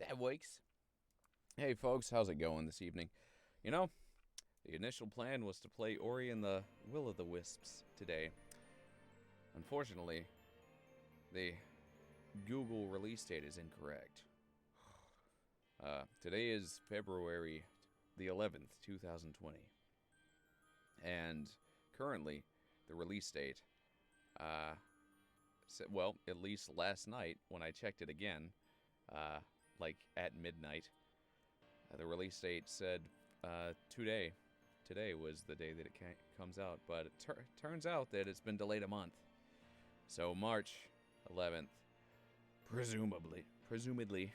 That works. Hey, folks, how's it going this evening? You know, the initial plan was to play Ori and the Will of the Wisps today. Unfortunately, the Google release date is incorrect. Today is February the 11th, 2020. And currently, the release date, uh, well, at least last night when I checked it again, like at midnight, the release date said today. Today was the day that it comes out, but it turns out that it's been delayed a month. So March 11th, presumably,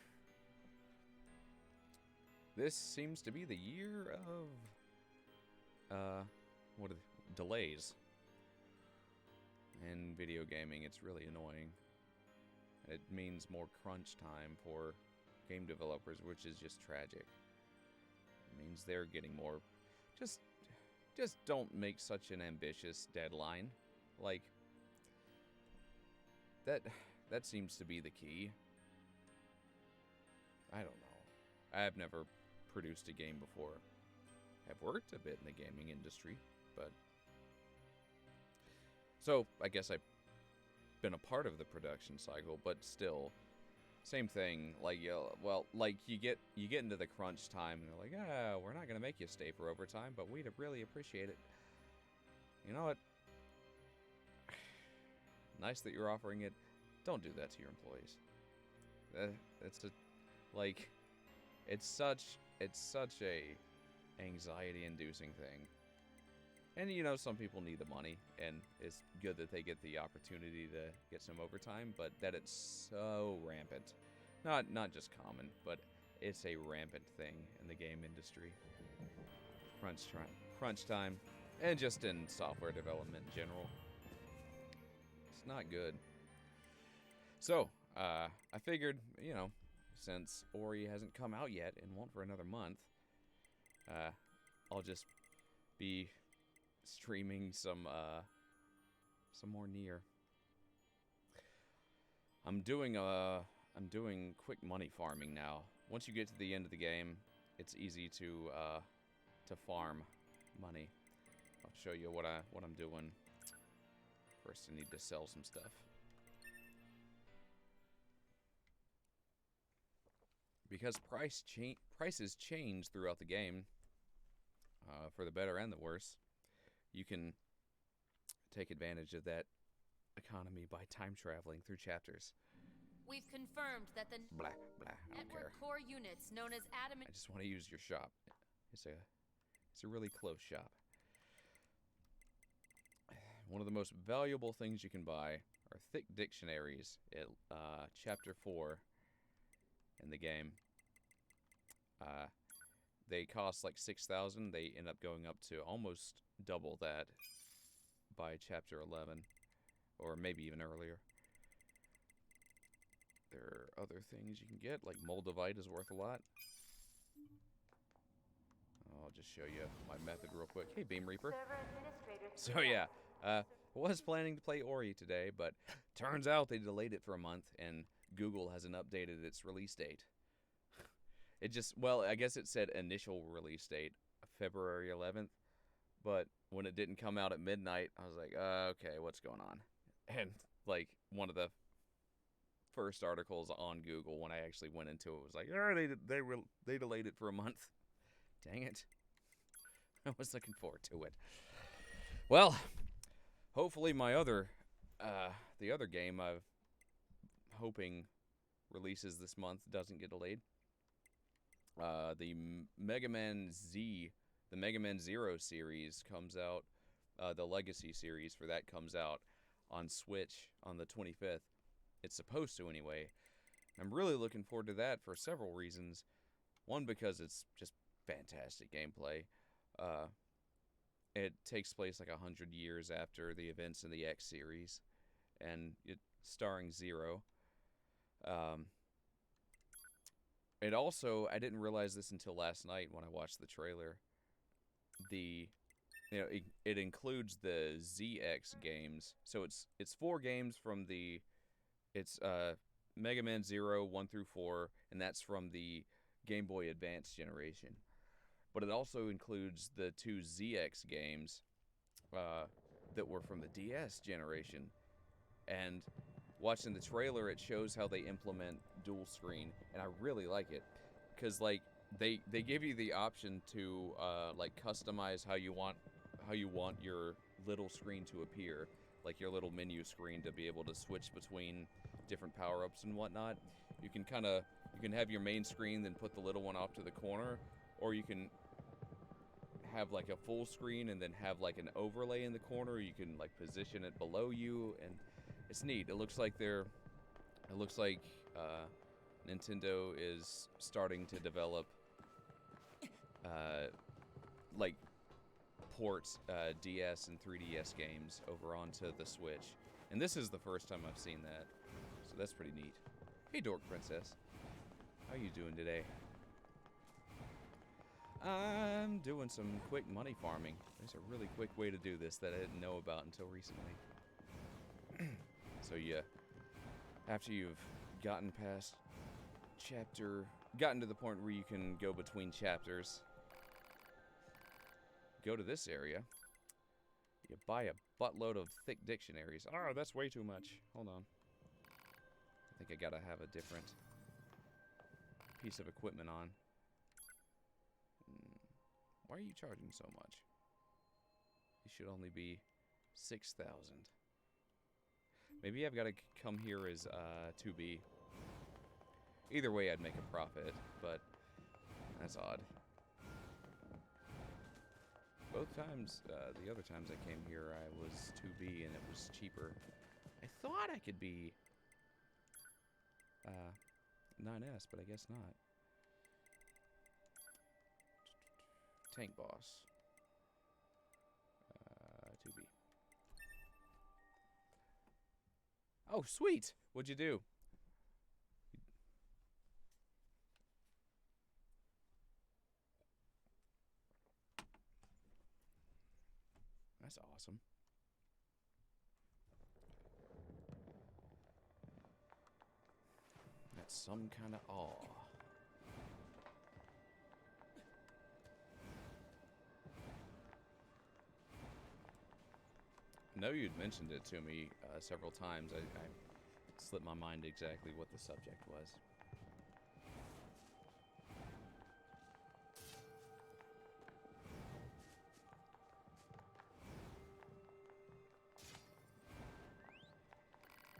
this seems to be the year of what are delays in video gaming. It's really annoying. It means more crunch time for game developers, which is just tragic. It means they're getting more. Just don't make such an ambitious deadline. Like that seems to be the key. I don't know. I have never produced a game before. I've worked a bit in the gaming industry, but so I guess I've been a part of the production cycle, but still same thing. Like, well, like you get into the crunch time, and they're like, we're not gonna make you stay for overtime, but we'd really appreciate it. You know what? Nice that you're offering it. Don't do that to your employees. It's a, like, it's such a anxiety-inducing thing. And you know, some people need the money, and it's good that they get the opportunity to get some overtime, but that it's so rampant. Not just common, but it's a rampant thing in the game industry. Crunch time, and just in software development in general. It's not good. So, I figured, you know, since Ori hasn't come out yet and won't for another month, I'll just be streaming some more Nier. I'm doing quick money farming now. Once you get to the end of the game, it's easy to farm money. I'll show you what I'm doing. First, I need to sell some stuff. Because prices change throughout the game, for the better and the worse. You can take advantage of that economy by time traveling through chapters. We've confirmed that the Blah, blah, I don't care. network core units known as Atom. I just want to use your shop. It's a really close shop. One of the most valuable things you can buy are thick dictionaries at Chapter 4 in the game. They cost like 6,000. They end up going up to almost double that by Chapter 11, or maybe even earlier. There are other things you can get, like Moldavite is worth a lot. I'll just show you my method real quick. Hey, Beam Reaper. So yeah, was planning to play Ori today, but turns out they delayed it for a month, and Google hasn't updated its release date. It just, well, I guess it said initial release date, February 11th, but when it didn't come out at midnight, I was like, okay, what's going on? And like one of the first articles on Google, when I actually went into it, was like, they delayed it for a month. Dang it. I was looking forward to it. Well, hopefully my the other game I'm hoping releases this month doesn't get delayed. The Mega Man Zero series comes out. The Legacy series for that comes out on Switch on the 25th. It's supposed to anyway. I'm really looking forward to that for several reasons. One, because it's just fantastic gameplay. It takes place like 100 years after the events in the X series, and it's starring Zero. It also, I didn't realize this until last night when I watched the trailer. It includes the ZX games, so it's 4 games from its Mega Man 0, 1 through 4, and that's from the Game Boy Advance generation. But it also includes the 2 ZX games that were from the DS generation. And watching the trailer, it shows how they implement dual screen, and I really like it, because like they give you the option to like customize how you want your little screen to appear, like your little menu screen, to be able to switch between different power-ups and whatnot. You can have your main screen, then put the little one off to the corner, or you can have like a full screen and then have like an overlay in the corner. You can like position it below you, and it's neat. It looks like Nintendo is starting to develop like port DS and 3DS games over onto the Switch, and this is the first time I've seen that, so that's pretty neat. Hey, Dork Princess, how you doing today? I'm doing some quick money farming. There's a really quick way to do this that I didn't know about until recently. So yeah, after you've gotten to the point where you can go between chapters, go to this area. You buy a buttload of thick dictionaries. Oh, that's way too much. Hold on. I think I gotta have a different piece of equipment on. Why are you charging so much? It should only be 6,000. Maybe I've got to come here as 2B. Either way, I'd make a profit, but that's odd. Both times, the other times I came here, I was 2B and it was cheaper. I thought I could be 9S, but I guess not. Tank boss. 2B. Oh, sweet! What'd you do? That's awesome. That's some kind of awe. I know you'd mentioned it to me several times. I slipped my mind exactly what the subject was.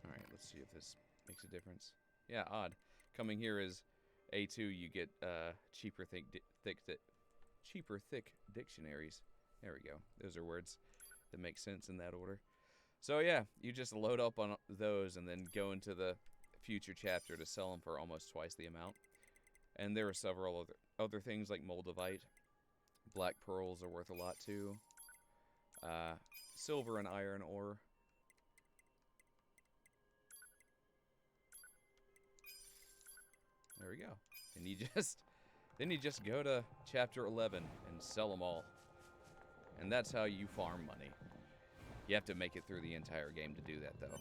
Alright, let's see if this makes a difference. Yeah, odd. Coming here as A2, you get cheaper thick dictionaries. There we go. Those are words that make sense in that order. So yeah, you just load up on those and then go into the future chapter to sell them for almost twice the amount. And there are several other things like moldavite. Black pearls are worth a lot too. Silver and iron ore. There we go. And then you just go to chapter 11 and sell them all. And that's how you farm money. You have to make it through the entire game to do that, though.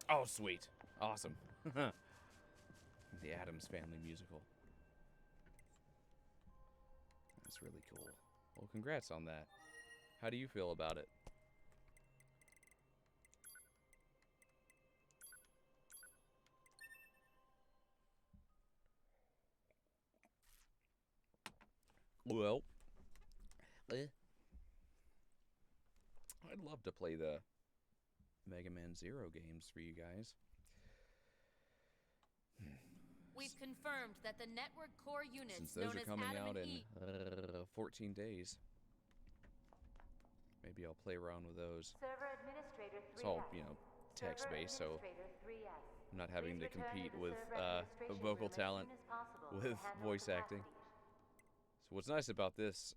Oh, sweet. Awesome. The Addams Family musical. That's really cool. Well, congrats on that. How do you feel about it? Well, I'd love to play the Mega Man 0 games for you guys. We've confirmed that the network core units, Since those known are as coming Adam out and in Eve, 14 days, maybe I'll play around with those. Server Administrator 3S. It's all, text-based, so I'm not having to compete with vocal talent with voice acting. So what's nice about this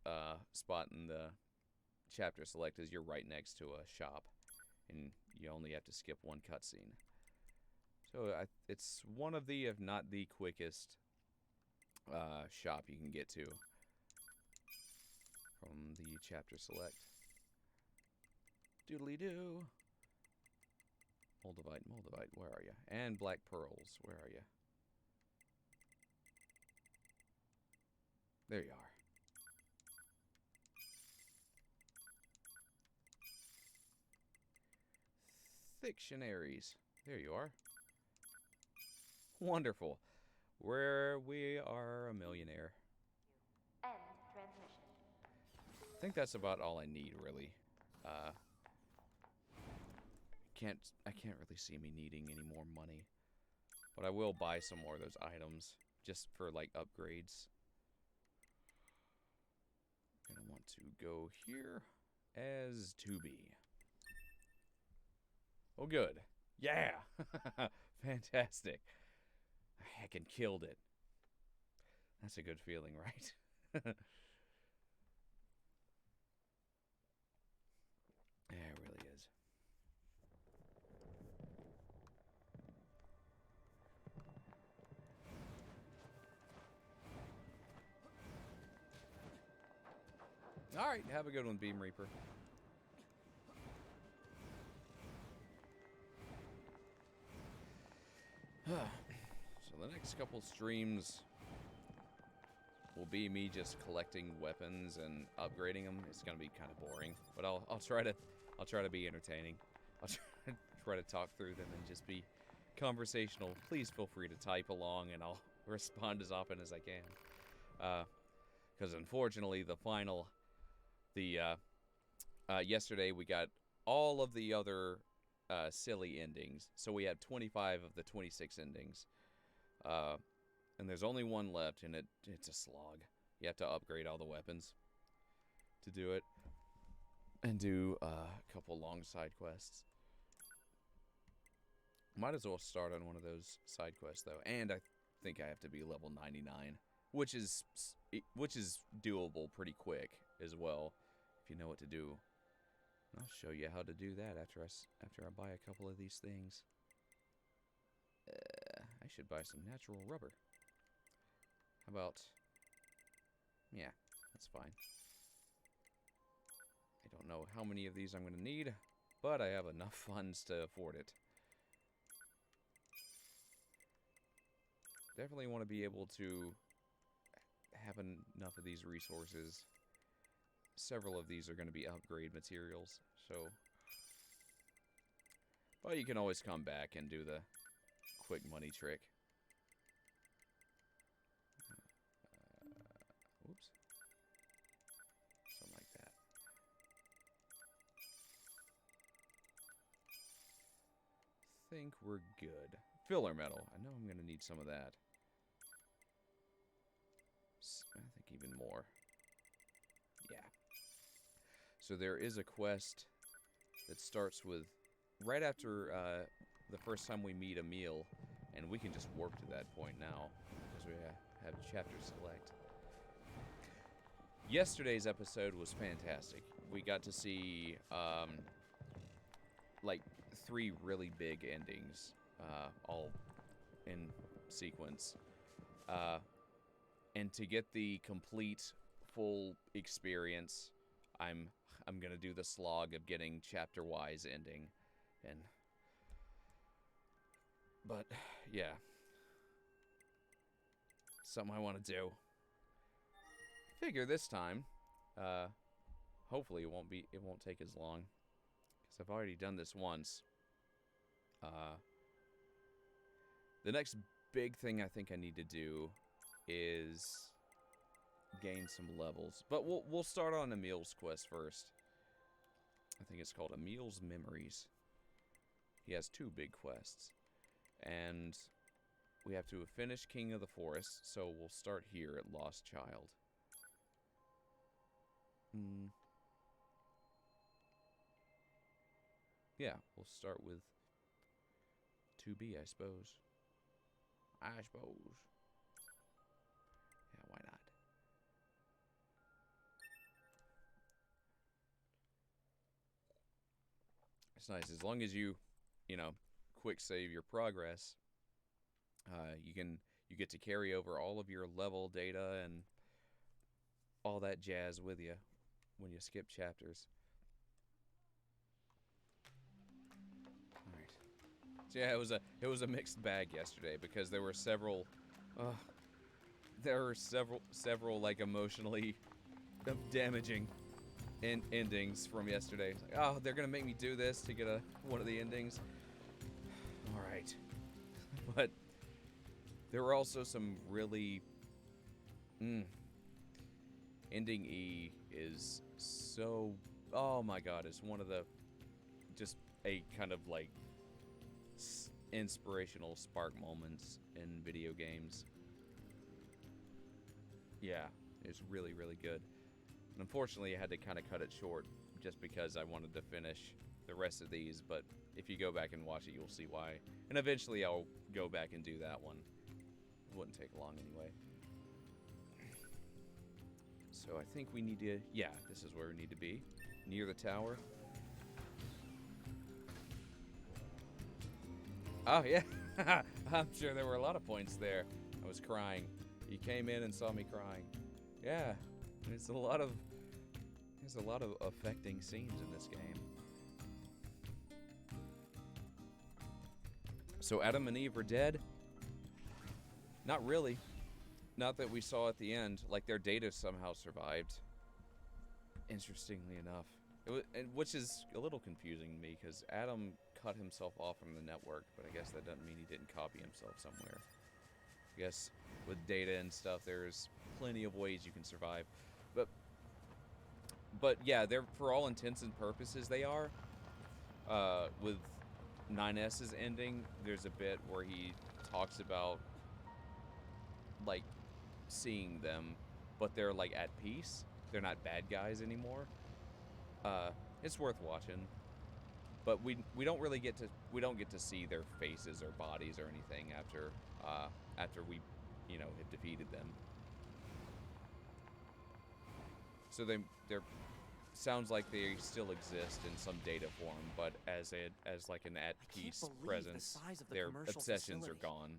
spot in the chapter select is you're right next to a shop, and you only have to skip one cutscene. So it's one of the, if not the quickest shop you can get to from the chapter select. Doodly-doo. Moldavite, where are you? And black pearls, where are you? There you are. Dictionaries. There you are. Wonderful. Where we are a millionaire. End transmission. I think that's about all I need, really. I can't really see me needing any more money. But I will buy some more of those items just for like upgrades. Gonna want to go here as 2B. Oh, good. Yeah! Fantastic. I heckin' killed it. That's a good feeling, right? Yeah, it really is. Alright, have a good one, Beam Reaper. So the next couple streams will be me just collecting weapons and upgrading them. It's gonna be kind of boring, but I'll try to be entertaining. I'll try to talk through them and just be conversational. Please feel free to type along, and I'll respond as often as I can. Because unfortunately, yesterday we got all of the other silly endings, so we had 25 of the 26 endings. And there's only one left, and it's a slog. You have to upgrade all the weapons to do it. And do a couple long side quests. Might as well start on one of those side quests, though. And I think I have to be level 99. Which is doable pretty quick, as well, if you know what to do. And I'll show you how to do that after I buy a couple of these things. I should buy some natural rubber. How about... Yeah, that's fine. I don't know how many of these I'm going to need, but I have enough funds to afford it. Definitely want to be able to have enough of these resources. Several of these are going to be upgrade materials, so... But you can always come back and do the quick money trick. Oops. Something like that. Think we're good. Filler metal. I know I'm going to need some of that. I think even more. Yeah. So there is a quest that starts with right after the first time we meet Emil, and we can just warp to that point now because we have chapter select. Yesterday's episode was fantastic. We got to see like 3 really big endings, all in sequence. And to get the complete, full experience, I'm gonna do the slog of getting chapter-wise ending, but yeah, something I want to do. Figure this time, hopefully it won't take as long, because I've already done this once. The next big thing I think I need to do is gain some levels. But we'll start on Emil's quest first. I think it's called Emil's Memories. He has 2 big quests. And we have to finish King of the Forest, so we'll start here at Lost Child. Yeah, we'll start with 2B, I suppose. Yeah, why not? It's nice as long as you quick save your progress. You get to carry over all of your level data and all that jazz with you when you skip chapters. All right. Yeah, it was a mixed bag yesterday because there were several, uh, several like emotionally damaging endings from yesterday. It's like, oh, they're gonna make me do this to get one of the endings. All right, but there were also some really, ending E is so. Oh my God, it's one of the just a kind of like inspirational spark moments in video games. Yeah, it's really, really good. And unfortunately, I had to kind of cut it short just because I wanted to finish the rest of these. But if you go back and watch it, you'll see why. And eventually, I'll go back and do that one. It wouldn't take long anyway. So I think we need to... Yeah, this is where we need to be. Near the tower. Oh, yeah. I'm sure there were a lot of points there. I was crying. You came in and saw me crying. Yeah. There's a lot of affecting scenes in this game. So Adam and Eve are dead? Not really. Not that we saw at the end. Like, their data somehow survived. Interestingly enough. Which is a little confusing to me, because Adam cut himself off from the network, but I guess that doesn't mean he didn't copy himself somewhere. I guess with data and stuff, there's plenty of ways you can survive. But yeah, they're, for all intents and purposes, they are. With 9S's ending, there's a bit where he talks about, like, seeing them, but they're, like, at peace. They're not bad guys anymore. It's worth watching. But we don't really get to see their faces or bodies or anything after we, have defeated them. So they're sounds like they still exist in some data form, but as like an at peace presence, their obsessions are gone.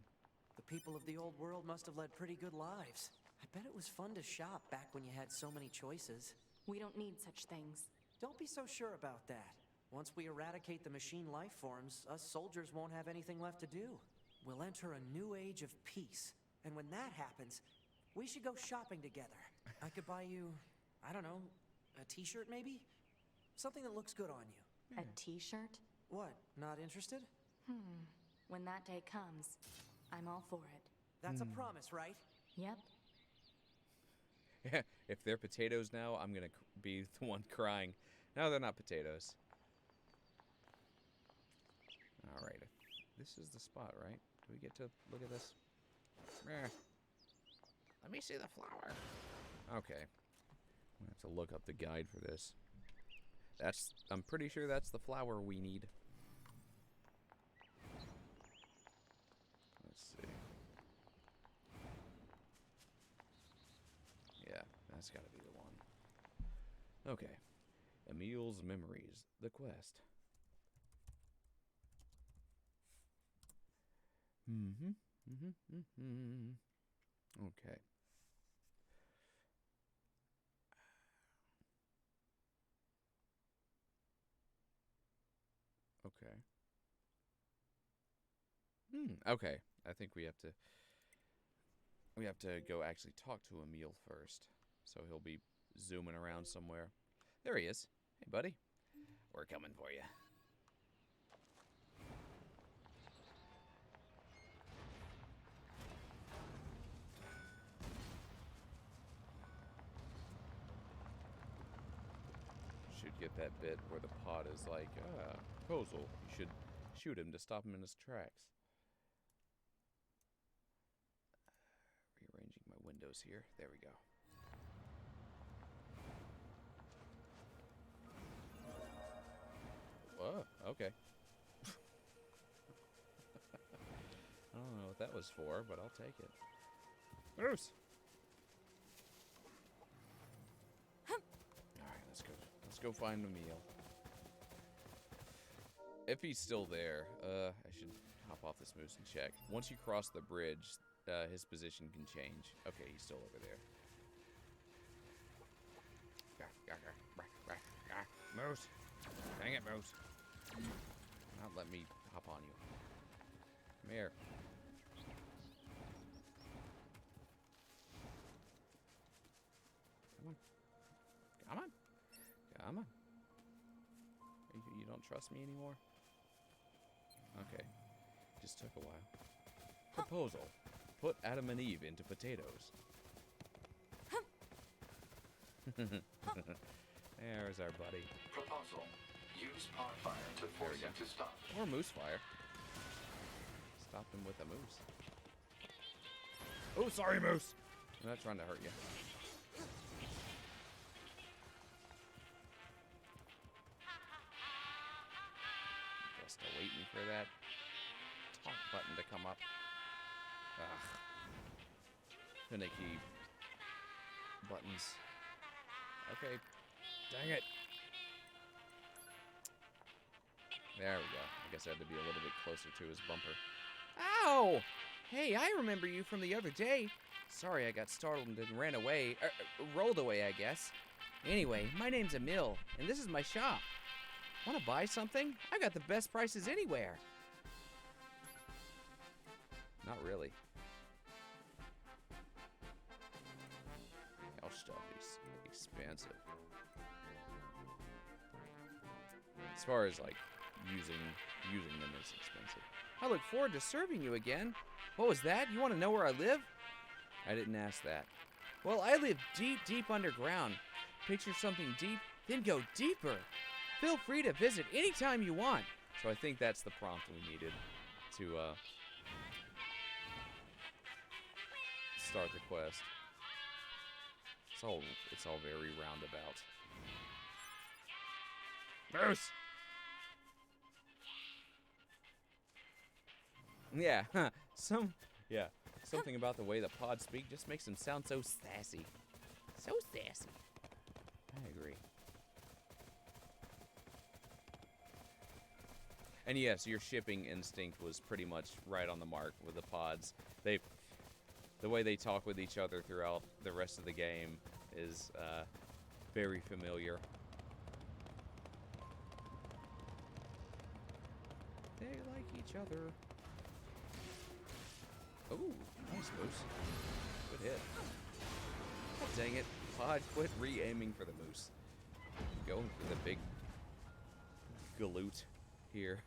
The people of the old world must have led pretty good lives. I bet it was fun to shop back when you had so many choices. We don't need such things. Don't be so sure about that. Once we eradicate the machine life forms, us soldiers won't have anything left to do. We'll enter a new age of peace. And when that happens, we should go shopping together. I could buy you, I don't know, a t-shirt maybe? Something that looks good on you. A t-shirt? What, not interested? When that day comes, I'm all for it. That's a promise, right? Yep. If they're potatoes now, I'm gonna be the one crying. No, they're not potatoes. Alright, this is the spot, right? Do we get to look at this? Let me see the flower. Okay. I'm gonna have to look up the guide for this. I'm pretty sure that's the flower we need. Let's see. Yeah, that's gotta be the one. Okay. Emil's Memories, the quest. Okay. Okay. Okay. I think we have to go actually talk to Emil first. So he'll be zooming around somewhere. There he is. Hey, buddy. We're coming for you. Should get that bit where the pod is like, proposal. You should shoot him to stop him in his tracks. Rearranging my windows here. There we go. Whoa, okay. I don't know what that was for, but I'll take it. Bruce! Alright, let's go find Emil. If he's still there, I should hop off this moose and check. Once you cross the bridge, his position can change. Okay, he's still over there. Moose! Dang it, Moose. Not let me hop on you. Here. Come on. Come on. Come on. You don't trust me anymore? Okay. Just took a while. Proposal. Put Adam and Eve into potatoes. There's our buddy. Proposal. Use power fire to force him to stop. Or moose fire. Stopped him with a moose. Oh, sorry, moose. I'm not trying to hurt you. Just waiting for that talk button to come up. Ugh. Finicky buttons. Okay. Dang it. There we go. I guess I had to be a little bit closer to his bumper. Ow! Hey, I remember you from the other day. Sorry I got startled and ran away. Rolled away, I guess. Anyway, my name's Emil, and this is my shop. Want to buy something? I got the best prices anywhere. Not really. Our stuff is expensive. As far as like using them is expensive. I look forward to serving you again. What was that? You want to know where I live? I didn't ask that. Well, I live deep, deep underground. Picture something deep, then go deeper. Feel free to visit anytime you want. So I think that's the prompt we needed to start the quest. It's all very roundabout. Bruce! Yeah, something about the way the pods speak just makes them sound so sassy. So sassy. I agree. And yes, your shipping instinct was pretty much right on the mark with the pods. The way they talk with each other throughout the rest of the game is very familiar. They like each other. Ooh, nice moose. Good hit. God dang it. Pod, quit re-aiming for the moose. Going for the big galoot here.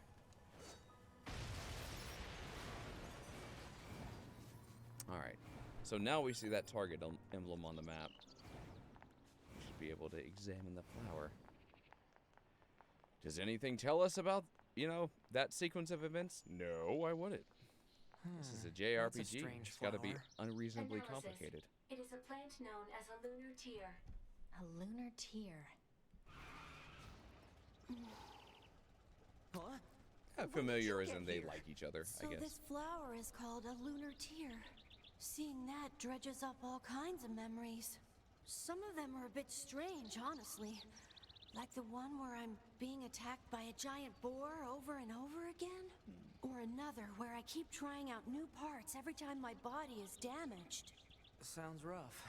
Alright. So now we see that target emblem on the map. We should be able to examine the flower. Does anything tell us about, that sequence of events? No, why would it? This is a JRPG. It's got to be unreasonably complicated. It is a plant known as a lunar tear. A lunar tear. What? Familiar as in they like each other, I So guess. this flower is called a lunar tear. Seeing that dredges up all kinds of memories. Some of them are a bit strange, honestly. Like the one where I'm being attacked by a giant boar over and over again. Or another where I keep trying out new parts every time my body is damaged. Sounds rough.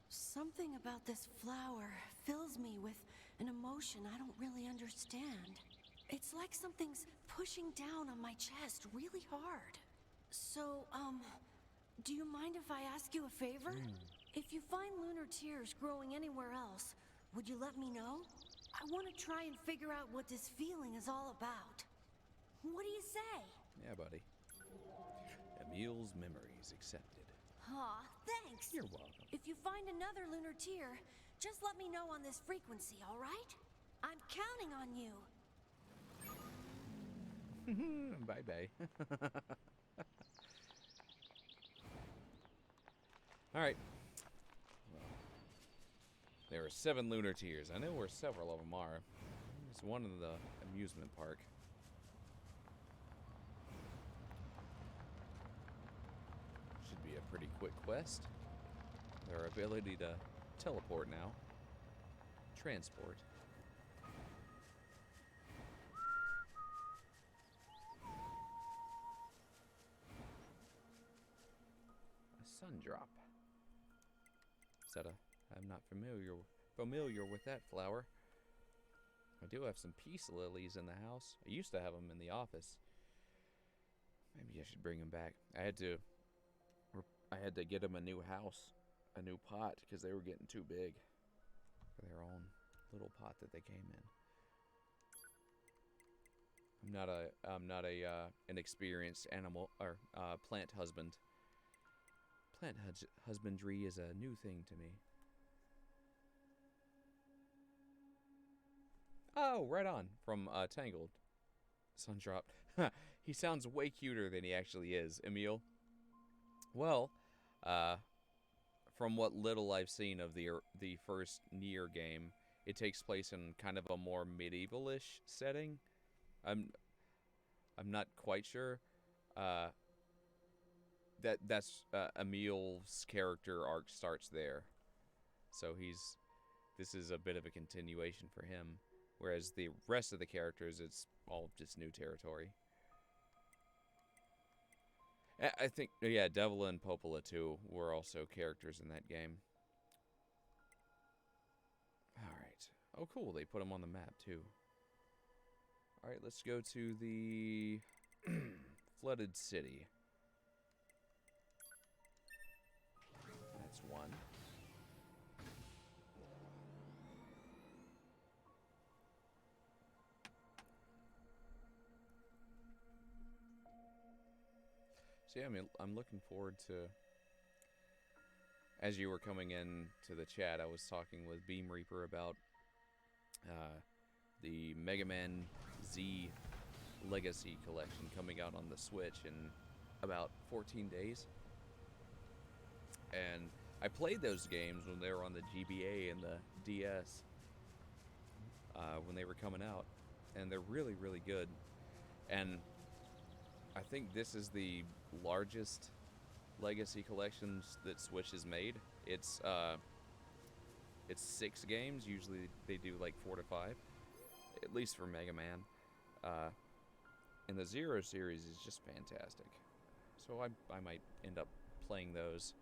Something about this flower fills me with an emotion I don't really understand. It's like something's pushing down on my chest really hard. So, do you mind if I ask you a favor? If you find lunar tears growing anywhere else, would you let me know? I want to try and figure out what this feeling is all about. What do you say? Yeah, buddy. Emil's memories accepted. Aw, thanks. You're welcome. If you find another lunar tear, just let me know on this frequency, all right? I'm counting on you. Bye-bye. Alright. Well, there are 7 lunar tears. I know where several of them are. There's one in the amusement park. Should be a pretty quick quest. Their ability to teleport now. Transport. A sun drop. Is that I'm not familiar with that flower. I do have some peace lilies in the house. I used to have them in the office. Maybe Maybe I should bring him back. I had to get him a new house, a new pot, because they were getting too big for their own little pot that they came in. I'm not an experienced animal or plant husband. Husbandry is a new thing to me. Oh, right on from Tangled. Sundrop. He sounds way cuter than he actually is, Emil. Well, from what little I've seen of the first Nier game, it takes place in kind of a more medieval-ish setting. I'm not quite sure. That's Emil's character arc starts there, so this is a bit of a continuation for him, whereas the rest of the characters, it's all just new territory. I think, yeah, Devil and Popola too were also characters in that game. Alright. Oh, cool. They put them on the map too. Alright, let's go to the flooded city. That's one. So yeah, I mean, I'm looking forward to, as you were coming in to the chat, I was talking with Beam Reaper about the Mega Man Z Legacy Collection coming out on the Switch in about 14 days. And I played those games when they were on the GBA and the DS when they were coming out, and they're really, really good. And I think this is the largest Legacy collections that Switch has made. It's 6 games. Usually they do like 4 to 5, at least for Mega Man. And the Zero series is just fantastic. So I might end up playing those.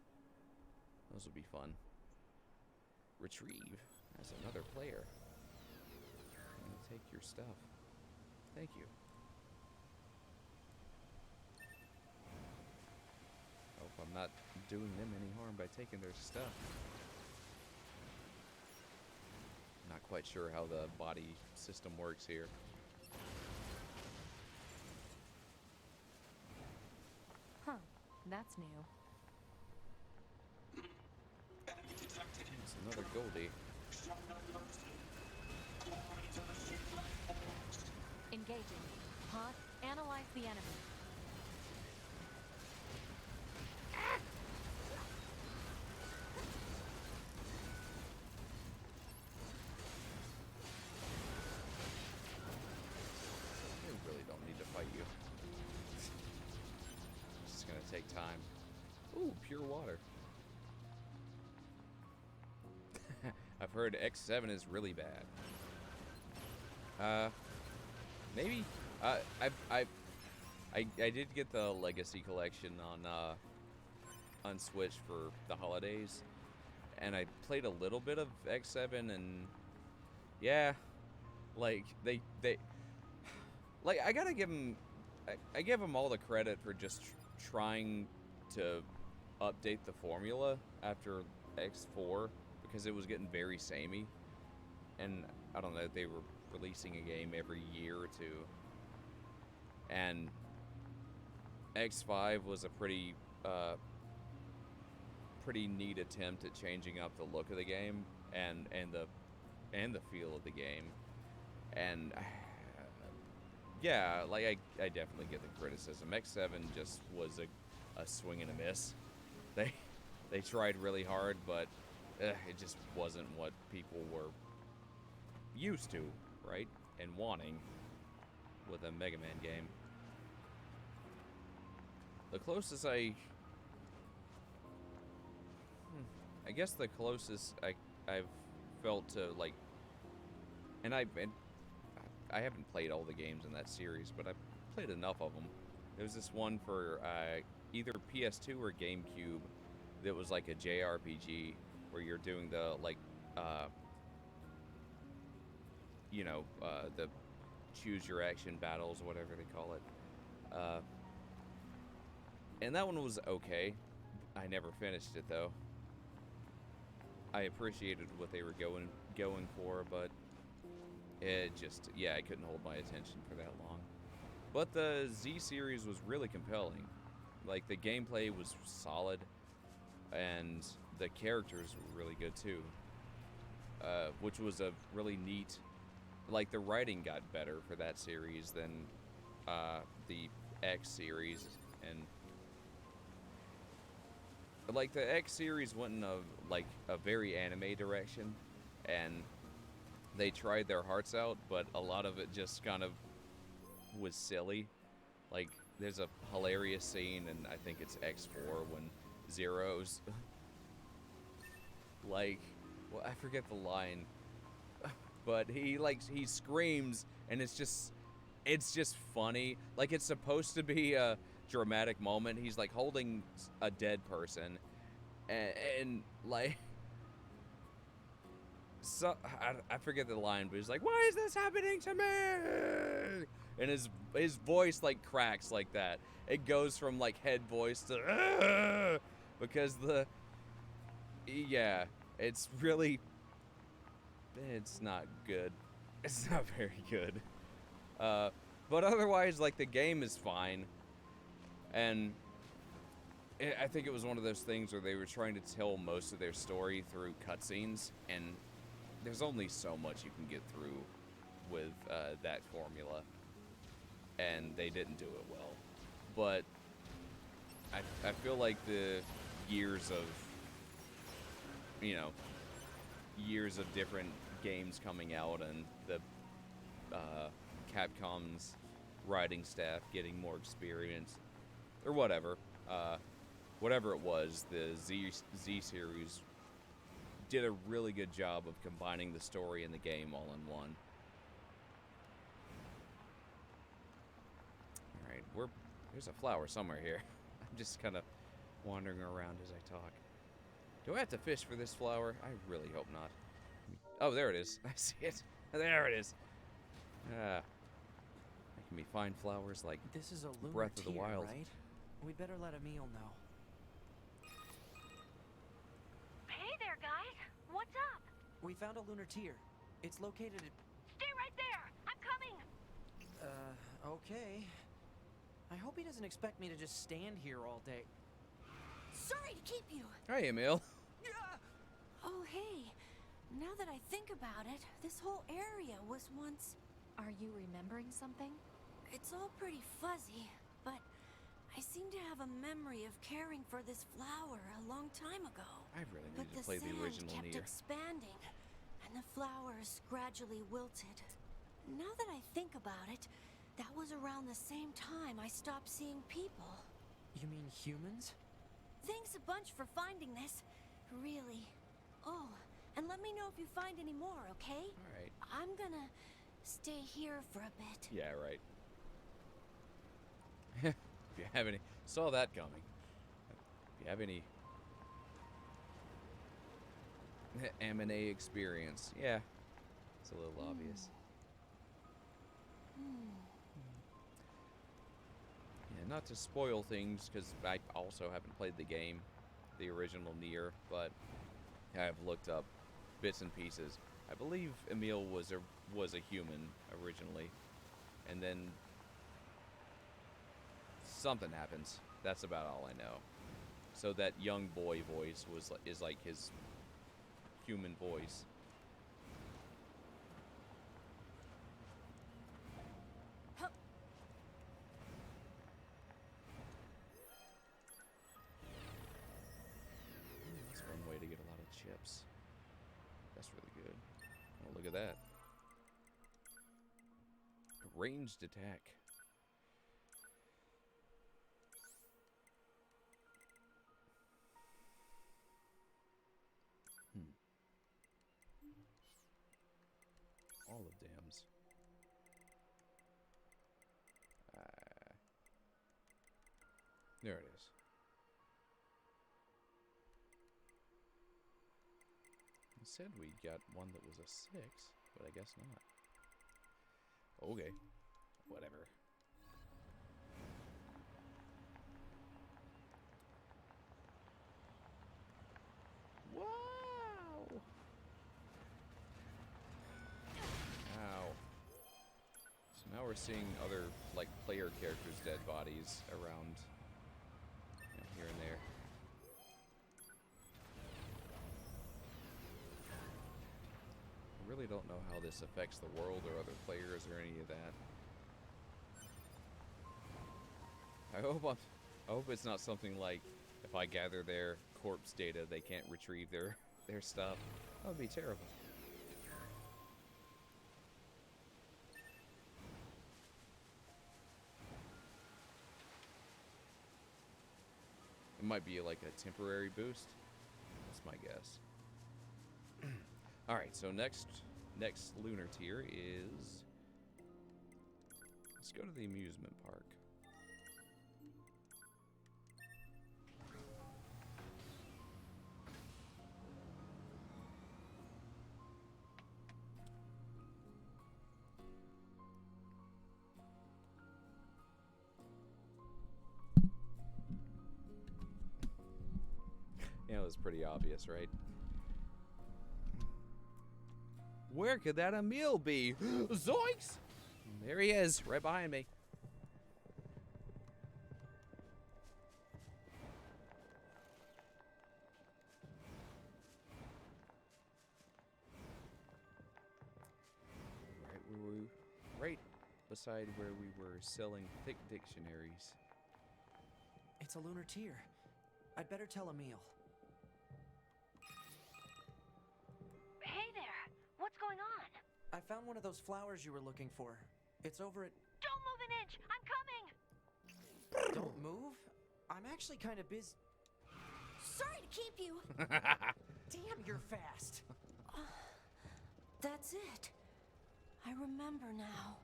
Those will be fun. Retrieve. That's another player. I'm gonna take your stuff. Thank you. Hope I'm not doing them any harm by taking their stuff. Not quite sure how the body system works here. Huh, that's new. It's another Goldie. Engaging. Pod, analyze the enemy. I really don't need to fight you. It's just gonna take time. Ooh, pure water. I've heard X7 is really bad. Maybe. I did get the Legacy Collection on Switch for the holidays, and I played a little bit of X7, and yeah, like they like I gotta give them. I give them all the credit for just trying to update the formula after X4, because it was getting very samey, and I don't know, they were releasing a game every year or two, and X5 was a pretty neat attempt at changing up the look of the game and the feel of the game, and yeah, like I definitely get the criticism. X7 just was a swing and a miss. They tried really hard, but it just wasn't what people were used to, right? And wanting with a Mega Man game. The closest I guess the closest I've felt to, like, and I haven't played all the games in that series, but I've played enough of them. There's this one for either PS2 or GameCube that was like a JRPG where you're doing the the choose your action battles, whatever they call it. And that one was okay. I never finished it though. I appreciated what they were going for, but it just, yeah, I couldn't hold my attention for that long. But the Z series was really compelling. Like, the gameplay was solid, and the characters were really good too. Which was a really neat, like, the writing got better for that series than the X series, and like the X series went in a very anime direction, and they tried their hearts out, but a lot of it just kind of was silly. Like, there's a hilarious scene, and I think it's X4 when Zero's like, well, I forget the line, but he screams, and it's just funny. Like, it's supposed to be a dramatic moment. He's like holding a dead person, and like, so I forget the line, but he's like, "Why is this happening to me?" And his voice like cracks like that. It goes from like head voice to "Ugh," because it's really, it's not good. It's not very good. But otherwise, like, the game is fine, and I think it was one of those things where they were trying to tell most of their story through cutscenes, and there's only so much you can get through with that formula, and they didn't do it well. But I feel like the years of, years of different games coming out, and the Capcom's writing staff getting more experience, or whatever, whatever it was, the Z series did a really good job of combining the story and the game all in one. Alright, there's a flower somewhere here. I'm just kind of wandering around as I talk. Do I have to fish for this flower? I really hope not. Oh, there it is. I see it. There it is. Making me find flowers like This is a lunar Breath of the tier, Wild. right? We'd better let Emil know. Hey there, guys. What's up? We found a lunar tier. It's located at... Stay right there. I'm coming. Okay. I hope he doesn't expect me to just stand here all day. Sorry to keep you. Hi, Emil. Oh, hey. Now that I think about it, this whole area was once... Are you remembering something? It's all pretty fuzzy, but I seem to have a memory of caring for this flower a long time ago. I really But need the to play sand the original kept Nier. expanding, and the flowers gradually wilted. Now that I think about it, that was around the same time I stopped seeing people. You mean humans? Thanks a bunch for finding this. Really. Oh, and let me know if you find any more, okay? Alright. I'm gonna stay here for a bit. Yeah, right. If you have any... Saw that coming. If you have any... M&A experience. Yeah. It's a little obvious. Yeah, not to spoil things, because I also haven't played the game, the original Nier, but I've looked up bits and pieces. I believe Emil was a human originally, and then something happens. That's about all I know. So that young boy voice is like his human voice. Hup. That's one way to get a lot of chips. That's really good. Oh, look at that. Ranged attack. All of dams. There it is. It said we got one that was a 6, but I guess not. Okay. Whatever. seeing other, like, player characters' dead bodies around, here and there. I really don't know how this affects the world or other players or any of that. I hope it's not something like, if I gather their corpse data, they can't retrieve their stuff. That would be terrible. It might be like a temporary boost. That's my guess. Alright, so next lunar tier is... Let's go to the amusement park. Yeah, it was pretty obvious, right? Where could that Emil be? Zoinks! There he is, right behind me. Right beside where we were selling thick dictionaries. It's a lunar tier. I'd better tell Emil. Hey there. What's going on? I found one of those flowers you were looking for. It's over at... Don't move an inch. I'm coming. Don't move? I'm actually kind of busy. Sorry to keep you. Damn, you're fast. That's it. I remember now.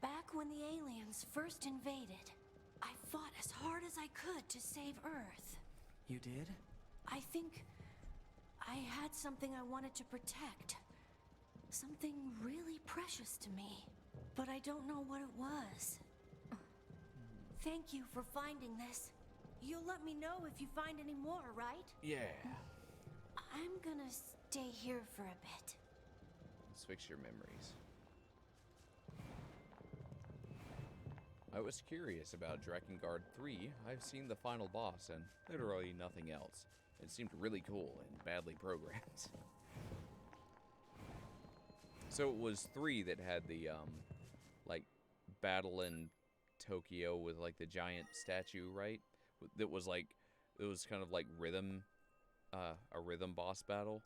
Back when the aliens first invaded, I fought as hard as I could to save Earth. You did? I think I had something I wanted to protect. Something really precious to me. But I don't know what it was. Thank you for finding this. You'll let me know if you find any more, right? Yeah. I'm gonna stay here for a bit. Let's fix your memories. I was curious about Drakengard 3. I've seen the final boss and literally nothing else. It seemed really cool and badly programmed. So it was 3 that had the, like, battle in Tokyo with, like, the giant statue, right? That was, like, it was kind of like rhythm, a rhythm boss battle.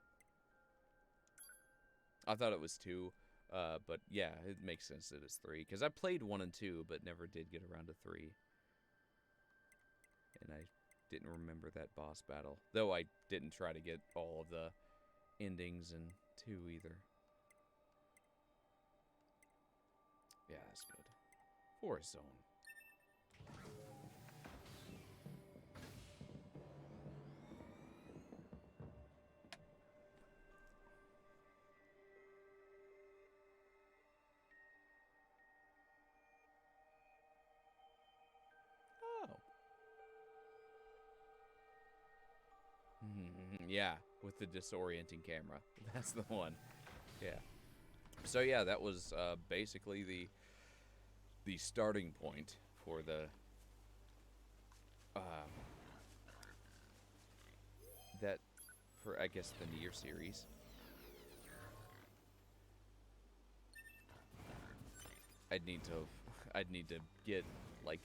I thought it was 2. But yeah, it makes sense that it's 3. Because I played 1 and 2, but never did get around to 3. And I didn't remember that boss battle. Though I didn't try to get all of the endings in 2 either. Yeah, that's good. Forest Zone. Yeah, with the disorienting camera. That's the one. Yeah. So yeah, that was basically the starting point for the for I guess the Nier series. I'd need to get like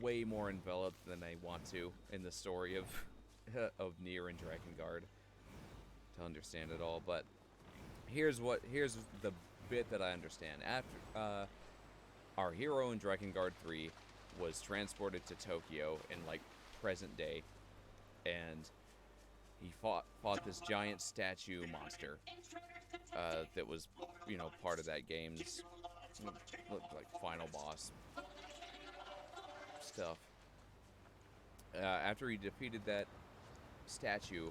way more enveloped than I want to in the story of of Nier and Drakengard to understand it all, but here's the bit that I understand. After our hero in Drakengard 3 was transported to Tokyo in like present day, and he fought this giant statue monster that was, you know, part of that game's like final boss stuff. After he defeated that statue,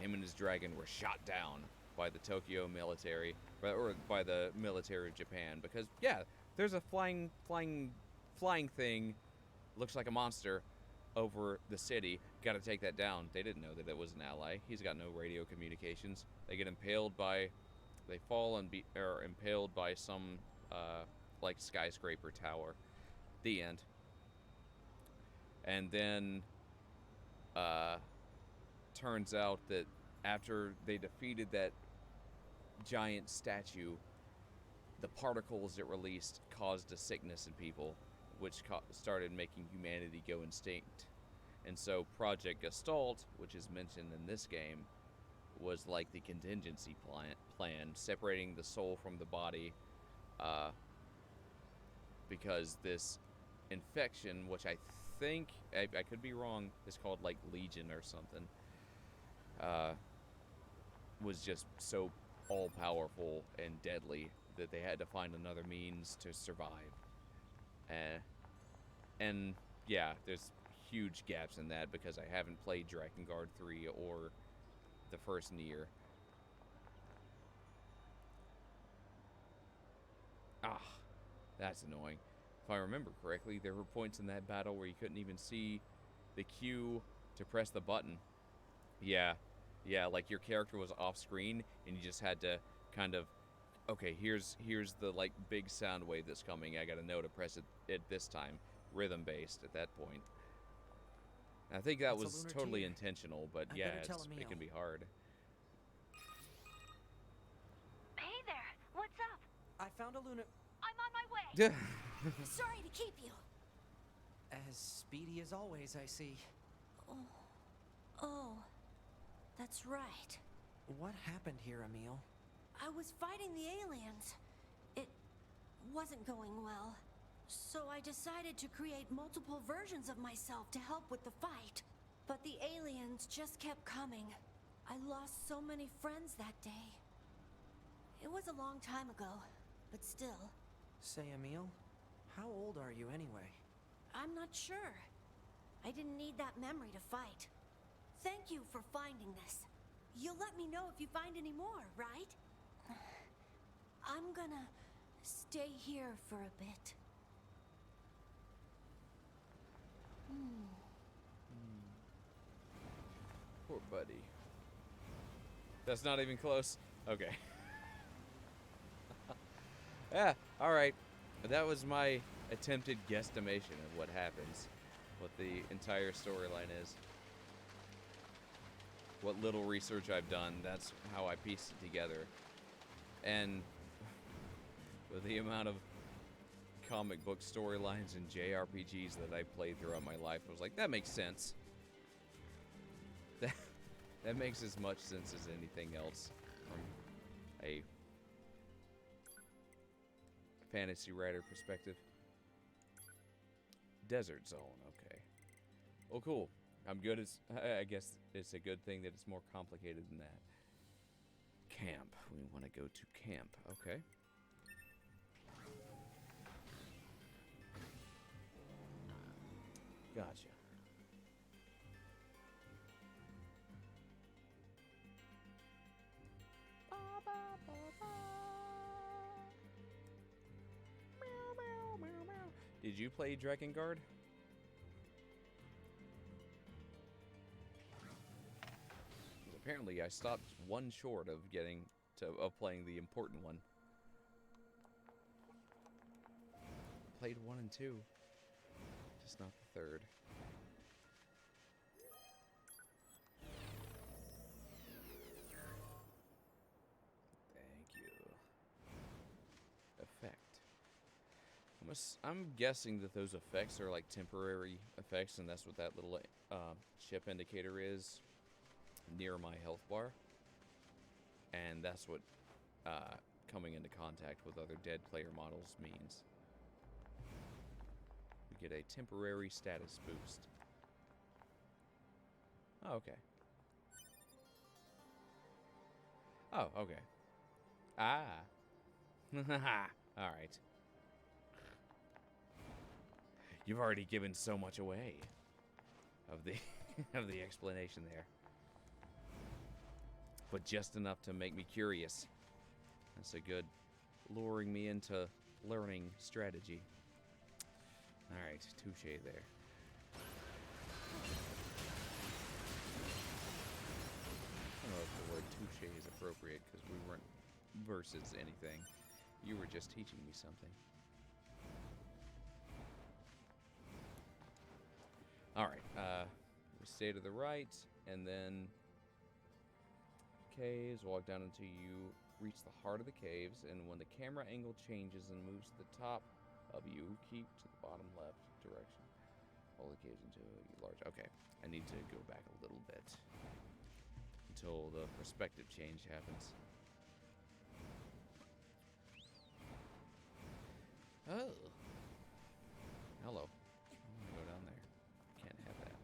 him and his dragon were shot down by the Tokyo military, or by the military of Japan, because yeah, there's a flying thing, looks like a monster, over the city. Got to take that down. They didn't know that it was an ally. He's got no radio communications. They get impaled by, they fall and are impaled by some like skyscraper tower. The end. And then turns out that after they defeated that giant statue, the particles it released caused a sickness in people, which started making humanity go extinct. And so Project Gestalt, which is mentioned in this game, was like the contingency plan, separating the soul from the body, because this infection, which I think, I could be wrong, is called like Legion or something, was just so all-powerful and deadly that they had to find another means to survive. And yeah, there's huge gaps in that because I haven't played Drakengard 3 or the first Nier. Ah, that's annoying. If I remember correctly, there were points in that battle where you couldn't even see the cue to press the button. Yeah, like your character was off screen and you just had to kind of, okay, here's the like big sound wave that's coming. I gotta know to press it this time, rhythm based at that point. I think that was totally intentional, but yeah, it can be hard. Hey there, what's up? I found a lunar... I'm on my way. Sorry to keep you. As speedy as always, I see. Oh, that's right. What happened here, Emil? I was fighting the aliens. It wasn't going well. So I decided to create multiple versions of myself to help with the fight. But the aliens just kept coming. I lost so many friends that day. It was a long time ago, but still. Say, Emil, how old are you anyway? I'm not sure. I didn't need that memory to fight. Thank you for finding this. You'll let me know if you find any more, right? I'm gonna stay here for a bit. Poor buddy. That's not even close. Okay. Yeah, alright. That was my attempted guesstimation of what happens. What the entire storyline is. What little research I've done, that's how I pieced it together. And with the amount of comic book storylines and JRPGs that I've played throughout my life, I was like, that makes sense. That makes as much sense as anything else from a fantasy writer perspective. Desert Zone, okay. Well, cool. I'm good. I guess it's a good thing that it's more complicated than that. Camp. We want to go to camp. Okay. Gotcha. Did you play Drakengard? Apparently, I stopped one short of playing the important one. Played 1 and 2, just not the third. Thank you. Effect. I'm guessing that those effects are like temporary effects, and that's what that little chip indicator is near my health bar. And that's what coming into contact with other dead player models means. We get a temporary status boost. Oh, okay. Oh, okay. Ah. Alright. You've already given so much away of the of the explanation there. But just enough to make me curious. That's a good luring me into learning strategy. Alright, touche there. I don't know if the word touche is appropriate because we weren't versus anything. You were just teaching me something. stay to the right, and then caves, walk down until you reach the heart of the caves, and when the camera angle changes and moves to the top of you, keep to the bottom left direction. All the caves into a large... Okay, I need to go back a little bit until the perspective change happens. Oh. Hello. I'm gonna go down there. Can't have that.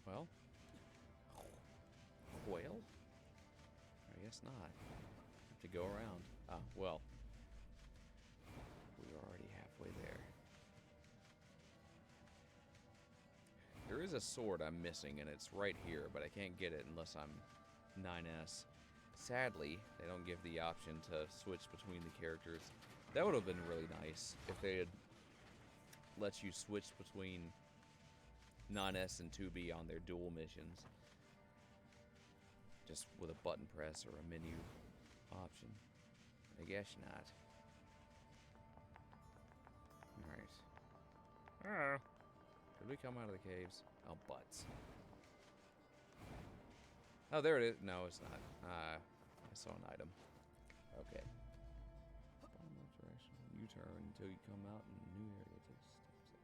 Well. Quail? I guess not. Have to go around. Ah, well. We're already halfway there. There is a sword I'm missing, and it's right here, but I can't get it unless I'm 9S. Sadly, they don't give the option to switch between the characters. That would have been really nice if they had let you switch between 9S and 2B on their dual missions. Just with a button press or a menu option. I guess not. Alright. Did we come out of the caves? Oh, butts. Oh, there it is. No, it's not. I saw an item. Okay. Bottom left direction. U-turn until you come out in a new area. Take steps.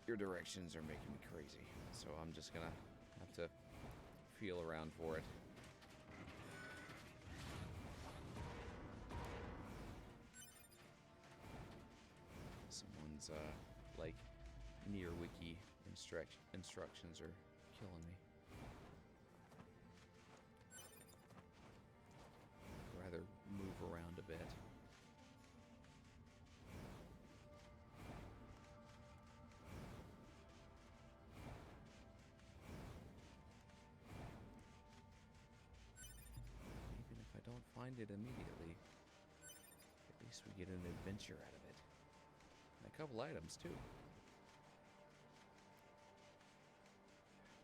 Your directions are making me crazy, so I'm just gonna have to feel around for it. Someone's like Nier wiki instructions are killing me. I'd rather move around a bit. Even if I don't find it immediately, at least we get an adventure out of it. And a couple items too.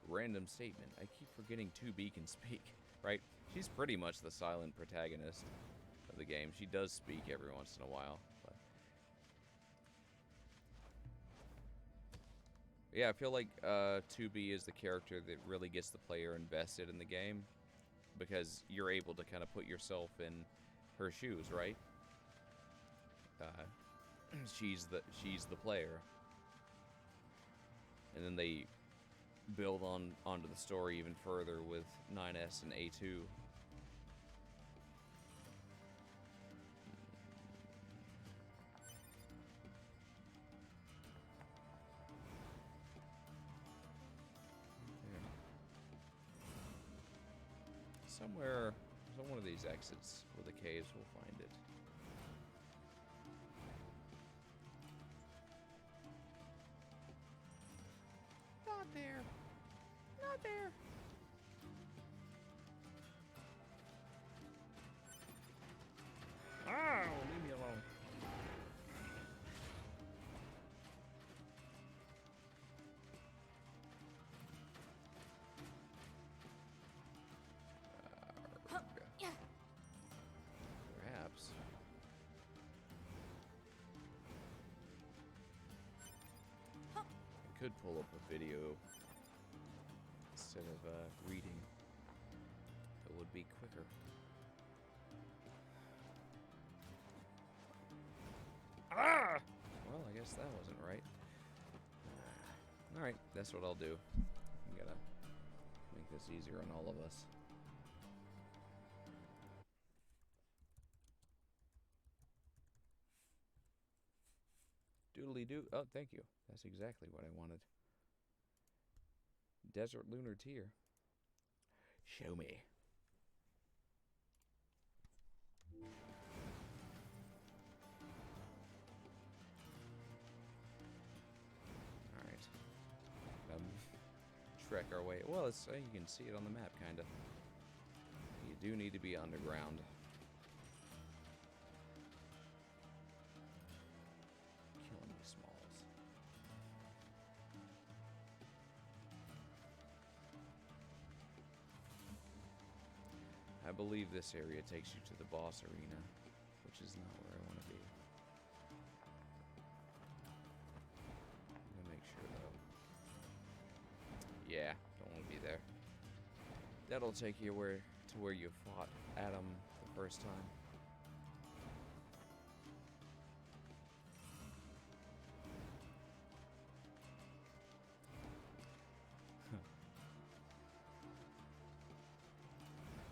Random statement. I keep forgetting 2B can speak, right? She's pretty much the silent protagonist of the game. She does speak every once in a while. But yeah, I feel like 2B is the character that really gets the player invested in the game because you're able to kind of put yourself in her shoes, right? She's the player. And then they build onto the story even further with 9S and A2. There. Somewhere, on one of these exits with the caves, we'll find it. Not there. Not there. Oh, leave me alone. Perhaps. I could pull up a video instead of reading. It would be quicker. Ah! Well, I guess that wasn't right. Alright, that's what I'll do. I'm gonna make this easier on all of us. Doodly-doo. Oh, thank you. That's exactly what I wanted. Desert Lunar Tier. Show me. Alright. Trek our way. Well, it's, you can see it on the map, kind of. You do need to be underground. Killing me, Smalls. I believe this area takes you to the boss arena, which is not where I want to be. That'll take you to where you fought Adam the first time.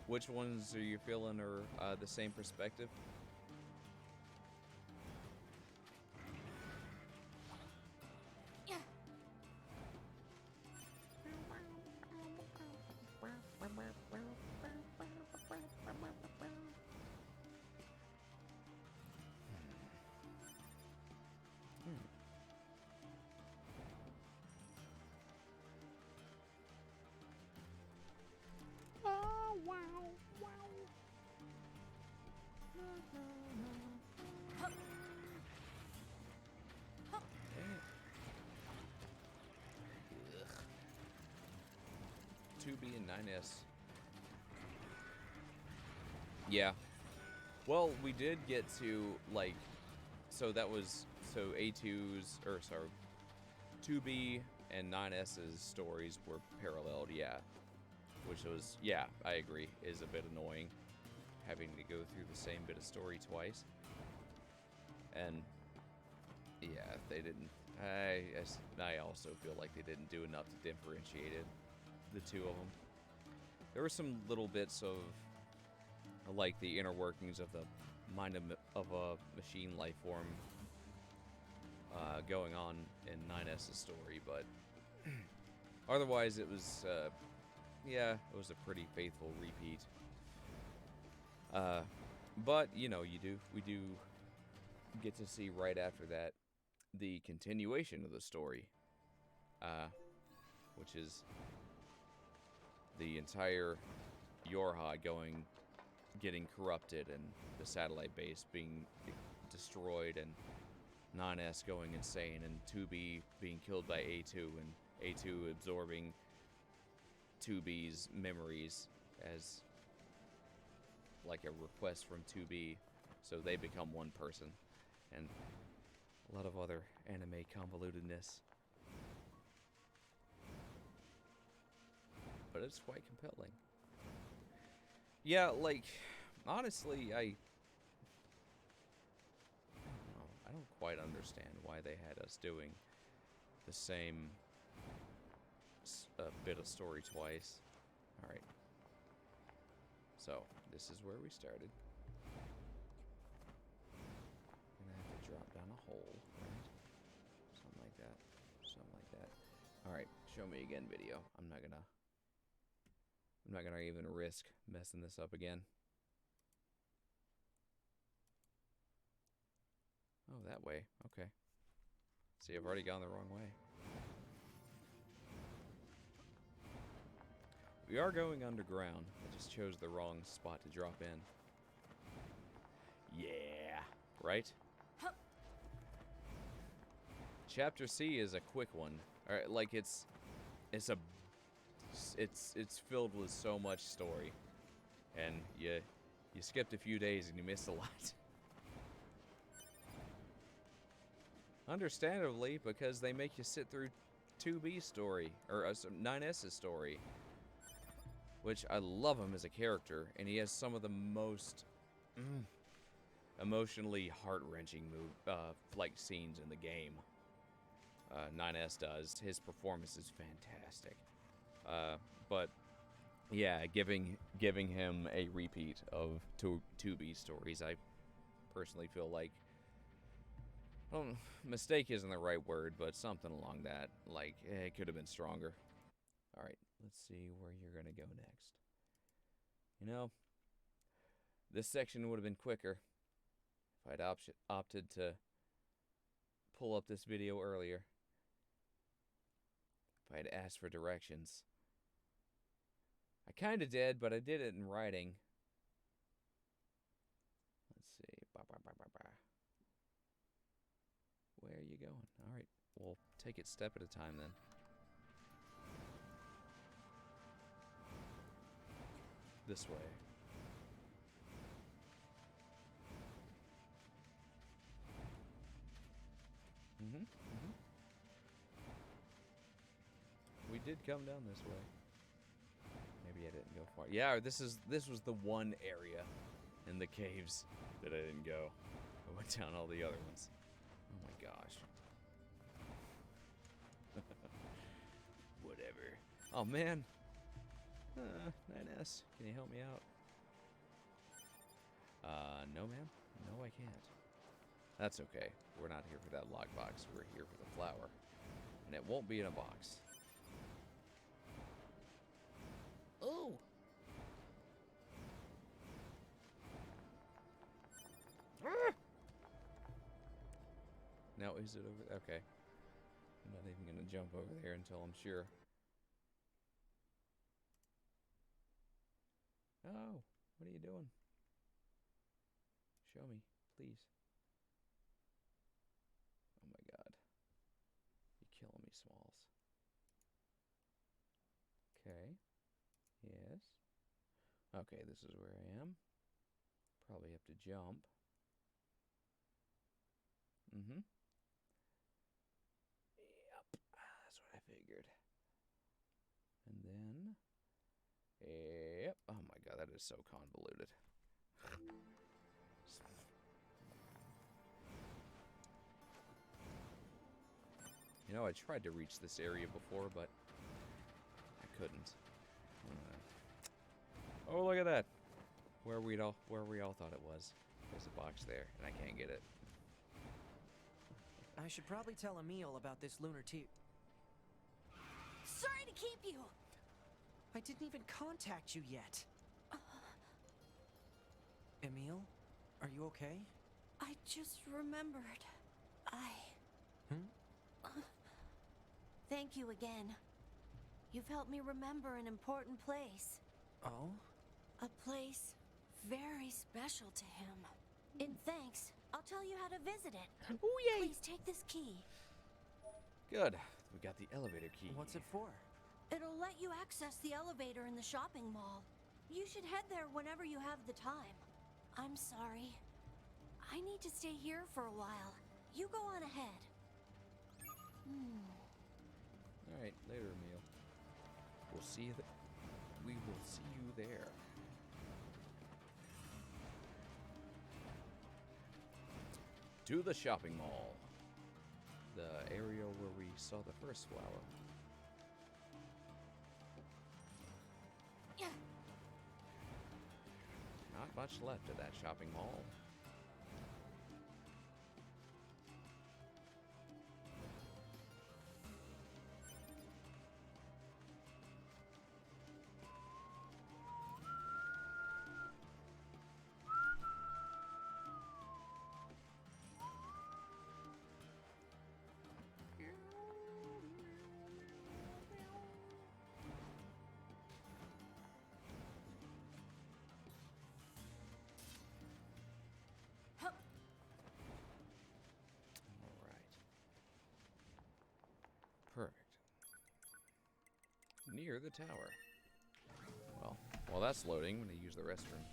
Which ones are you feeling are the same perspective? Yeah. Ugh. 2B and 9S. Yeah. Well, we did get to, like, so that was, so A2's, or sorry, 2B and 9S's stories were paralleled, yeah. Which was, yeah, I agree, is a bit annoying, having to go through the same bit of story twice. And, yeah, they didn't, I also feel like they didn't do enough to differentiate the two of them. There were some little bits of, like, the inner workings of the mind of a machine life form going on in 9S's story, but otherwise it was, yeah, it was a pretty faithful repeat. But, you know, we do get to see right after that the continuation of the story, which is the entire Yorha getting corrupted and the satellite base being destroyed and 9S going insane and 2B being killed by A2 and A2 absorbing 2B's memories as like a request from 2B, so they become one person, and a lot of other anime convolutedness. But it's quite compelling. Yeah, like, honestly, I don't know. I don't quite understand why they had us doing the same bit of story twice. Alright. So, this is where we started. Gonna have to drop down a hole, right? Something like that. Something like that. Alright, show me again, video. I'm not gonna even risk messing this up again. Oh, that way. Okay. See, I've already gone the wrong way. We are going underground. I just chose the wrong spot to drop in. Yeah. Right? Chapter C is a quick one. Alright, like it's filled with so much story. And you skipped a few days and you missed a lot. Understandably, because they make you sit through 2B's story, or 9S's story. Which, I love him as a character, and he has some of the most emotionally heart-wrenching like scenes in the game. 9S does. His performance is fantastic. But yeah, giving him a repeat of 2B stories, I personally feel like, mistake isn't the right word, but something along that. Like, it could have been stronger. Alright, let's see where you're gonna go next. You know, this section would have been quicker if I'd opted to pull up this video earlier. If I'd asked for directions. I kinda did, but I did it in writing. Let's see. Where are you going? Alright, we'll take it step at a time then. This way. We did come down this way. Maybe Maybe I didn't go far. Yeah, this was the one area in the caves that I didn't go. I went down all the other ones. Oh my gosh. Whatever. Oh man. 9S, can you help me out? No, ma'am. No, I can't. That's okay. We're not here for that lockbox. We're here for the flower. And it won't be in a box. Oh! Ah! Now, is it over? Okay. I'm not even going to jump over there until I'm sure. Oh, what are you doing? Show me, please. Oh my god. You're killing me, Smalls. Okay. Yes. Okay, this is where I am. Probably have to jump. Mm-hmm. Yep. That's what I figured. And then... Yep. Oh my god, that is so convoluted. You know, I tried to reach this area before, but I couldn't. Oh, look at that! Where we all thought it was. There's a box there, and I can't get it. I should probably tell Emil about this lunar tier. Sorry to keep you. I didn't even contact you yet. Emil, are you okay? I just remembered. Thank you again. You've helped me remember an important place. Oh? A place very special to him. In thanks, I'll tell you how to visit it. Oh, yay! Please take this key. Good. We got the elevator key. What's it for? It'll let you access the elevator in the shopping mall. You should head there whenever you have the time. I'm sorry. I need to stay here for a while. You go on ahead. Alright, later, Emil. We'll see you we will see you there. To the shopping mall. The area where we saw the first flower. Yeah. Not much left of that shopping mall. Hup. Alright. Perfect. Near the tower. Well, while that's loading, I'm going to use the restroom.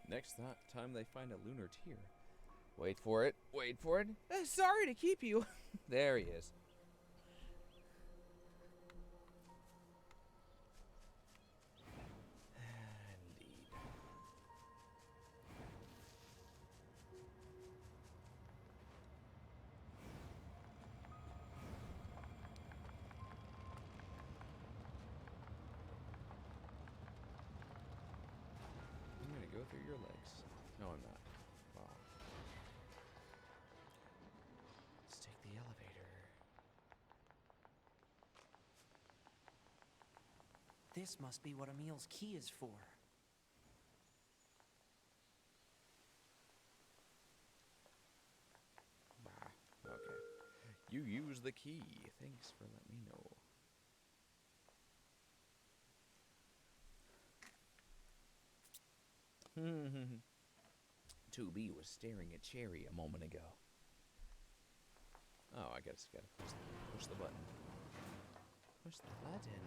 Next time they find a lunar tier. Wait for it. Wait for it. Sorry to keep you. There he is. Indeed. your legs. No, I'm not. Wow. Let's take the elevator. This must be what Emil's key is for. Okay. You use the key. Thanks for letting me know. 2B was staring at Cherry a moment ago. Oh, I guess gotta push the button. Push the button.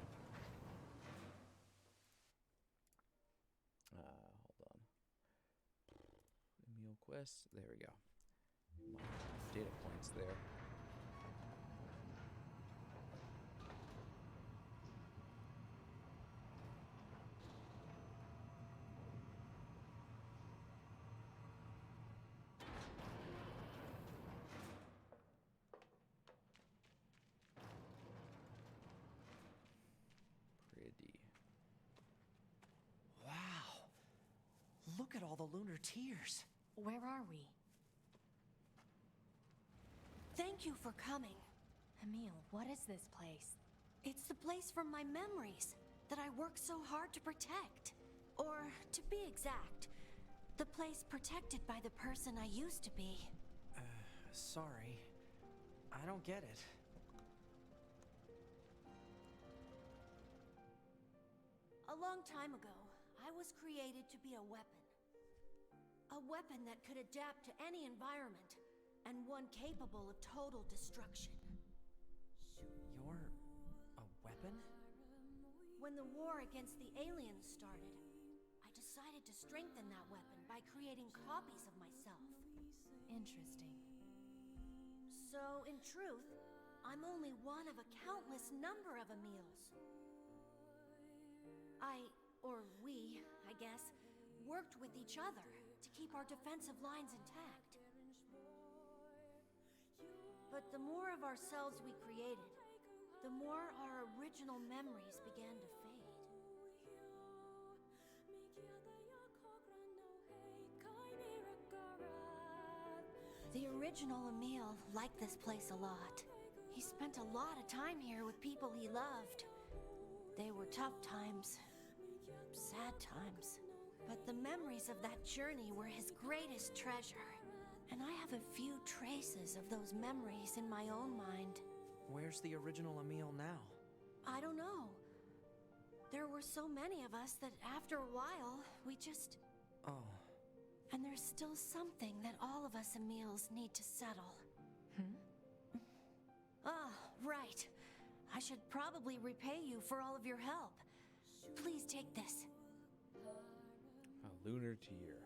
Hold on. Emil quest. There we go. My data points there. Pretty. Wow. Look at all the lunar tears. Where are we? Thank you for coming. Emil, what is this place? It's the place from my memories that I worked so hard to protect. Or, to be exact, the place protected by the person I used to be. Sorry. I don't get it. A long time ago, I was created to be a weapon. A weapon that could adapt to any environment, and one capable of total destruction. You're a weapon? When the war against the aliens started, I decided to strengthen that weapon by creating copies of myself. Interesting. So, in truth, I'm only one of a countless number of Emils. We, I guess, worked with each other to keep our defensive lines intact. But the more of ourselves we created, the more our original memories began to fade. The original Emil liked this place a lot. He spent a lot of time here with people he loved. They were tough times, sad times, but the memories of that journey were his greatest treasure. And I have a few traces of those memories in my own mind. Where's the original Emil now? I don't know. There were so many of us that after a while, we just... Oh. And there's still something that all of us Emils need to settle. Ah, right. I should probably repay you for all of your help. Please take this. A lunar tear.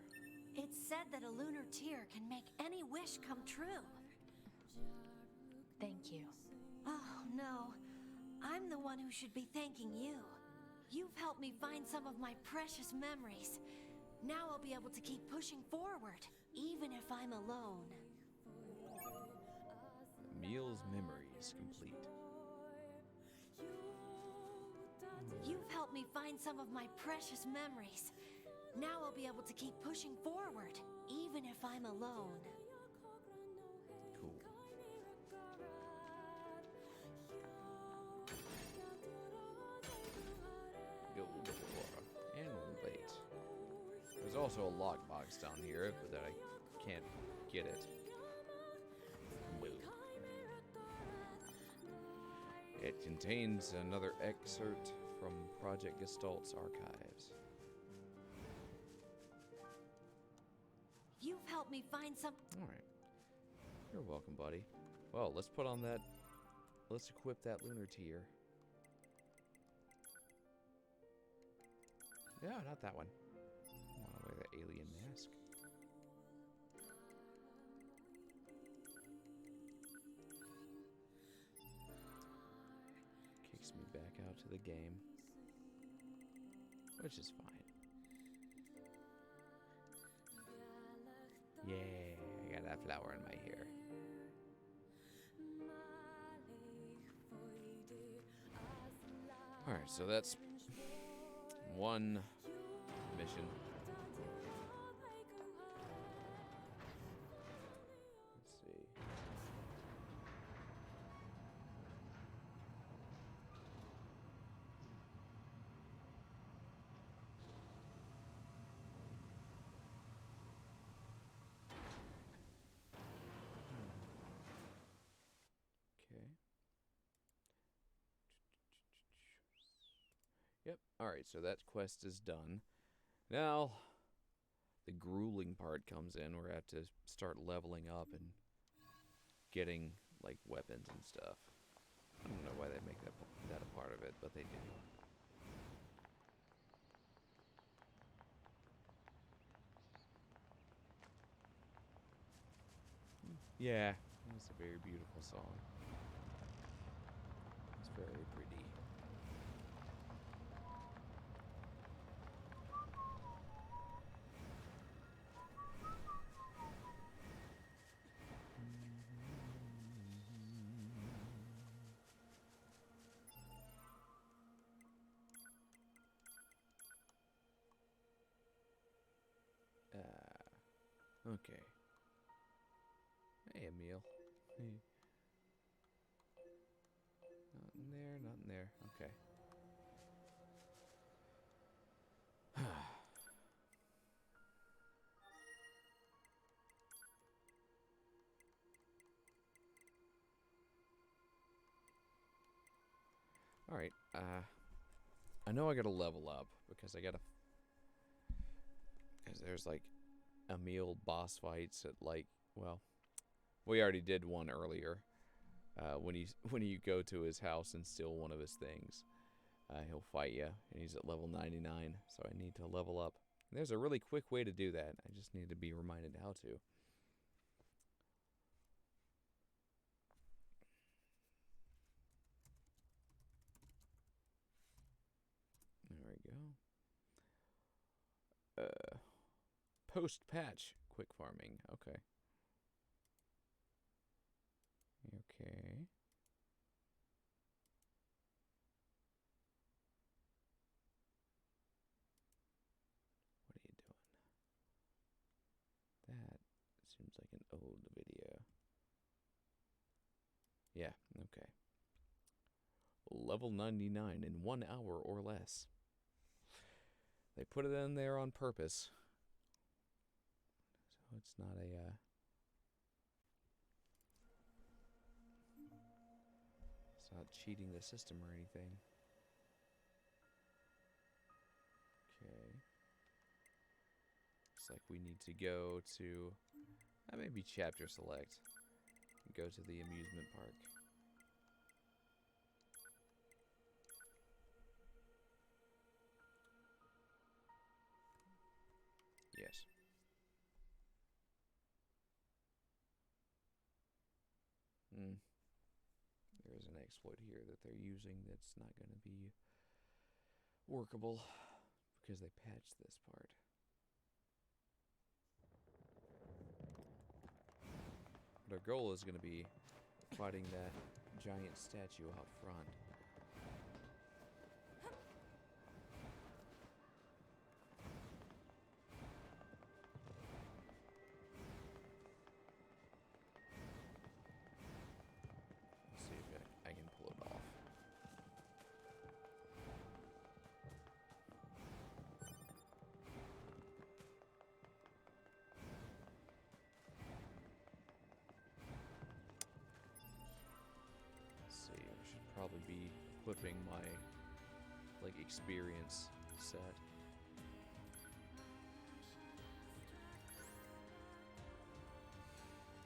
It's said that a lunar tear can make any wish come true. Thank you. Oh, no. I'm the one who should be thanking you. You've helped me find some of my precious memories. Now I'll be able to keep pushing forward, even if I'm alone. Emil's memories complete. You've helped me find some of my precious memories. Now I'll be able to keep pushing forward, even if I'm alone. Cool. Go and wait. There's also a lockbox down here, but that I can't get it. Move. It contains another excerpt from Project Gestalt's archives. You've helped me find some... Alright. You're welcome, buddy. Well, let's put on that... Let's equip that lunar tier. No, not that one. I want to wear the alien mask. Kicks me back out to the game. Which is fine. Yeah, I got that flower in my hair. Alright, so that's one mission. Yep. Alright, so that quest is done. Now, the grueling part comes in where I have to start leveling up and getting, like, weapons and stuff. I don't know why they make that a part of it, but they do. Yeah, it's a very beautiful song. It's very pretty. Okay. Hey, Emil. Hey. Not in there, not in there. Okay. Alright, I know I gotta level up, because I gotta... Because there's, like, Emil boss fights at, like, well... We already did one earlier. When you go to his house and steal one of his things, he'll fight you, and he's at level 99, so I need to level up. And there's a really quick way to do that. I just need to be reminded how to. There we go. Post-patch quick farming. Okay. Okay. What are you doing? That seems like an old video. Yeah, okay. Level 99 in 1 hour or less. They put it in there on purpose. So it's not a, it's not cheating the system or anything. Okay. Looks like we need to go to, maybe chapter select. Go to the amusement park. Yes. There is an exploit here that they're using that's not going to be workable because they patched this part. But our goal is going to be fighting that giant statue out front. Let's see if I can pull it off. Let's see, I should probably be equipping my, like, experience set.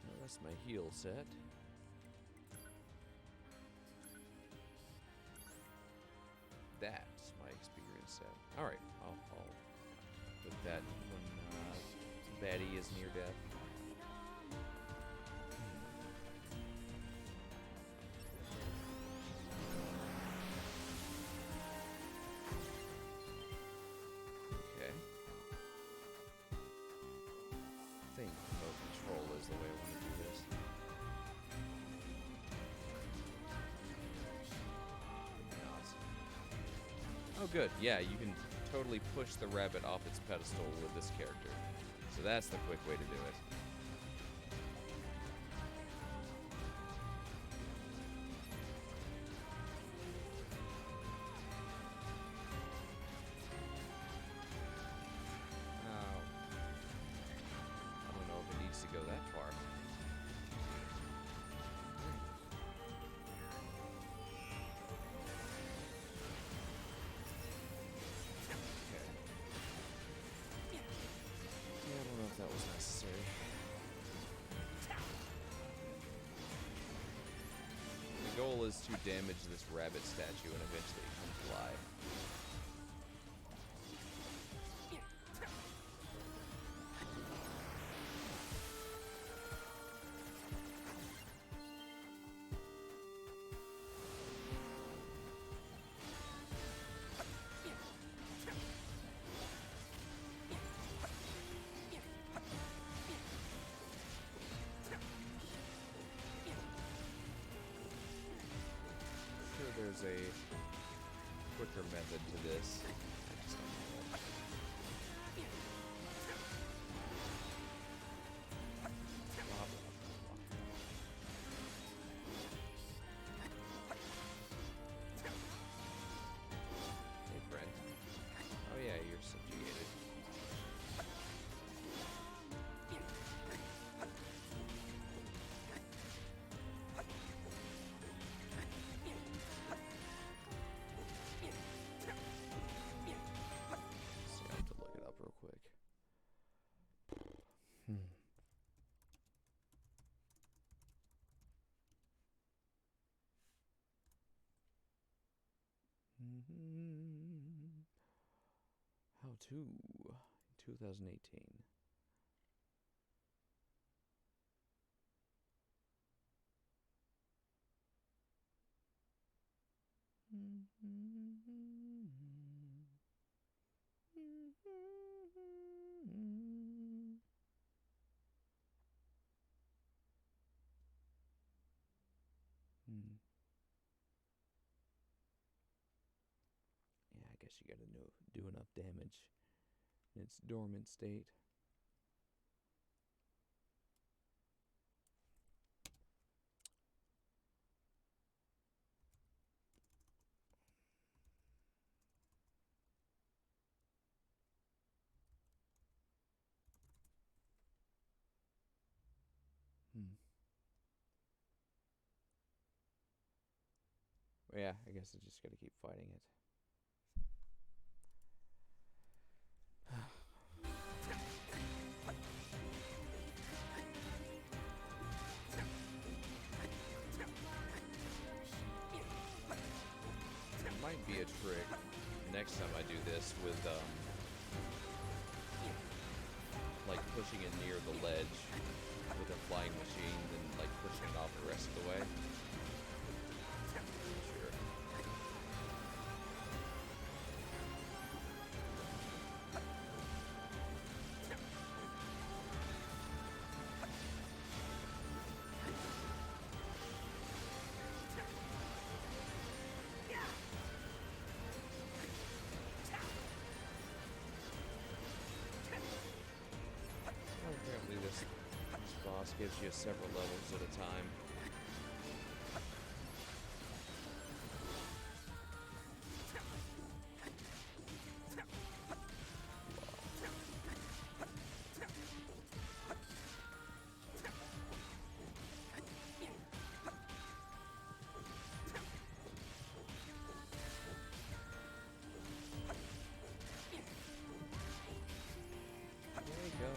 Well, that's my heal set. That's my experience set. Alright, I'll put that when baddie is near death. Okay. I think remote control is the way I want to do this. Oh, good. Yeah, you can totally push the rabbit off its pedestal with this character. So that's the quick way to do it. Now, I don't know if it needs to go that far. goal is to damage this rabbit statue and eventually it comes alive. There's a quicker method to this. I just don't know. Blah, blah, blah, blah. Hey, friend. Oh yeah, you're subjugated. See, I have to look it up real quick. How to 2018. Yeah, I guess you gotta do enough damage in its dormant state. Well, yeah, I guess I just gotta keep fighting it. It might be a trick next time I do this with, like pushing it near the ledge with a flying machine, then like pushing it off the rest of the way. Sure. Apparently this boss gives you several levels at a time. There you go.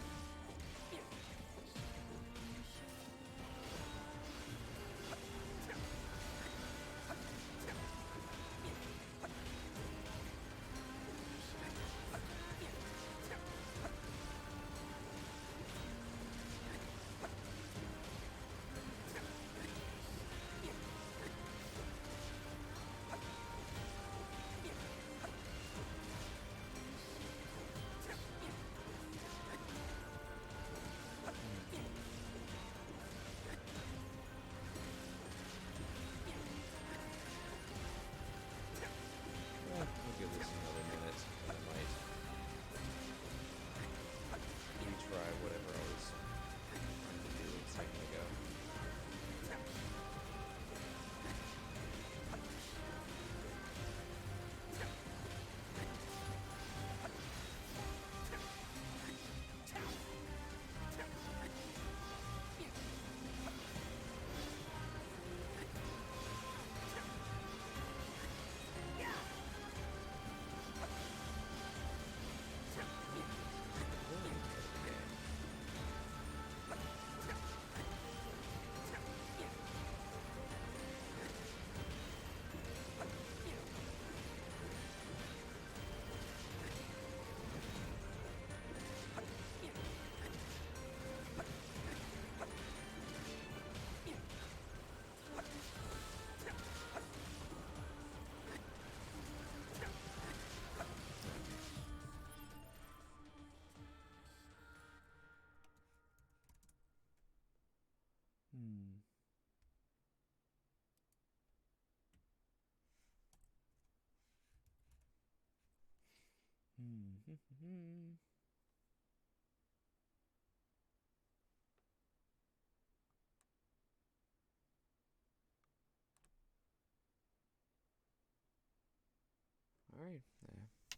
Alright,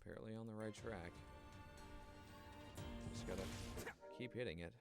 apparently on the right track. Just gotta keep hitting it.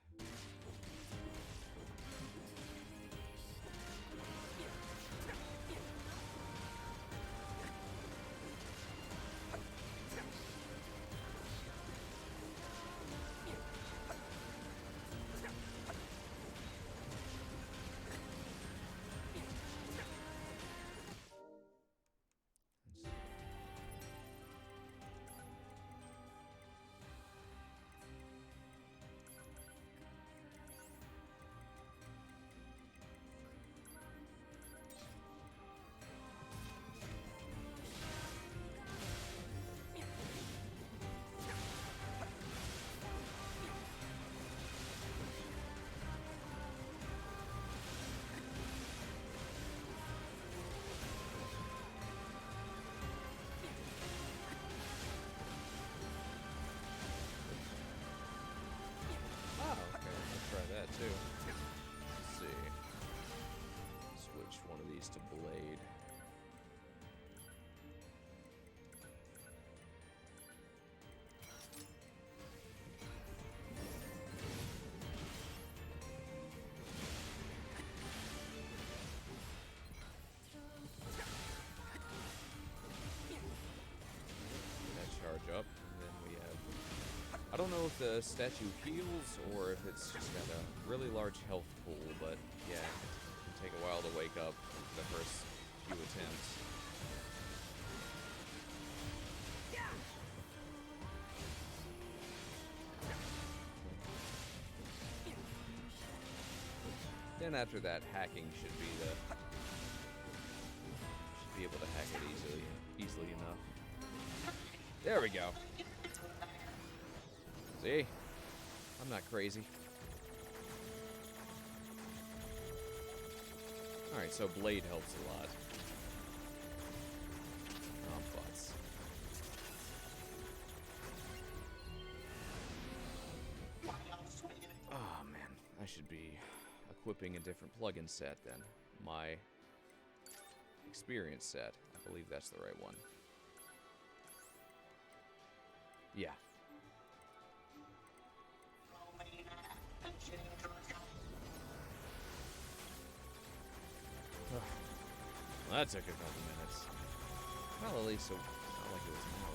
That too. Let's see. Switch one of these to blade. That charge up, and then we have. I don't know if the statue heals or if it's just got a really large health pool, but yeah, it can take a while to wake up the first few attempts. Then after that, hacking should be able to hack it easily enough. There we go. See? I'm not crazy. Alright, so blade helps a lot. Oh, butts. Oh, man. I should be equipping a different plugin set then. My experience set. I believe that's the right one. Yeah. Well, that took a couple minutes. Well, at least so not like it was an hour.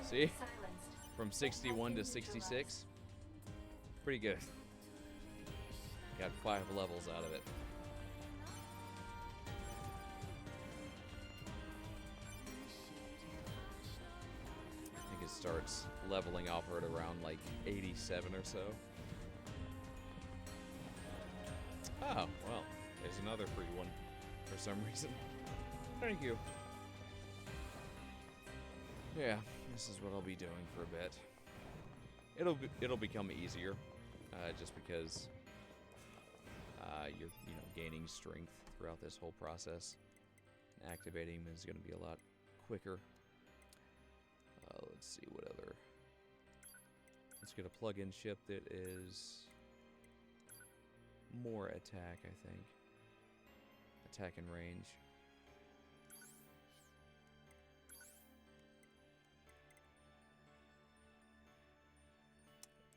See? From 61 to 66. Pretty good. Got 5 levels out of it. I think it starts leveling off at around like 87 or so. Oh, well, there's another free one for some reason. Thank you. Yeah, this is what I'll be doing for a bit. It'll become easier, just because you're gaining strength throughout this whole process. Activating them is going to be a lot quicker. Let's see what other. Let's get a plug-in ship that is more attack, I think. Attack and range.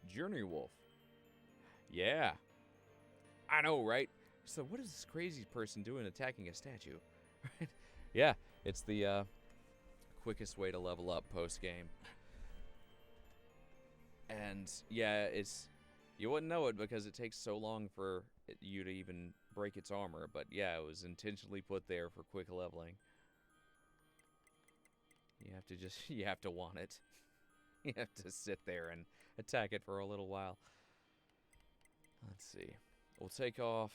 Journey Wolf. Yeah. I know, right? So what is this crazy person doing attacking a statue? Right? Yeah, it's the quickest way to level up post-game. And yeah, you wouldn't know it because it takes so long for you to even break its armor, but yeah, it was intentionally put there for quick leveling. You have to just, you have to want it. You have to sit there and attack it for a little while. Let's see. We'll take off.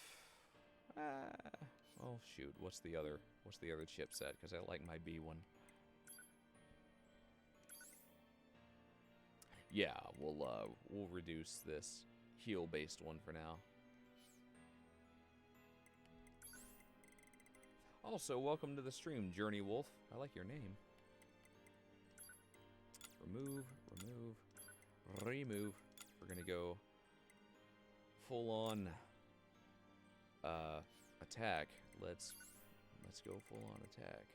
Oh shoot! What's the other chipset? Because I like my B one. Yeah, we'll reduce this heal-based one for now. Also, welcome to the stream, Journey Wolf. I like your name. Remove, remove, remove. We're gonna go full-on attack. Let's go full-on attack.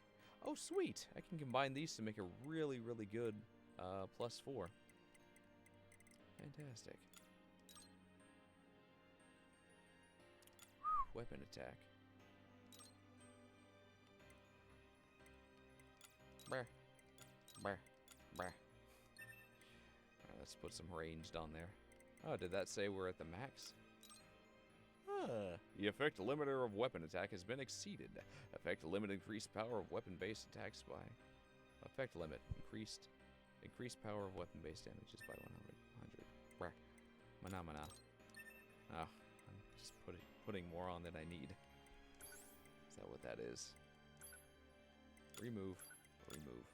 Oh, sweet! I can combine these to make a really, really good +4. Fantastic. Weapon attack. Brr. Brr. Brr. Alright, let's put some ranged on there. Oh, did that say we're at the max? The effect limiter of weapon attack has been exceeded. Effect limit increased power of weapon-based attacks by... Effect limit increased power of weapon-based damages by 100. Brr. Mana mana. Oh, I'm just putting more on than I need. Is that what that is? Remove, remove,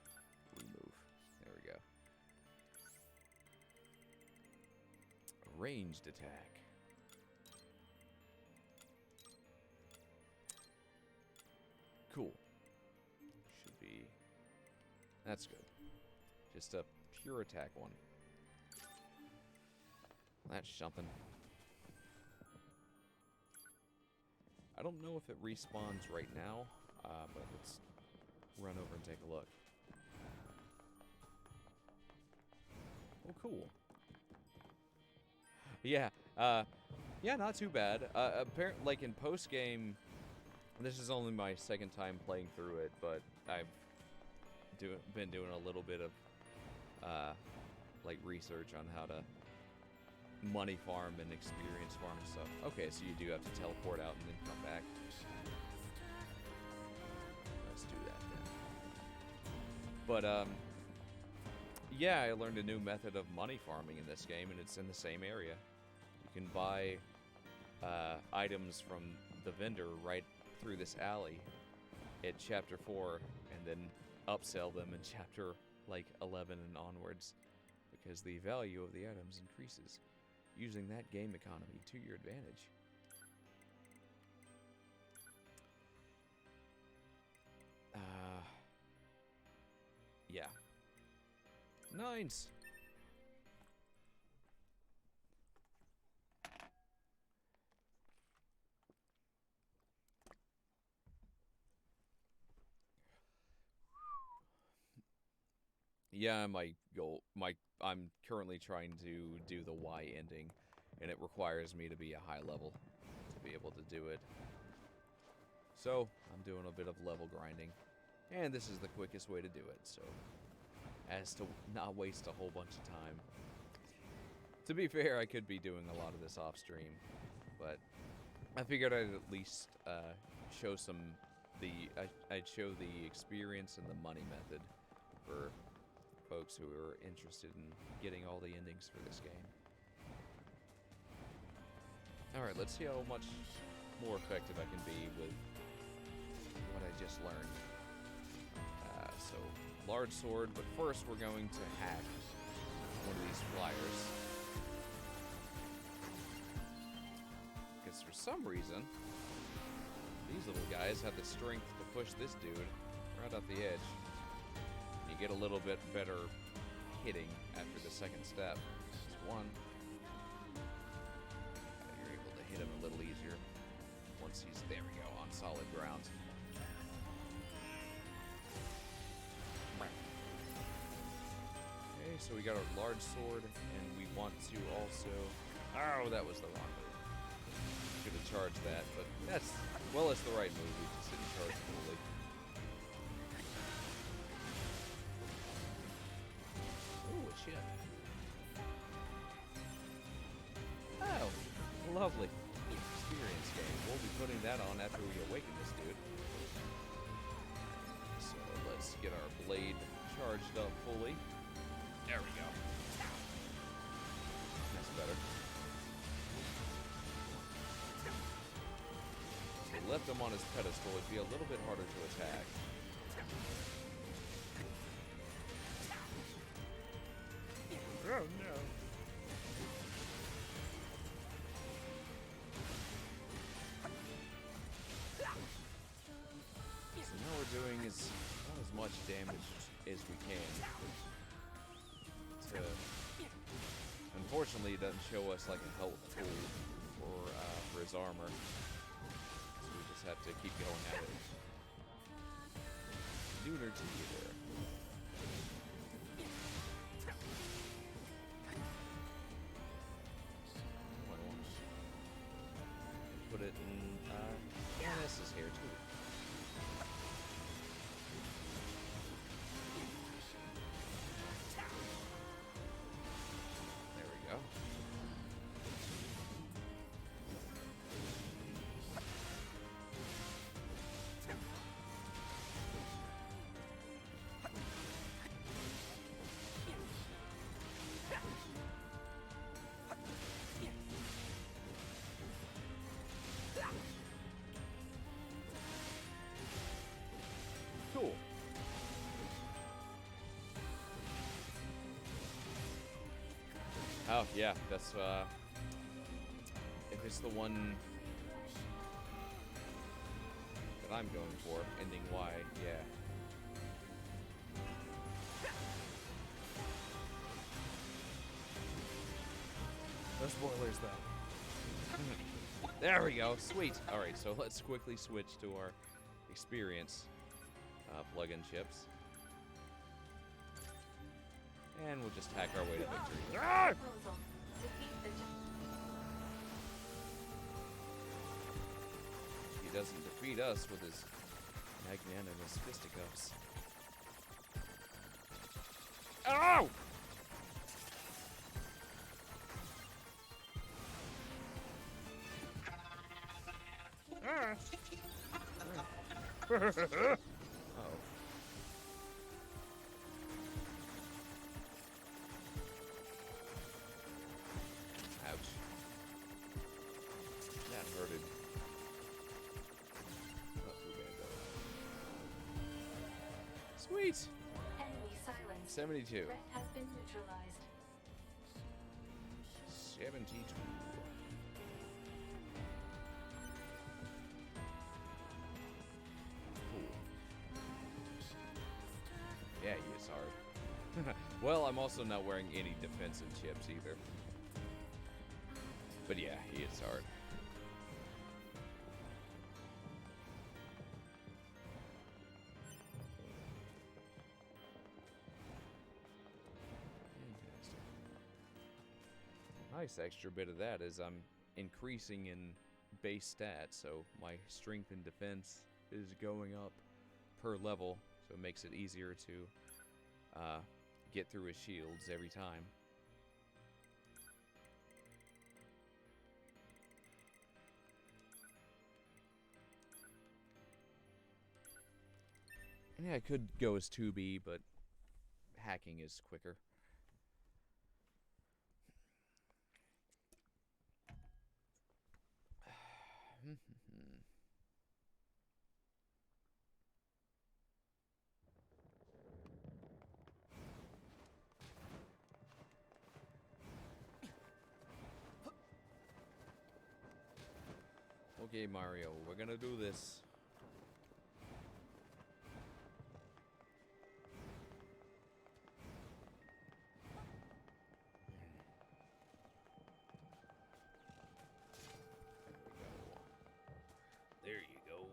remove. There we go. Ranged attack. Cool. Should be... That's good. Just a pure attack one. That's something. I don't know if it respawns right now, but let's run over and take a look. Oh, cool. Yeah, yeah, not too bad. Apparently, like in post-game, this is only my second time playing through it, but I've been doing a little bit of, like, research on how to money farm and experience farm and stuff. Okay, so you do have to teleport out and then come back. Let's do that then. But, yeah, I learned a new method of money farming in this game, and it's in the same area. You can buy items from the vendor right through this alley at Chapter 4, and then upsell them in Chapter, like, 11 and onwards, because the value of the items increases. Using that game economy to your advantage. Yeah. Nice! Yeah, my goal, I'm currently trying to do the Y ending, and it requires me to be a high level to be able to do it. So, I'm doing a bit of level grinding, and this is the quickest way to do it, so as to not waste a whole bunch of time. To be fair, I could be doing a lot of this off stream, but I figured I'd at least show I'd show the experience and the money method for folks who are interested in getting all the endings for this game. Alright, let's see how much more effective I can be with what I just learned. So, large sword, but first we're going to hack one of these flyers. Because for some reason, these little guys have the strength to push this dude right off the edge. You get a little bit better hitting after the second step. Just one. You're able to hit him a little easier once he's, there we go, on solid ground. Okay, so we got our large sword, and we want to also... Oh, that was the wrong move. Could have charged that, but that's... Well, it's the right move. We just didn't charge fully. Ooh, a chip. Oh, lovely. Experience game. We'll be putting that on after we awaken this dude. So let's get our blade charged up fully. There we go. That's better. If we left him on his pedestal, it'd be a little bit harder to attack. Oh no. So now we're doing is not as much damage as we can. Unfortunately, it doesn't show us like a health pool for his armor. So we just have to keep going at it. Lunar Theater. Put it in Janice's hair too. There we go. Cool. Oh, yeah, that's, if it's the one that I'm going for, ending Y, yeah. No spoilers, though. There we go, sweet. Alright, so let's quickly switch to our experience plug-in chips. And we'll just hack our way to victory. Ah! Proposal. Defeat the He doesn't defeat us with his magnanimous fisticuffs. Ow! Oh. Ouch. That hurted. Not too bad though. Sweet! enemy silence. 72. Threat has been neutralized. 72. Cool. Yeah, he is hard. Well, I'm also not wearing any defensive chips either. But yeah, he is hard. Fantastic. Nice extra bit of that is I'm increasing in base stats, so my strength and defense is going up per level, so it makes it easier to get through his shields every time. Yeah, I could go as 2B, but hacking is quicker. Okay, Mario, we're gonna do this. There you go.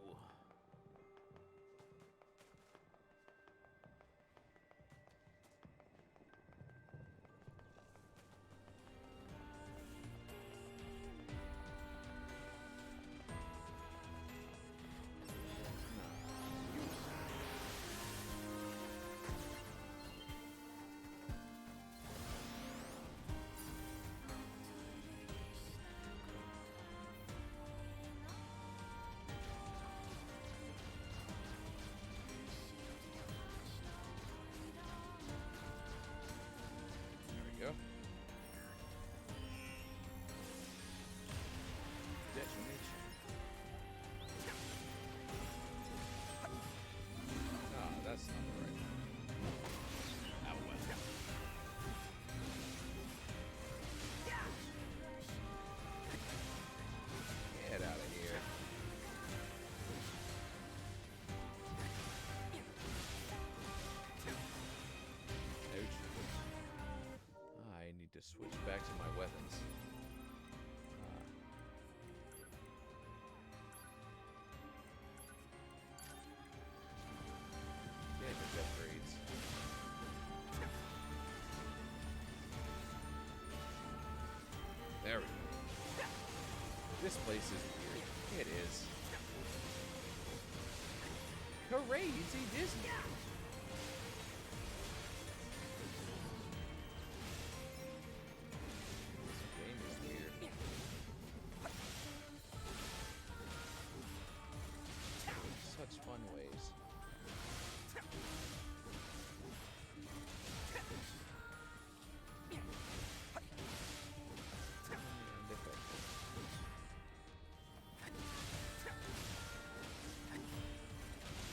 This place is weird. It is. Hooray, you see Disney! This game is weird. Such fun ways.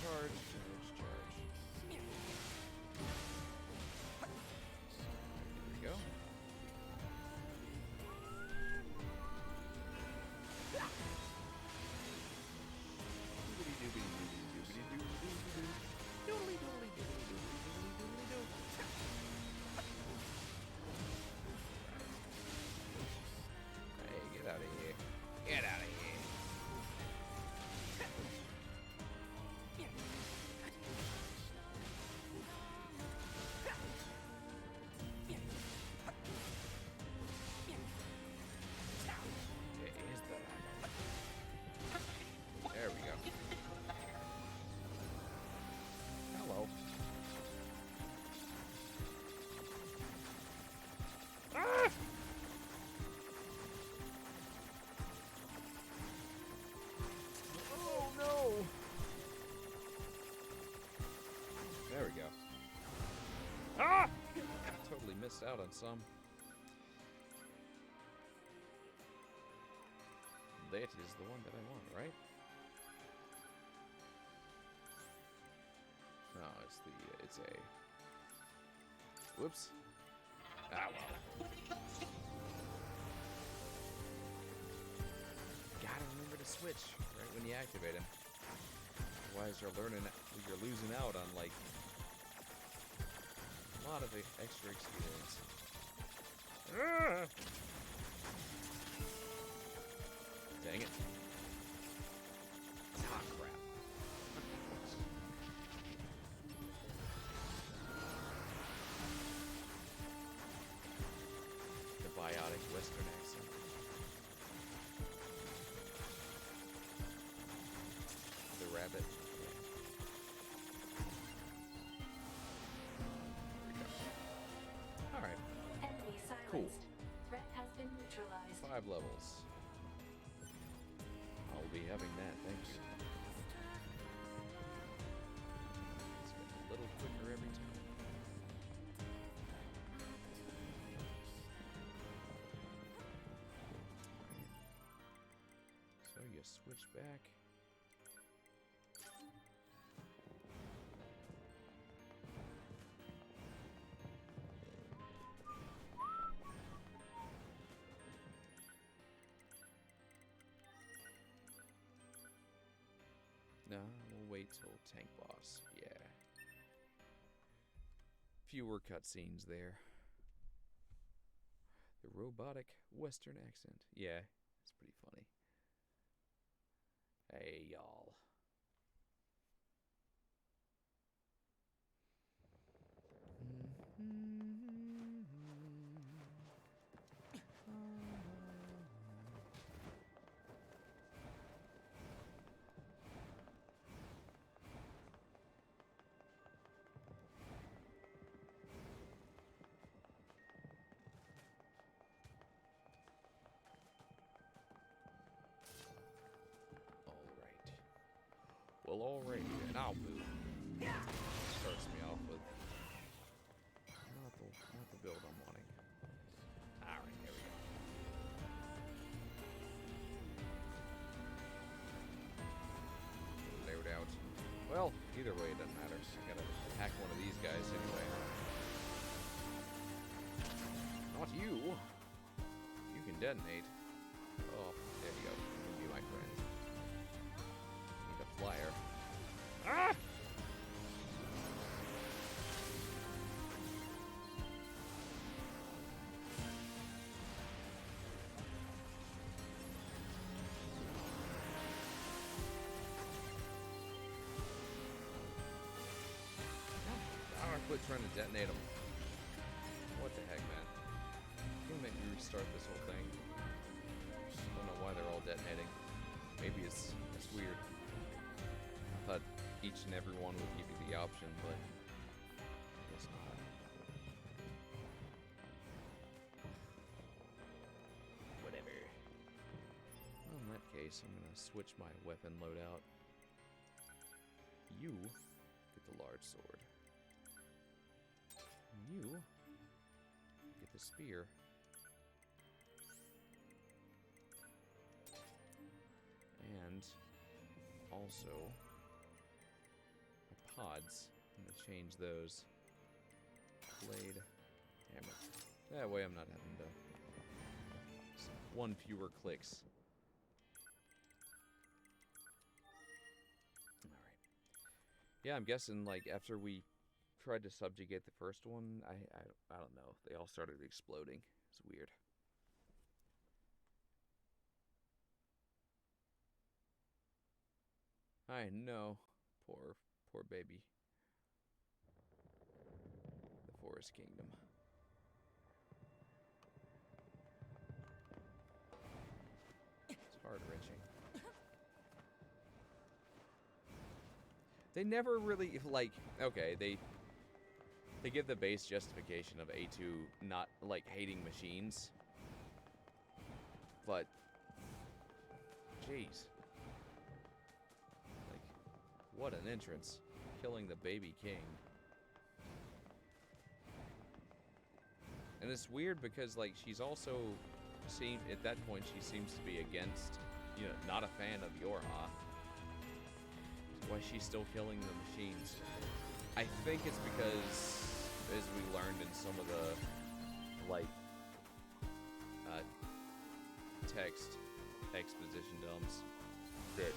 Charge, charge, charge. Here we go. Hey, get out of here. Get out of here. It is the There we go. Hello. Ah! Oh no! There we go. Ah! Totally missed out on some. That is the one that I want, right? No, it's a. Whoops. Ah, well. Gotta remember to switch right when you activate him. Otherwise, you're losing out on like a lot of extra experience. Ah! Dang it. Ah, crap. The biotic Western accent. The rabbit. Yeah. There we go. Alright. Enemy silenced. Cool. Threat has been neutralized. 5 levels. I'll be having that, thank you. It's getting a little quicker every time. So you switch back. No, we'll wait till tank boss. Yeah. Fewer cutscenes there. The robotic Western accent. Yeah, it's pretty funny. Hey, y'all. Well, alright, then I'll move. Starts me off with not the build I'm wanting. Alright, there we go. Load out. Well, either way, it doesn't matter. I gotta hack one of these guys anyway. Not you! You can detonate. Oh, there you go. You can be my friend. Need a flyer. Ah! Quit trying to detonate them. What the heck, man? You're gonna make me restart this whole thing. Don't know why they're all detonating. Maybe it's weird. I thought each and every one would give you the option, but I guess not. Whatever. Well, in that case, I'm gonna switch my weapon loadout. You get the large sword. You get the spear. And also my pods. I'm gonna change those. Blade, hammer. That way I'm not having to. One fewer clicks. Alright. Yeah, I'm guessing like after we tried to subjugate the first one, I don't know. They all started exploding. It's weird. I know. Poor baby. The Forest Kingdom. It's heart-wrenching. They never really, like, okay, they give the base justification of A2 not, like, hating machines. But, jeez. Like, what an entrance. Killing the baby king. And it's weird because, like, she's also, at that point, she seems to be against, you know, not a fan of Yorha. Why she's still killing the machines. I think it's because, as we learned in some of the, like, text exposition dumps, that,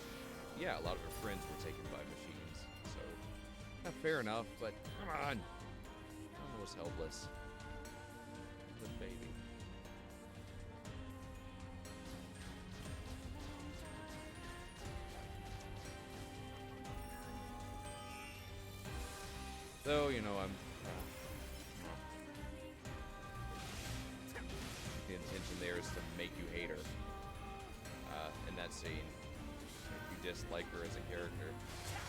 yeah, a lot of her friends were taken by machines. So, fair enough, but come on. Almost helpless. The baby. So, you know, the intention there is to make you hate her. In that scene, if you dislike her as a character,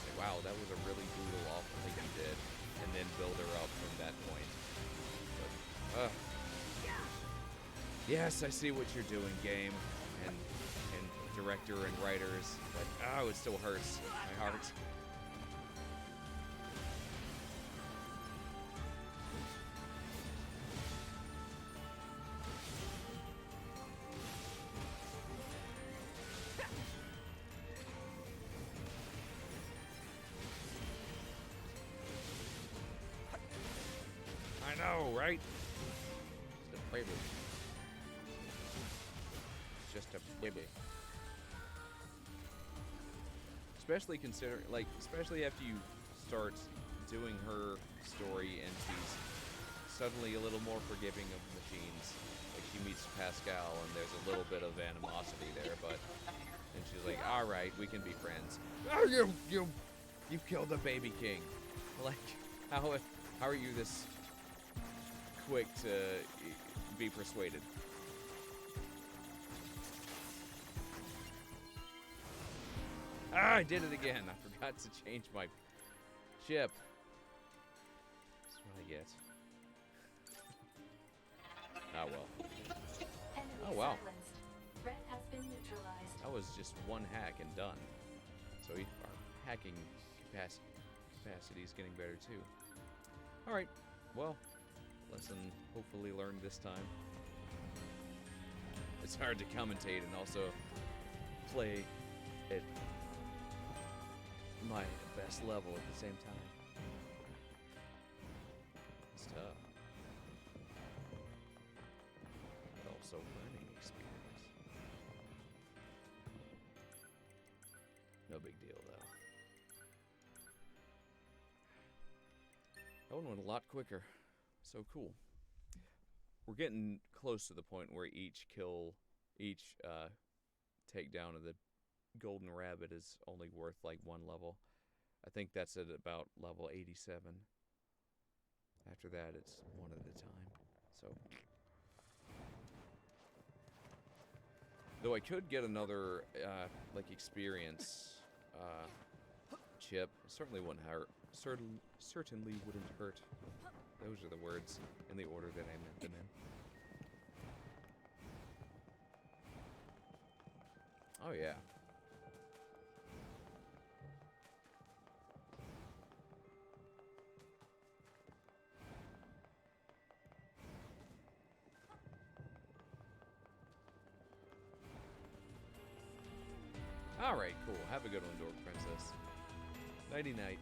say, wow, that was a really brutal, awful thing you did, and then build her up from that point. But, yes, I see what you're doing, game, and director and writers, but oh, it still hurts my heart. I know, right? Just a baby. It's just a baby. Especially considering, like, especially after you start doing her story and she's suddenly a little more forgiving of machines. Like, she meets Pascal and there's a little bit of animosity there, but and she's like, all right, we can be friends. Oh, you killed the baby king. Like, how are you this quick to be persuaded? Ah, I did it again. I forgot to change my ship. That's what I get. Oh well. Oh wow. That was just one hack and done. So our hacking capacity is getting better too. Alright, well, lesson hopefully learned this time. It's hard to commentate and also play at my best level at the same time. It's tough. But also learning experience. No big deal though. That one went a lot quicker. So cool. We're getting close to the point where each takedown of the golden rabbit is only worth like one level. I think that's at about level 87. After that, it's one at a time. So Though I could get another, like, experience, chip. Certainly wouldn't hurt. Certainly wouldn't hurt. Those are the words in the order that I meant them in. Oh, yeah. Alright, cool. Have a good one, Dork Princess. Nighty-night.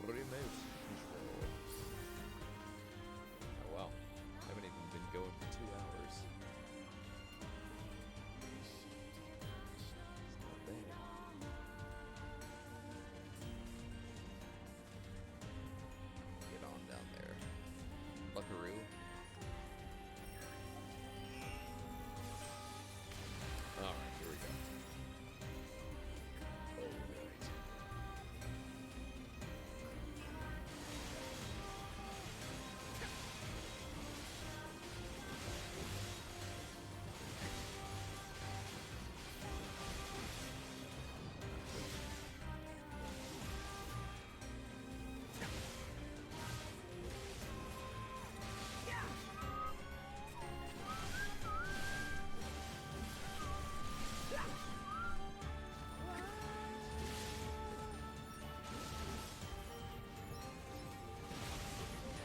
Remote control. Oh, wow. Haven't even been going for 2 hours. It's not bad. Get on down there. Buckaroo. Alright, here we go. Alright.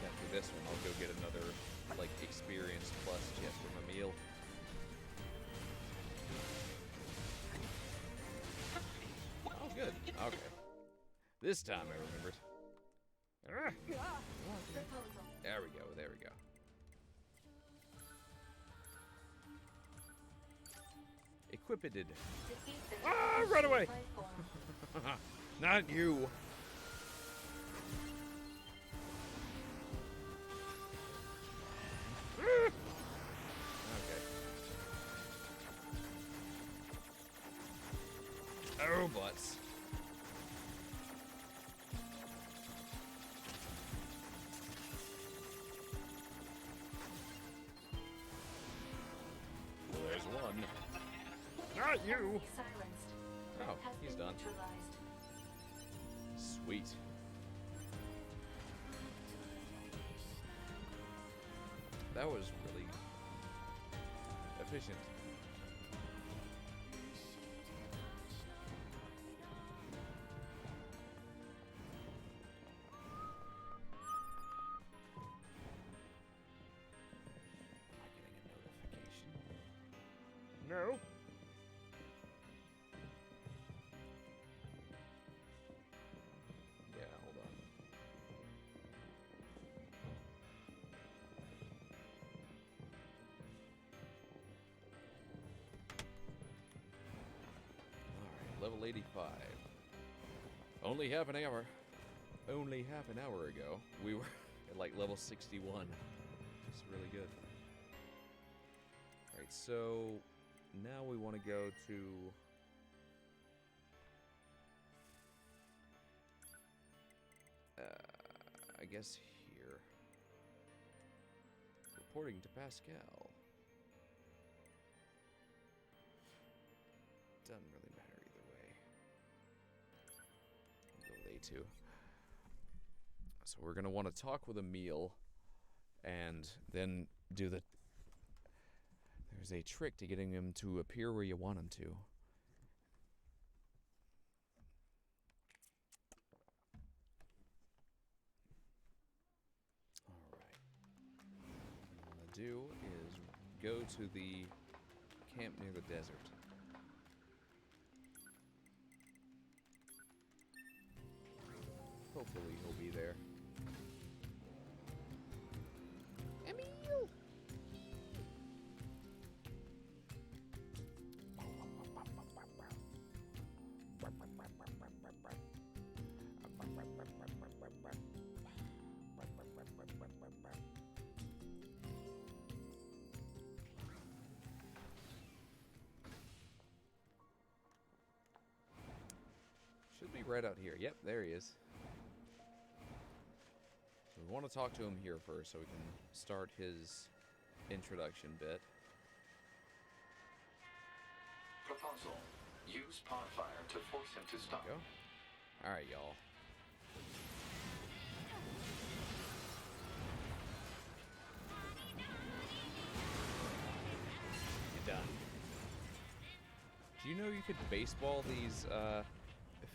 After this one, I'll go get another, like, experience plus chip for my meal. Oh, good. Okay. This time I remembered. There we go, there we go. Equipped. Ah, run away! Not you! Okay. Oh, butts. Well, there's one. Not you! Oh, he's done. Sweet. That was really efficient. No. Yeah, hold on. Alright, level 85. Only half an hour. Only half an hour ago, we were at like level 61. It's really good. Alright, so now we want to go to I guess here. Reporting to Pascal. Doesn't really matter either way. Go with A2. So we're gonna want to talk with Emil, and then do the. There's a trick to getting him to appear where you want him to. Alright. What I want to do is go to the camp near the desert. Hopefully he'll be there. Emil! Should be right out here. Yep, there he is. want to talk to him here first so we can start his introduction bit. Proposal. Use pod fire to force him to stop. Go. Alright, y'all. You're done. Do you know you could baseball these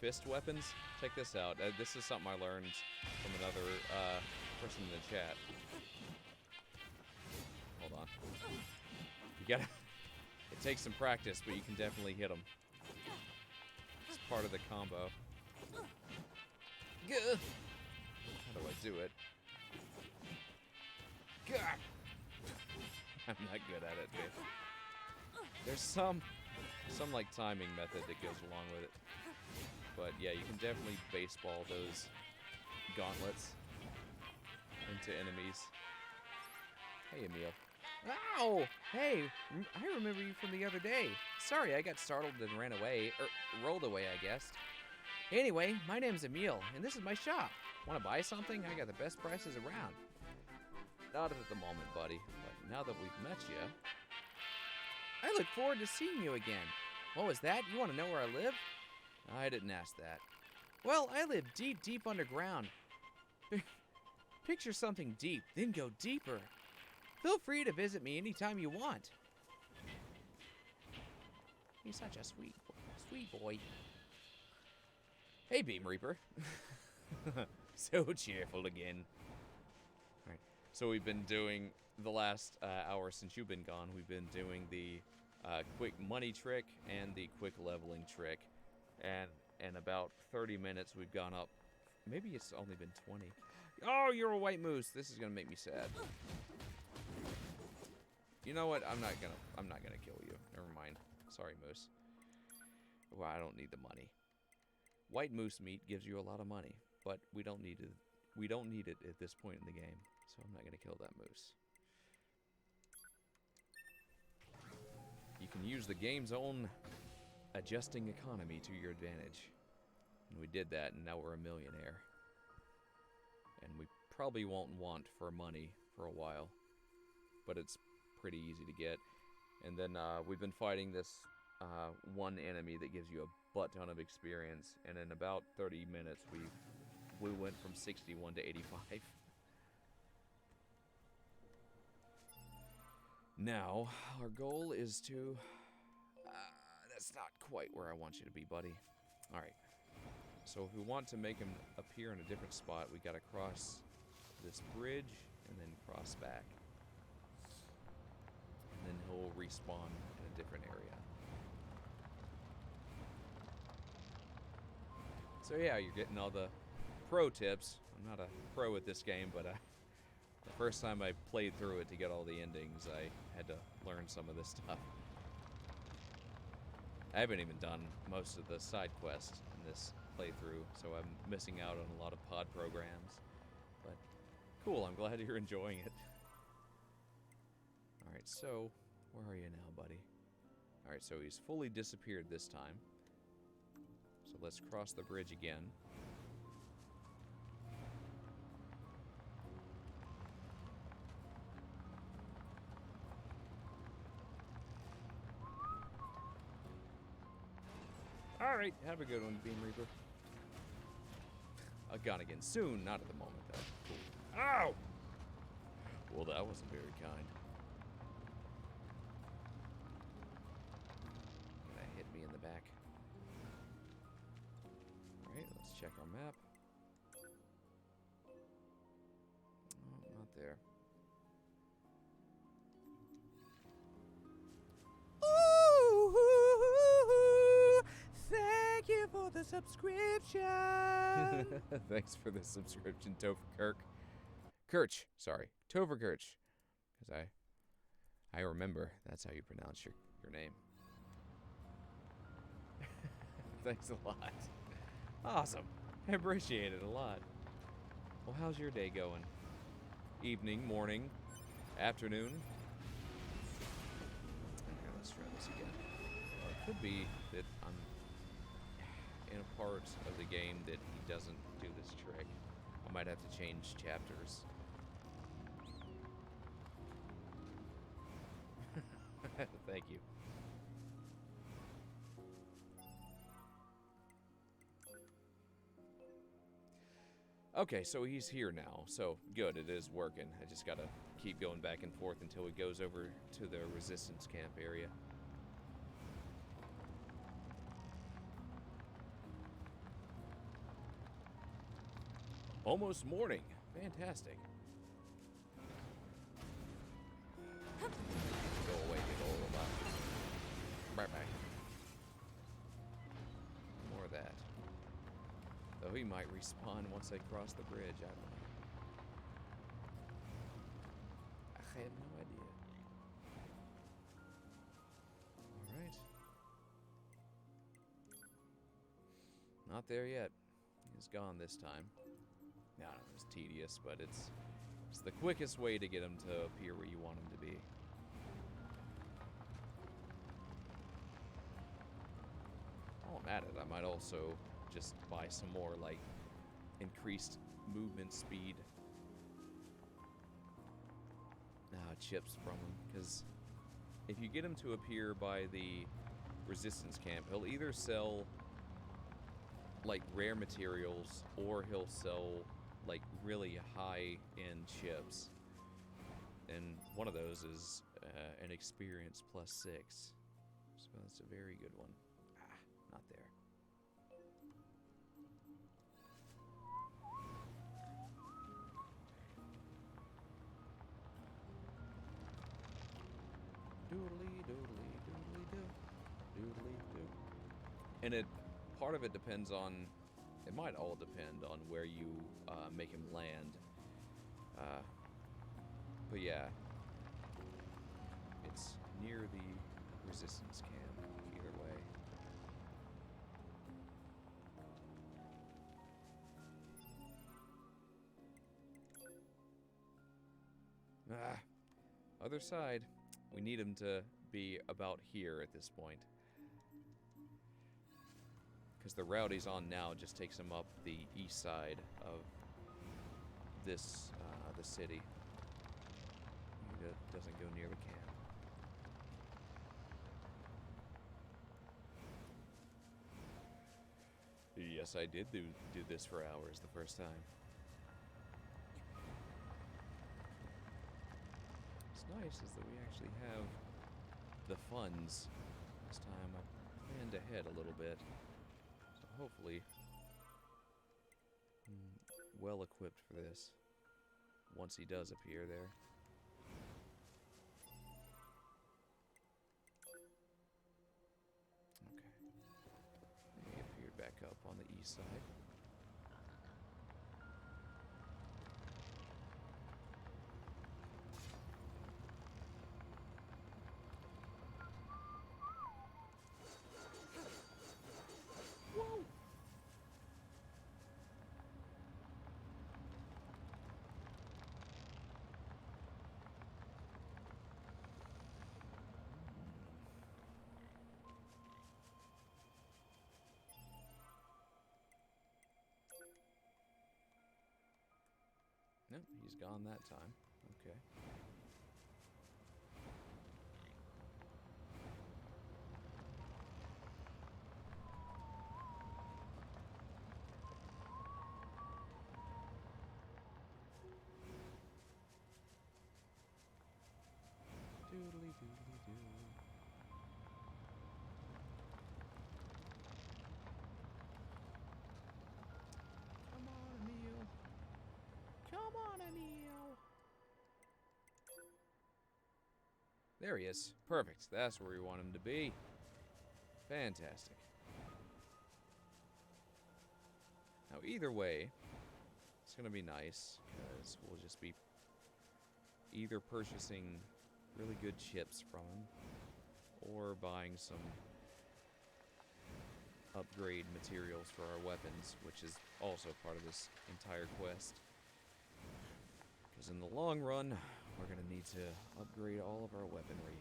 fist weapons? Check this out. This is something I learned from another person in the chat. Hold on. You gotta... It takes some practice, but you can definitely hit them. It's part of the combo. Gah! How do I do it? Gah! I'm not good at it, dude. There's some like timing method that goes along with it. But yeah, you can definitely baseball those gauntlets into enemies. Hey, Emil. Ow! Hey, I remember you from the other day. Sorry, I got startled and ran away. Or rolled away, I guess. Anyway, my name's Emil, and this is my shop. Want to buy something? I got the best prices around. Not at the moment, buddy. But now that we've met you... I look forward to seeing you again. What was that? You want to know where I live? I didn't ask that. Well, I live deep, deep underground. Picture something deep, then go deeper. Feel free to visit me anytime you want. He's such a sweet boy. Hey, Beam Reaper. So cheerful again. Alright, so we've been doing the last hour since you've been gone. We've been doing the quick money trick and the quick leveling trick. And in about 30 minutes, we've gone up. Maybe it's only been 20. Oh, you're a white moose. This is gonna make me sad. You know what? I'm not gonna kill you. Never mind. Sorry, moose. Well, I don't need the money. White moose meat gives you a lot of money, but we don't need it. We don't need it at this point in the game, so I'm not gonna kill that moose. You can use the game's own adjusting economy to your advantage. And we did that, and now we're a millionaire. And we probably won't want for money for a while, but it's pretty easy to get. And then we've been fighting this one enemy that gives you a butt ton of experience, and in about 30 minutes we went from 61 to 85. Now our goal is to that's not quite where I want you to be, buddy. Alright, so if we want to make him appear in a different spot, we gotta cross this bridge and then cross back. And then he'll respawn in a different area. So yeah, you're getting all the pro tips. I'm not a pro at this game, but the first time I played through it to get all the endings, I had to learn some of this stuff. I haven't even done most of the side quests in this playthrough, so I'm missing out on a lot of pod programs. But cool, I'm glad you're enjoying it. Alright, so where are you now, buddy? Alright, so he's fully disappeared this time. So let's cross the bridge again. Alright, have a good one, Beam Reaper. I'll gone again soon, not at the moment, though. Cool. Ow! Well, that wasn't very kind. That hit me in the back. Alright, let's check our map. Oh, not there. Thank you for the subscription. Thanks for the subscription, Topher Kirch. Sorry, Topher Kirch. Because I remember that's how you pronounce your name. Thanks a lot. Awesome. I appreciate it a lot. Well, how's your day going? Evening, morning, afternoon? Okay, let's try this again. Well, it could be that I'm in a part of the game that he doesn't do this trick. I might have to change chapters. Thank you. Okay, so he's here now. So, good, it is working. I just gotta keep going back and forth until he goes over to the resistance camp area. Almost morning. Fantastic. Go away, big old robot. Bye-bye. More of that. Though he might respawn once they cross the bridge, I don't know. I have no idea. Alright. Not there yet. He's gone this time. I don't know, it's tedious, but it's the quickest way to get him to appear where you want him to be. While I'm at it, I might also just buy some more, like, increased movement speed chips from him, because if you get him to appear by the resistance camp, he'll either sell, like, rare materials, or he'll sell, like, really high-end chips. And one of those is an experience plus 6. So that's a very good one. Not there. Doodly doodly doodly doo. Doodly doo. And part of it depends on, it might all depend on where you make him land. But yeah, it's near the resistance camp, either way. Other side. We need him to be about here at this point. Because the route he's on now just takes him up the east side of this, the city. He doesn't go near the camp. Yes, I did do this for hours the first time. What's nice is that we actually have the funds this time. I planned ahead a little bit. So hopefully, I'm well equipped for this once he does appear there. Okay. He appeared back up on the east side. Nope, he's gone that time. Okay. Doodly doodly doo. Come on, Emil. Come on, Emil. There he is. Perfect. That's where we want him to be. Fantastic. Now, either way, it's going to be nice, because we'll just be either purchasing really good chips from him, or buying some upgrade materials for our weapons, which is also part of this entire quest. Because in the long run, we're going to need to upgrade all of our weaponry.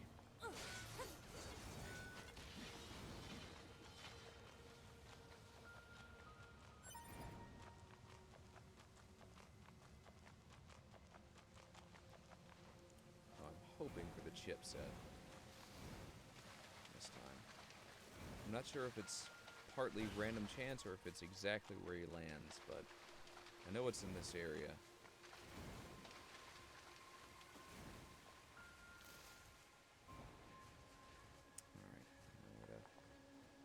hoping for the chipset this time. I'm not sure if it's partly random chance or if it's exactly where he lands, but I know it's in this area. Alright,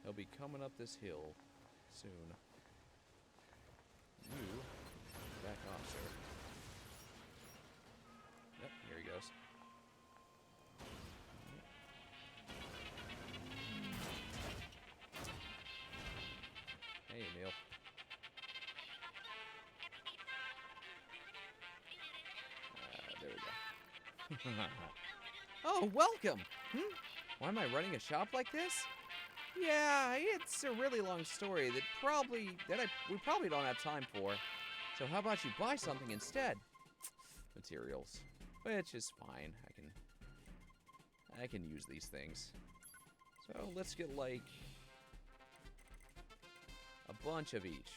he'll be coming up this hill soon. You back off, sir. Yep, here he goes. Hey, Emil. There we go. Oh, welcome! Why am I running a shop like this? Yeah, it's a really long story that we probably don't have time for. So how about you buy something instead? Materials, which is fine. I can use these things. So let's get like a bunch of each.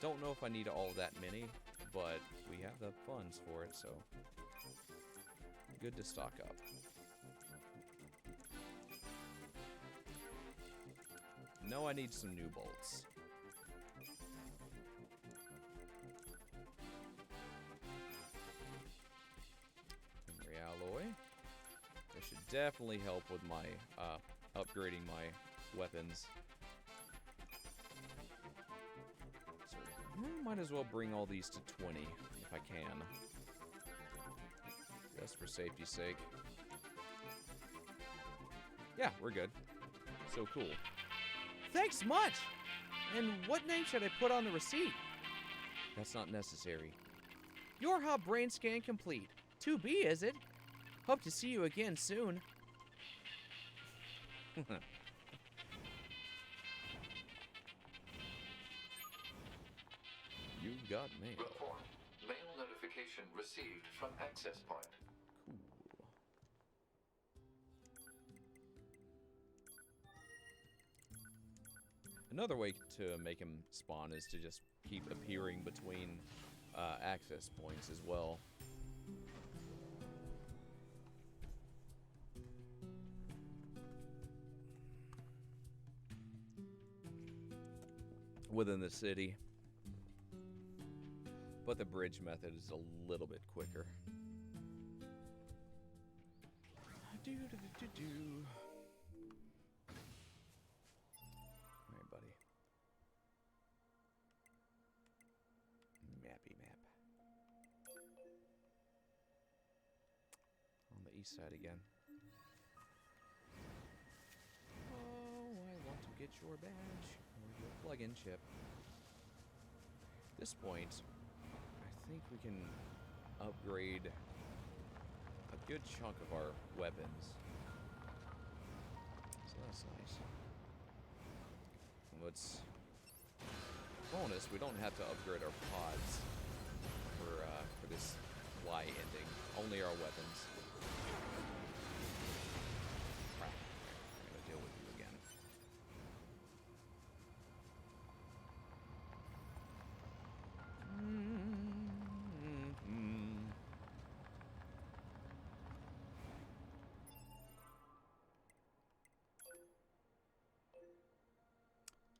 Don't know if I need all that many, but we have the funds for it, so good to stock up. No, I need some new bolts. Memory alloy. This should definitely help with my upgrading my weapons. So might as well bring all these to 20 if I can. Just for safety's sake. Yeah, we're good. So cool. Thanks much! And what name should I put on the receipt? That's not necessary. Your hub brain scan complete. 2B, is it? Hope to see you again soon. You got mail. Report. Mail notification received from access point. Cool. Another way to make him spawn is to just keep appearing between access points as well. Within the city. But the bridge method is a little bit quicker. Do-do-do-do-do. Alright, buddy. Mappy map. On the east side again. Oh, I want to get your badge. Or your plug-in chip. At this point, I think we can upgrade a good chunk of our weapons. So that's nice. And what's bonus, we don't have to upgrade our pods for this Y ending. Only our weapons. Crap. I'm gonna deal with you again.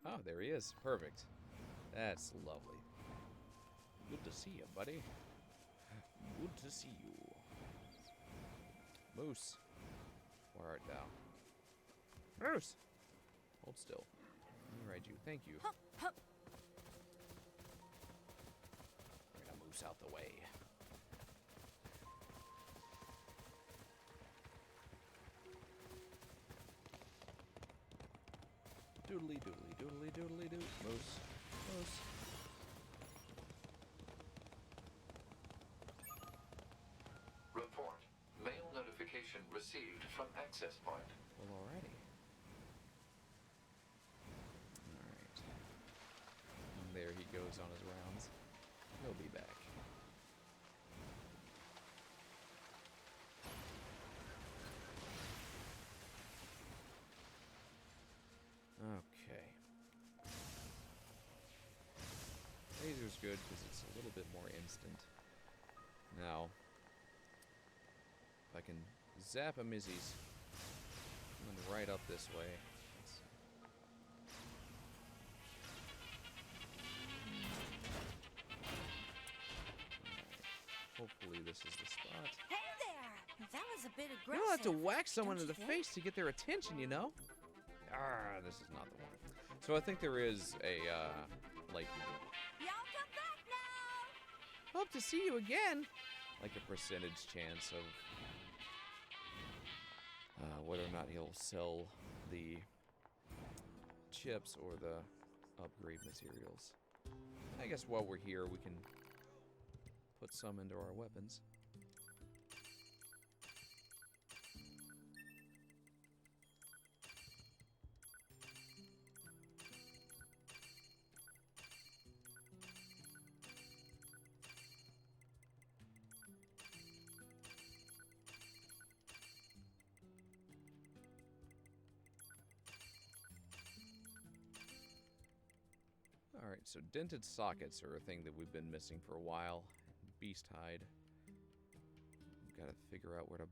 Oh, there he is. Perfect. That's lovely. Good to see you, buddy. Good to see you. Moose, where art thou? Moose! Hold still. Let me ride you. Thank you. Bring a moose out the way. Doodly doodly doodly doodly doo. Moose. Moose. Report. Mail notification received from access point. Well, alrighty. Alright. And there he goes on his rounds. He'll be back. Okay. Laser's good because it's a little bit more instant. Now, Zapamizzies. Coming right up this way. Let's see. Hopefully this is the spot. Hey there! That was a bit You aggressive. don't have to whack someone don't in you the think? face to get their attention, you know? Ah, this is not the one. So I think there is a, like, Y'all come back now! hope to see you again. Like a percentage chance of whether or not he'll sell the chips or the upgrade materials. I guess while we're here, we can put some into our weapons. Alright, so dented sockets are a thing that we've been missing for a while. Beast hide. We've got to figure out where to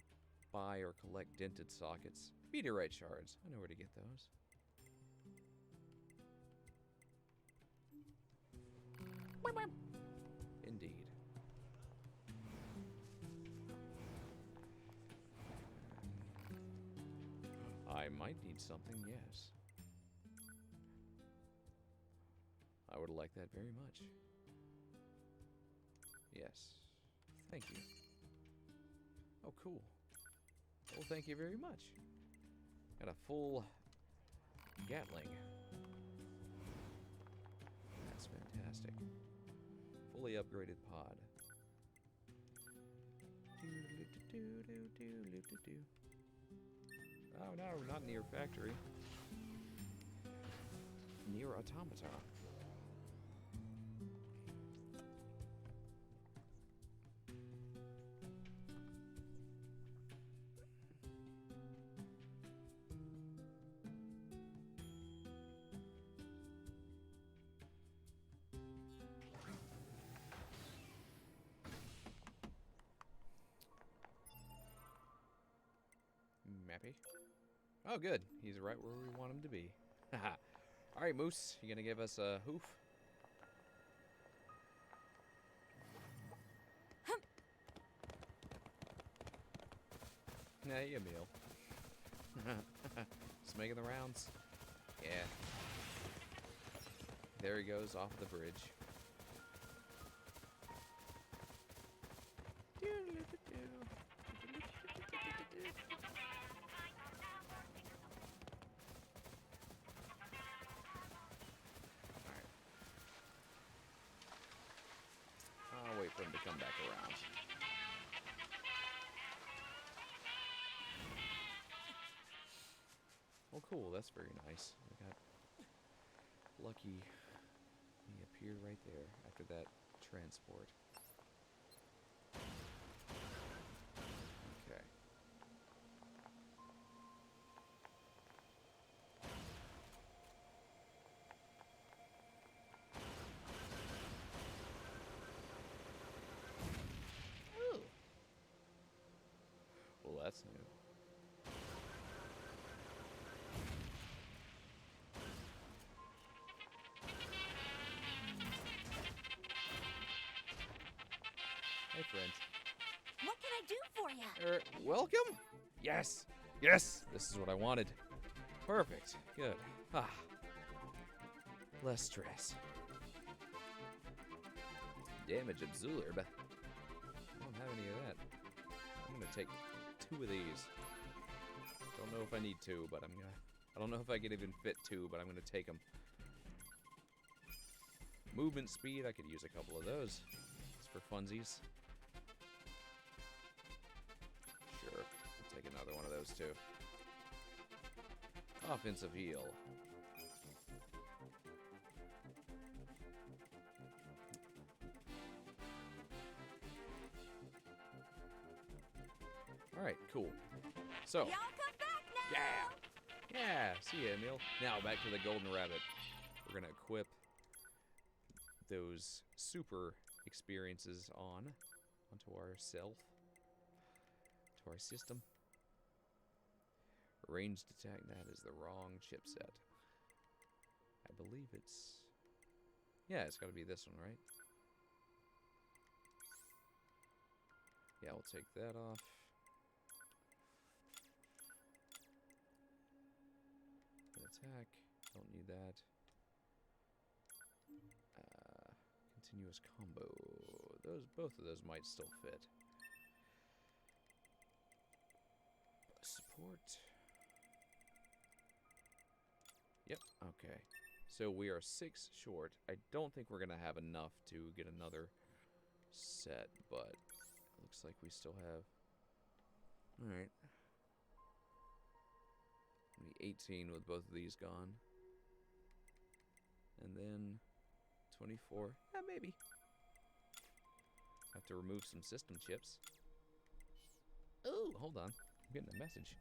buy or collect dented sockets. Meteorite shards. I know where to get those. Indeed. I might need something, yes. I would like that very much. Yes. Thank you. Oh, cool. Well, thank you very much. Got a full Gatling. That's fantastic. Fully upgraded pod. Oh no, not Nier Factory. Nier Automata. Mappy. Oh, good. He's right where we want him to be. Haha. Alright, Moose. You gonna give us a hoof? Hey, Emil. Just making the rounds. Yeah. There he goes off the bridge. I'll wait for him to come back around. Well, cool. That's very nice. We got lucky. He appeared right there after that transport. Okay. Ooh. Well, that's new. Hey, friend. What can I do for you? Welcome? Yes. Yes. This is what I wanted. Perfect. Good. Ah. Less stress. Damage absorb. I don't have any of that. I'm gonna take 2 of these. Don't know if I need 2, but I don't know if I can even fit 2, but I'm gonna take them. Movement speed, I could use a couple of those. Just for funsies. Sure. I'll take another one of those too. Offensive heal. Alright, cool. So, Y'all come back now! yeah! Yeah! See ya, Emil. Now, back to the Golden Rabbit. We're gonna equip those super experiences onto our self, to our system. Ranged attack, that is the wrong chipset. I believe it's... Yeah, it's got to be this one, right? Yeah, we'll take that off. Attack, don't need that. Continuous combo. Both of those might still fit. Support. Yep, okay. So we are 6 short. I don't think we're going to have enough to get another set, but it looks like we still have... Alright. 18 with both of these gone. And then 24. Yeah, maybe. Have to remove some system chips. Ooh, hold on. I'm getting a message.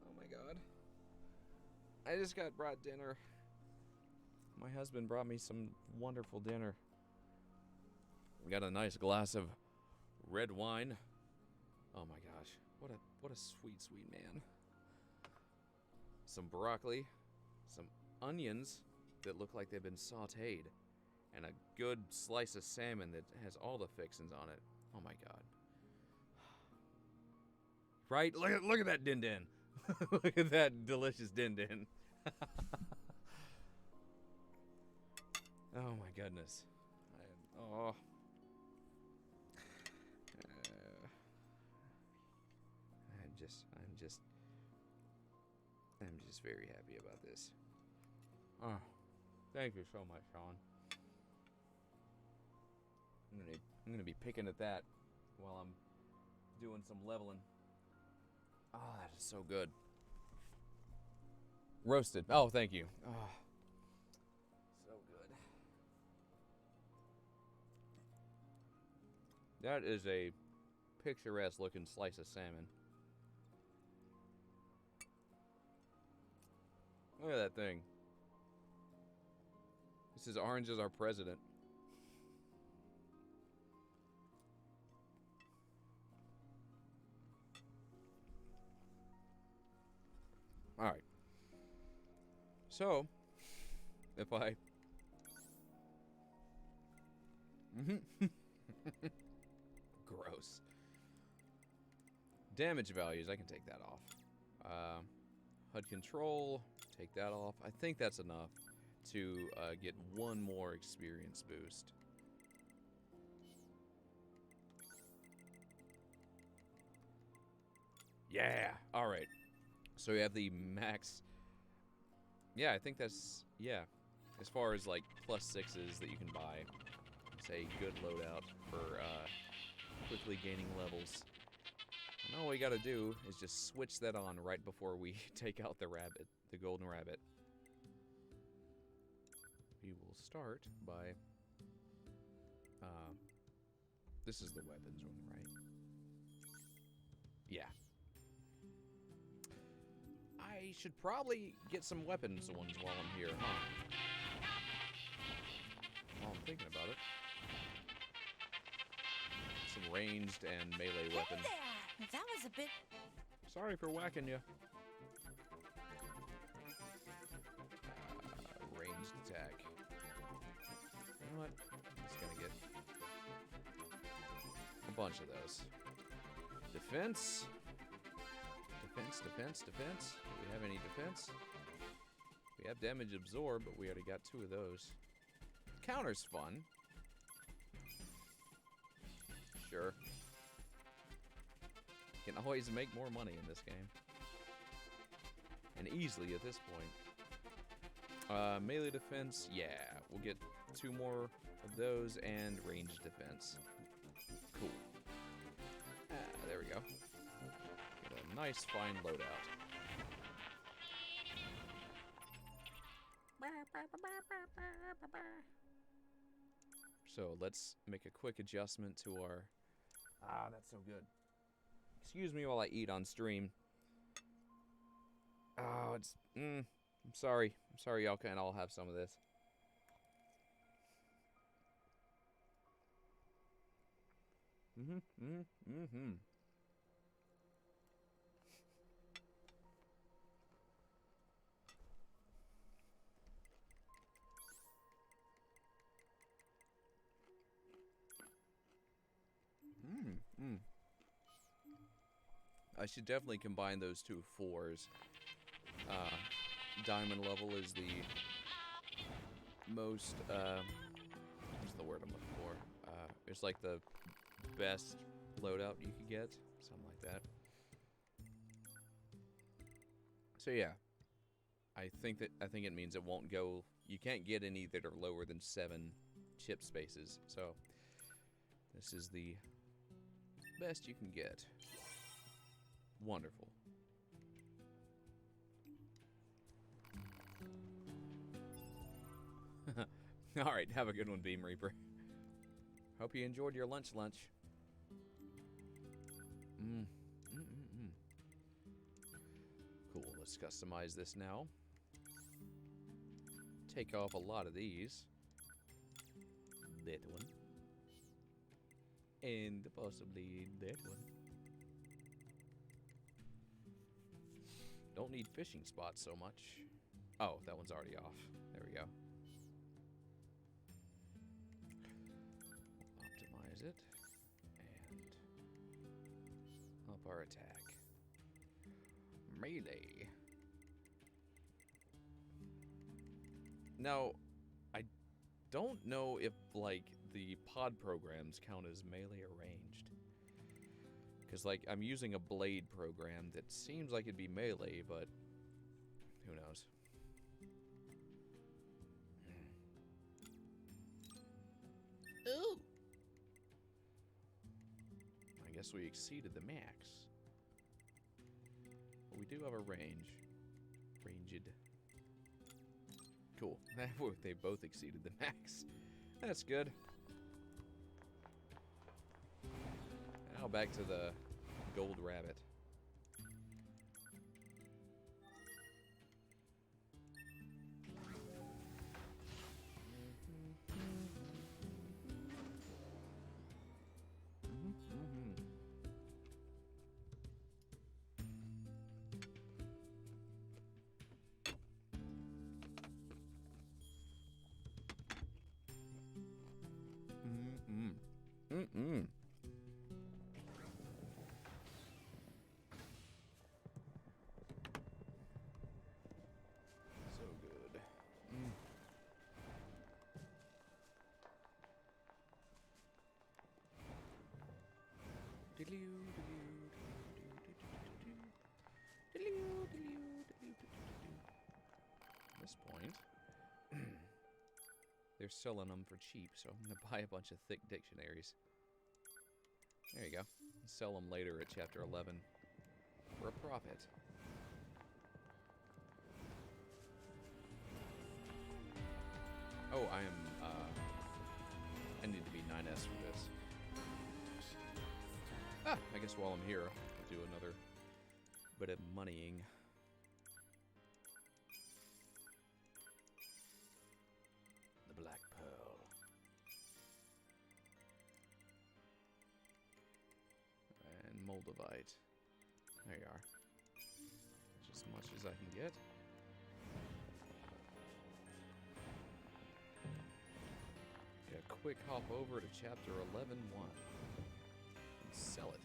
Oh my god. I just got brought dinner. My husband brought me some wonderful dinner. We got a nice glass of red wine. Oh my gosh. What a sweet, sweet man. Some broccoli, some onions that look like they've been sauteed, and a good slice of salmon that has all the fixings on it. Oh my god. Right? Look at that din din. Look at that delicious din din. Oh my goodness. I'm just very happy about this. Oh, thank you so much, Sean. I'm gonna be picking at that while I'm doing some leveling. Oh, that is so good. Roasted. Oh, thank you. Oh, so good. That is a picturesque looking slice of salmon. Look at that thing. This is orange as our president. Alright. So, if I... Gross. Damage values, I can take that off. HUD control, take that off. I think that's enough to get one more experience boost. Yeah! Alright. So we have the max... Yeah, I think that's... Yeah. As far as, like, +6s that you can buy. It's a good loadout for quickly gaining levels. And all we gotta do is just switch that on right before we take out the rabbit, the golden rabbit. We will start by... this is the weapons one, right? Yeah. I should probably get some weapons ones while I'm here, huh? While I'm thinking about it. Some ranged and melee weapons. Hey there! That was a bit... Sorry for whacking you. Ranged attack. You know what? I'm just gonna get a bunch of those. Defense. Defense, defense, defense. Do we have any defense? We have damage absorb, but we already got 2 of those. Counter's fun. Sure. Can always make more money in this game. And easily at this point. Melee defense, yeah. We'll get 2 more of those and ranged defense. Cool. There we go. Get a nice fine loadout. So let's make a quick adjustment to our... Ah, that's so good. Excuse me while I eat on stream. Oh, it's. I'm sorry. I'm sorry y'all can't all have some of this. Mm-hmm. I should definitely combine those two fours. Diamond level is the most, what's the word I'm looking for? It's like the best loadout you could get, something like that. So yeah, I think it means it won't go. You can't get any that are lower than 7 chip spaces. So this is the best you can get. Wonderful. All right, have a good one, Beam Reaper. Hope you enjoyed your lunch. Cool, let's customize this now. Take off a lot of these. That one. And possibly that one. Don't need fishing spots so much. Oh, that one's already off. There we go. Optimize it. And up our attack. Melee. Now, I don't know if, like, the pod programs count as melee or ranged. Because, like, I'm using a blade program that seems like it'd be melee, but who knows? Ooh! I guess we exceeded the max. But we do have a range. Ranged. Cool. They both exceeded the max. That's good. Now back to the gold rabbit. So good. At this point, they're selling them for cheap, so I'm going to buy a bunch of thick dictionaries. There you go. Sell them later at Chapter 11 for a profit. Oh, I need to be 9S for this. Ah, I guess while I'm here, I'll do another bit of moneying. The Black Pearl. And Moldavite. There you are. Just as much as I can get. A quick hop over to Chapter 11.1 and sell it.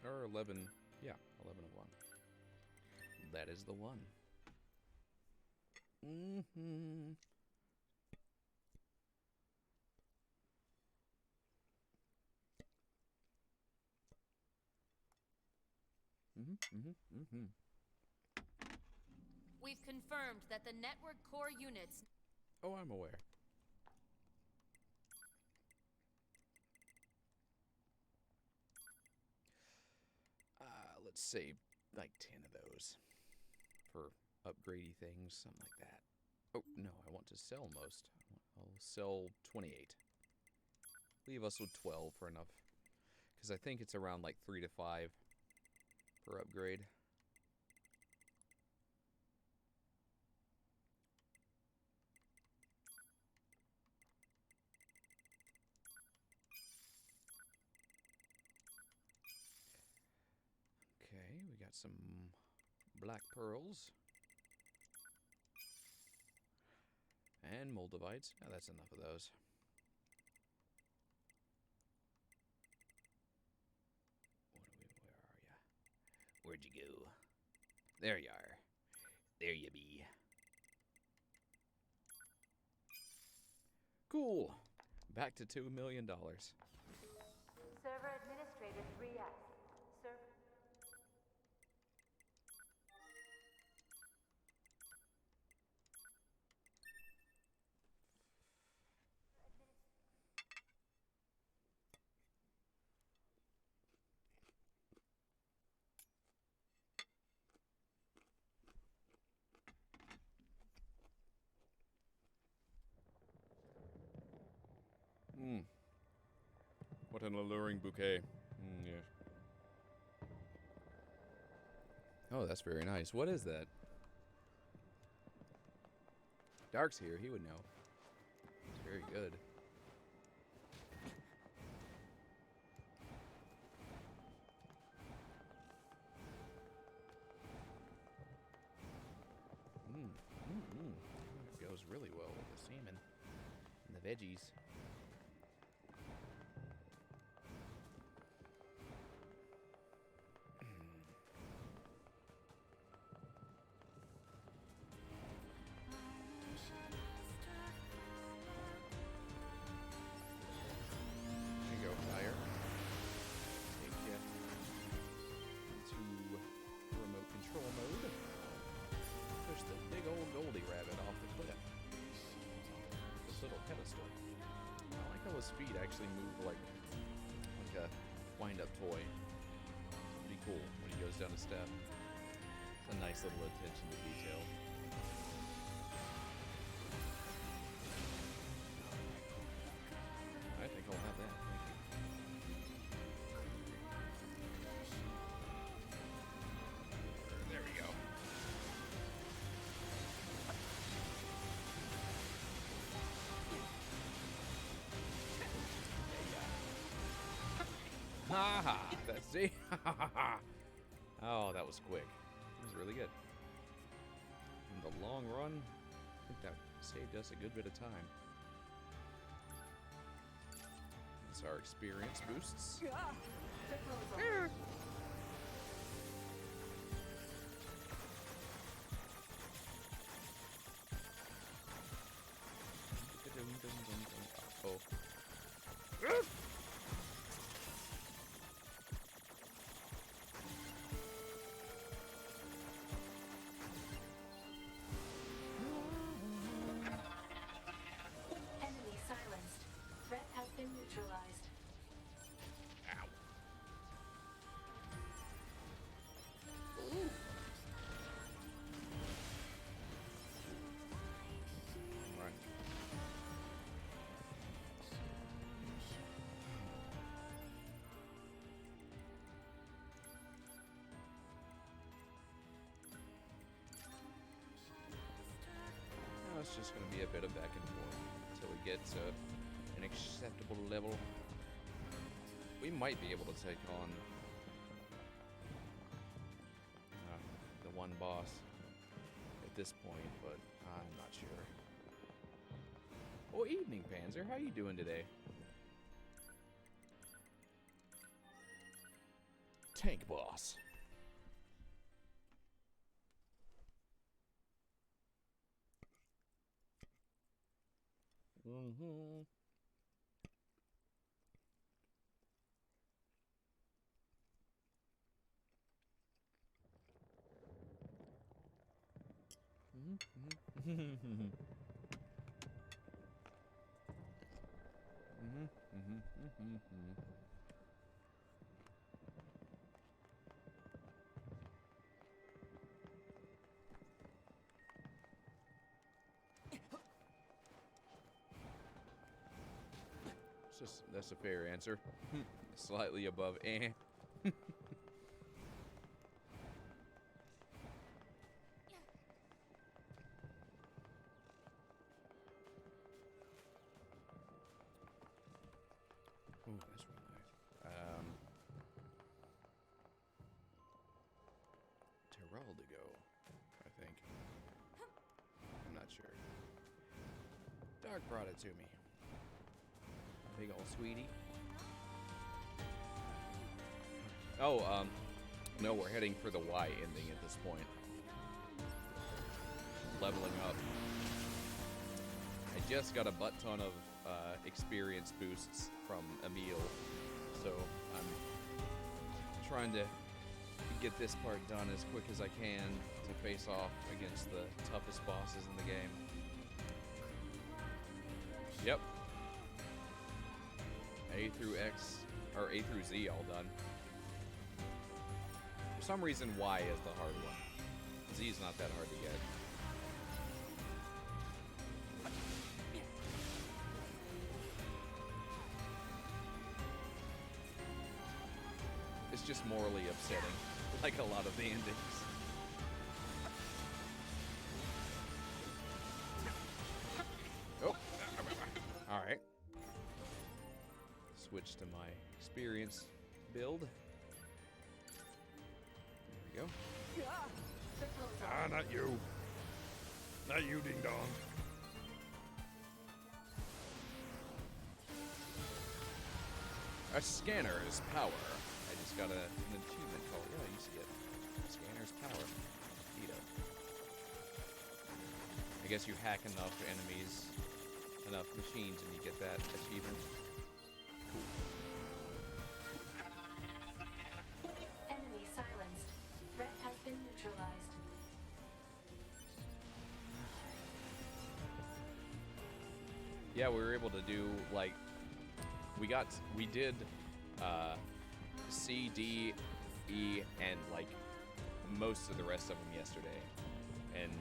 Or 11, yeah, 11 of 1. That is the one. We've confirmed that the network core units... Oh, I'm aware. Let's say like 10 of those for upgradey things, something like that. Oh, no, I want to sell most. I I'll sell 28. Leave us with 12 for enough. Because I think it's around like 3 to 5 per upgrade. Okay, we got some black pearls. And moldavites. Oh, that's enough of those. Where are ya? Where'd you go? There you are. There you be. Cool. Back to $2 million. Server administrator 3S. Server. Mmm. What an alluring bouquet. Yes. Oh, that's very nice. What is that? Dark's here. He would know. It's very good. It goes really well with the salmon and the veggies. There you go, fire. Take you into remote control mode. Push the big old Goldie rabbit off the cliff. This little pedestal. I like how his feet actually move like a wind-up toy. Pretty cool when he goes down a step. It's a nice little attention to detail. I think I'll have that. Thank you. There we go. Ha ha! That's it. Oh, that was quick. That was really good. In the long run, I think that saved us a good bit of time. That's our experience boosts. Oh. Enemy silenced. Threat has been neutralized. Ow. Right. Now it's just going to be a bit of back and forth until we get to an acceptable level. We might be able to take on the one boss at this point, but I'm not sure. Oh, evening, Panzer. How you doing today? Tank boss. Mm-hmm. That's a fair answer. Slightly above eh. Ooh, that's real nice. Terrell to go, I think. I'm not sure. Dark brought it to me. Big old sweetie. Oh, no, we're heading for the Y ending at this point. Leveling up. I just got a butt ton of experience boosts from Emil, so I'm trying to get this part done as quick as I can to face off against the toughest bosses in the game. Yep. A through X, or A through Z all done. For some reason, Y is the hard one. Z is not that hard to get. It's just morally upsetting, like a lot of the endings. Oh, alright. Switch to my experience build. There we go. Ah, not you. Not you, Ding Dong. A scanner's power. I just got an achievement called. Yeah, you see it. Scanner's power. Neato. I guess you hack enough enemies, enough machines, and you get that achievement. Cool. Enemy silenced. Threat has been neutralized. Yeah, we were able to do, like, we did C, D, E, and, like, most of the rest of them yesterday. And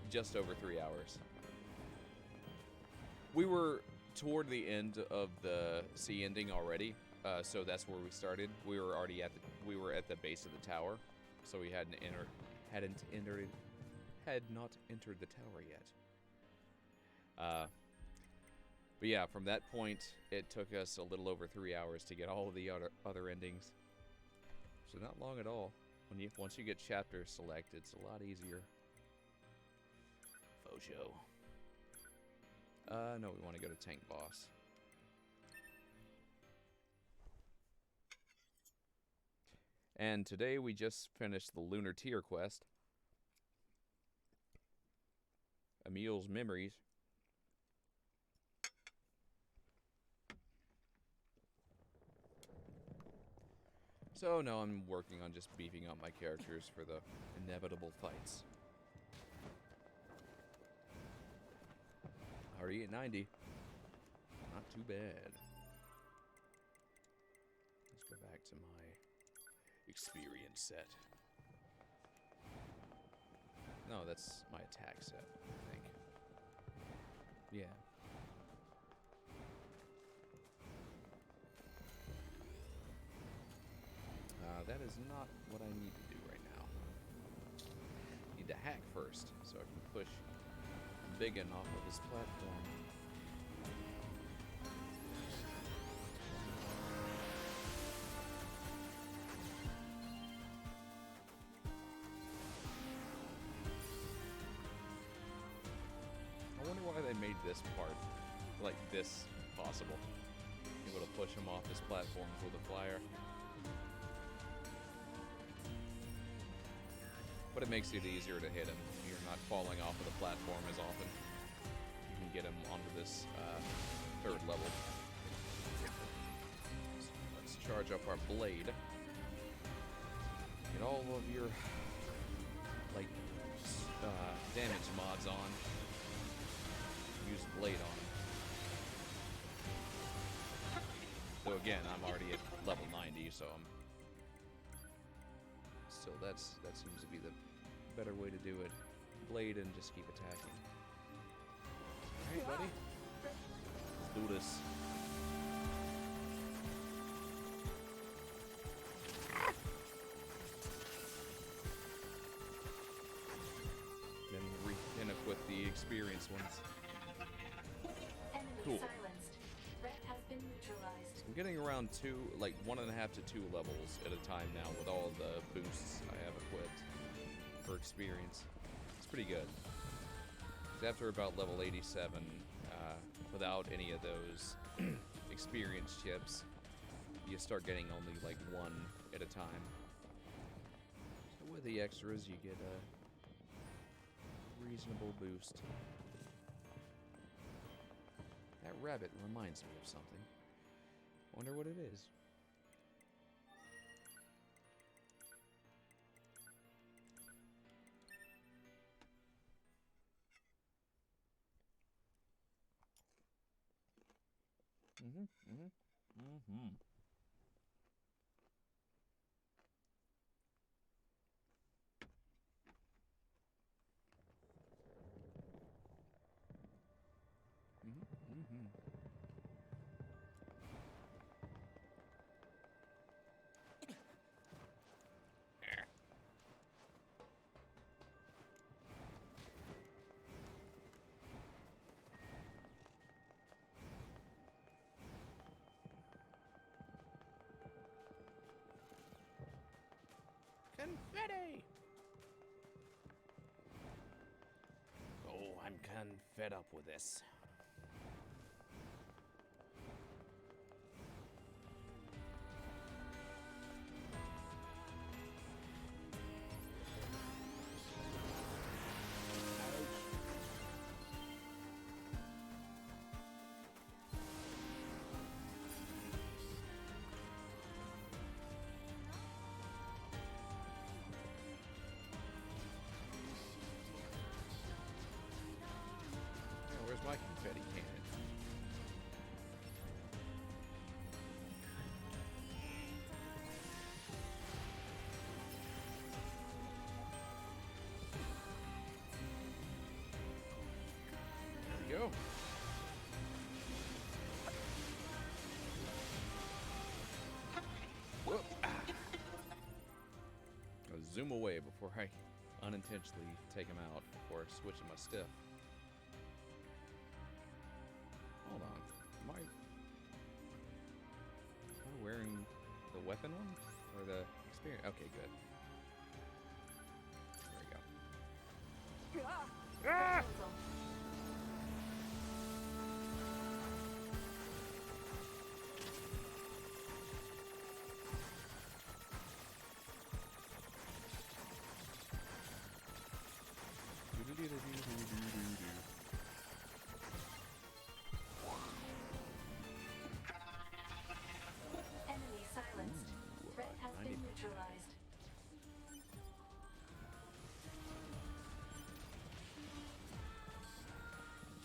just over 3 hours. We were toward the end of the C ending already, so that's where we started. We were already at the base of the tower, so we had not entered the tower yet. But yeah, from that point, it took us a little over 3 hours to get all of the other endings. So not long at all. Once you get chapter select, it's a lot easier. Faux show. No, we want to go to Tank Boss. And today we just finished the Lunar Tier quest. Emil's Memories. So now I'm working on just beefing up my characters for the inevitable fights. Already at 90. Not too bad. Let's go back to my experience set. No, that's my attack set, I think. Yeah. That is not what I need to do right now. Need to hack first, so I can push Biggin off of his platform. I wonder why they made this part, like this, possible. Able to push him off his platforms with a flyer. But it makes it easier to hit him. You're not falling off of the platform as often. You can get him onto this third level. So let's charge up our blade. Get all of your like damage mods on. Use blade on him. So again, I'm already at level 90, so that seems to be the better way to do it. Blade and just keep attacking. Alright, buddy. Let's do this. experienced ones. Enemy Cool. silenced. Threat has been neutralized. I'm getting around 1.5 to 2 levels at a time now with all the boosts I have equipped for experience. It's pretty good. 'Cause after about level 87, without any of those experience chips, you start getting only like 1 at a time. So with the extras, you get a reasonable boost. That rabbit reminds me of something. Wonder what it is. Confetti! Oh, I'm fed up with this. Where's my confetti cannon? There we go. Whoop. Ah. I'll zoom away before I unintentionally take him out before switching my stuff. Hold on. Am I wearing the weapon one? Or the experience? Okay, good. There we go. Ah! Enemy silenced. Threat has been neutralized.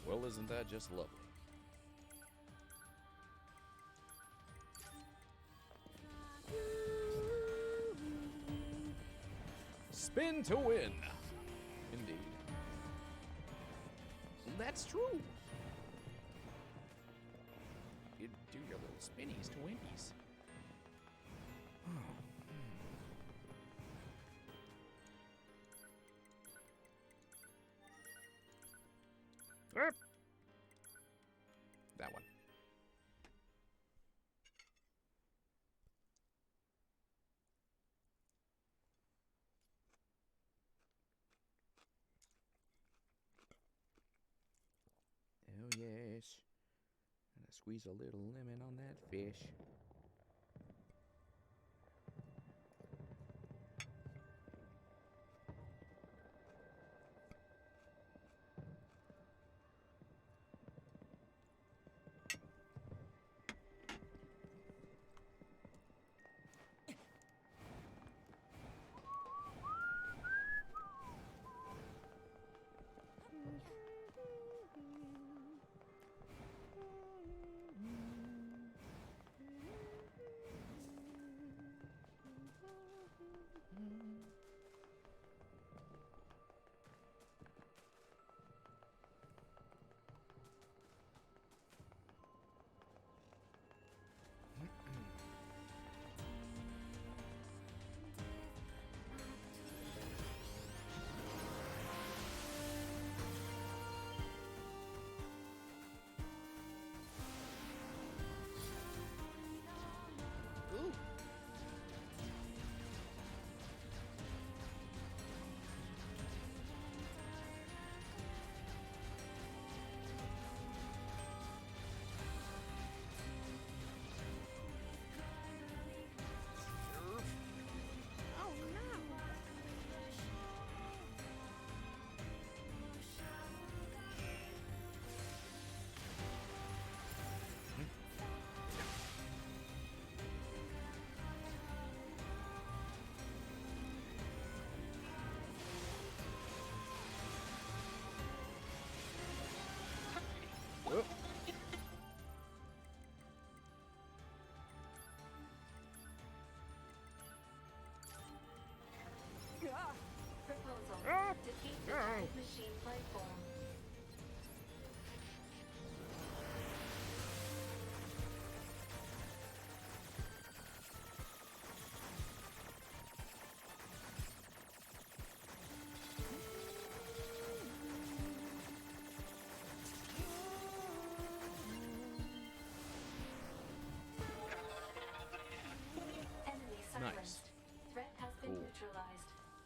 Well, isn't that just lovely? Spin to win! Indeed. That's true! You do your little spinnies to winkies. That one. Oh yes. Gotta squeeze a little lemon on that fish.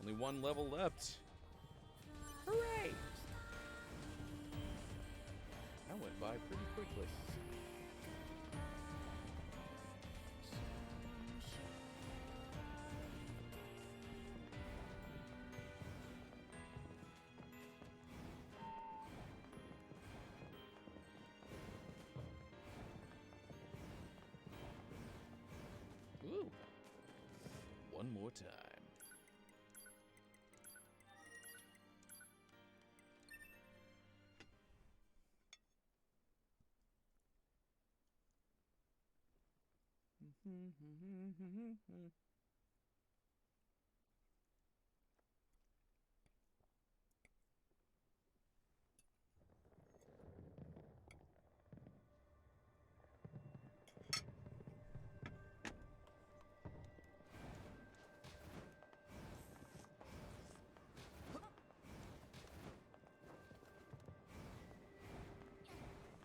Only one level left. Hooray! That went by pretty quickly. Ooh. One more time.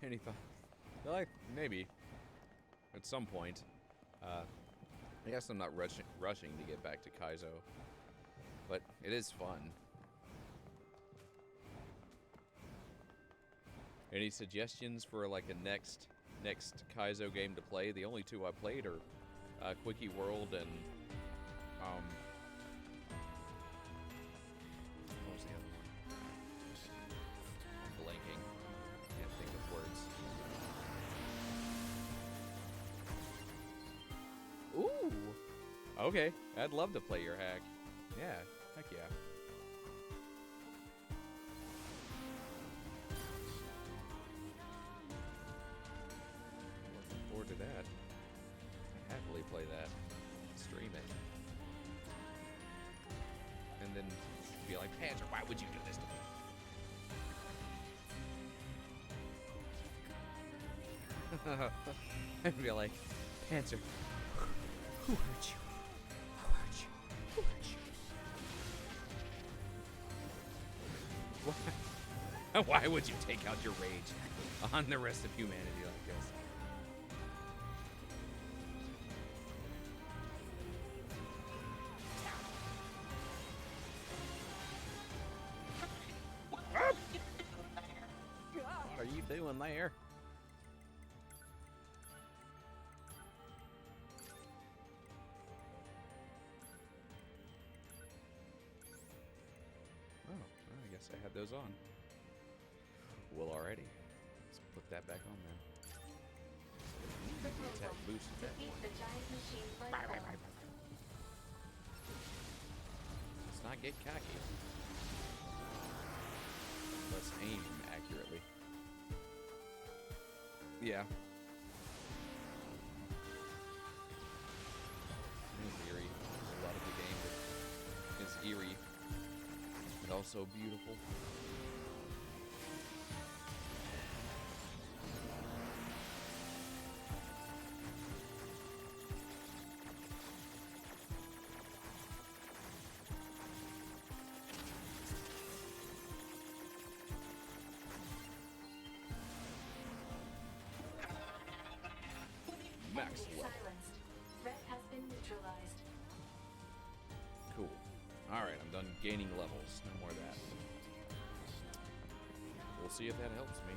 Any thought? Like, maybe. At some point. I guess I'm not rushing to get back to Kaizo. But it is fun. Any suggestions for like a next Kaizo game to play? The only two I played are Quickie World and what was the other one? I'm blanking. Can't think of words. Ooh! Okay, I'd love to play your hack. Yeah, heck yeah. Looking forward to that. I'd happily play that. Stream it. And then be like, Panzer, why would you do this to me? I'd be like, Panzer, who hurt you? Who hurt you? Who hurt you? Why would you take out your rage on the rest of humanity like this? What are you doing there? I guess I had those on. Well, already. Let's put that back on then. Attack boost. Let's not get cocky. Let's aim accurately. Yeah. It's eerie. A lot of the game is eerie. And also beautiful. Max level. Threat has been neutralized. Cool. Alright, I'm done gaining levels. No more of that. We'll see if that helps me.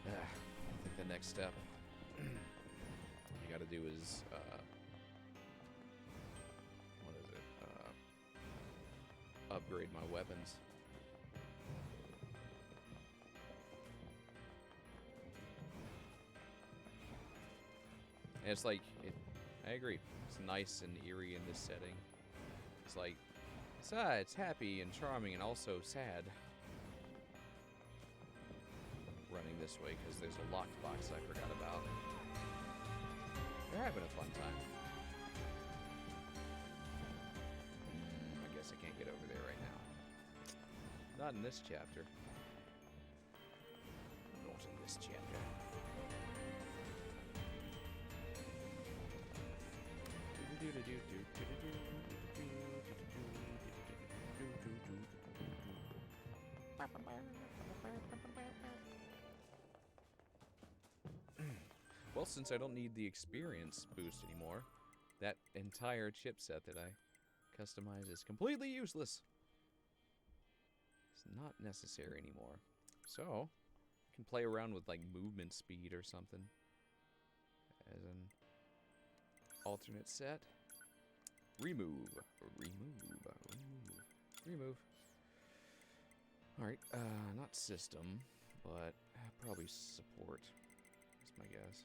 I think the next step you gotta do is, what is it? Upgrade my weapons. And it's like, I agree. It's nice and eerie in this setting. It's like, it's happy and charming and also sad. Running this way because there's a locked box I forgot about. They're having a fun time. I guess I can't get over there right now. Not in this chapter. Not in this chapter. Well, since I don't need the experience boost anymore, that entire chipset that I customized is completely useless. It's not necessary anymore. So, I can play around with like movement speed or something as an alternate set. Remove. Remove. Alright, not system, but probably support. That's my guess.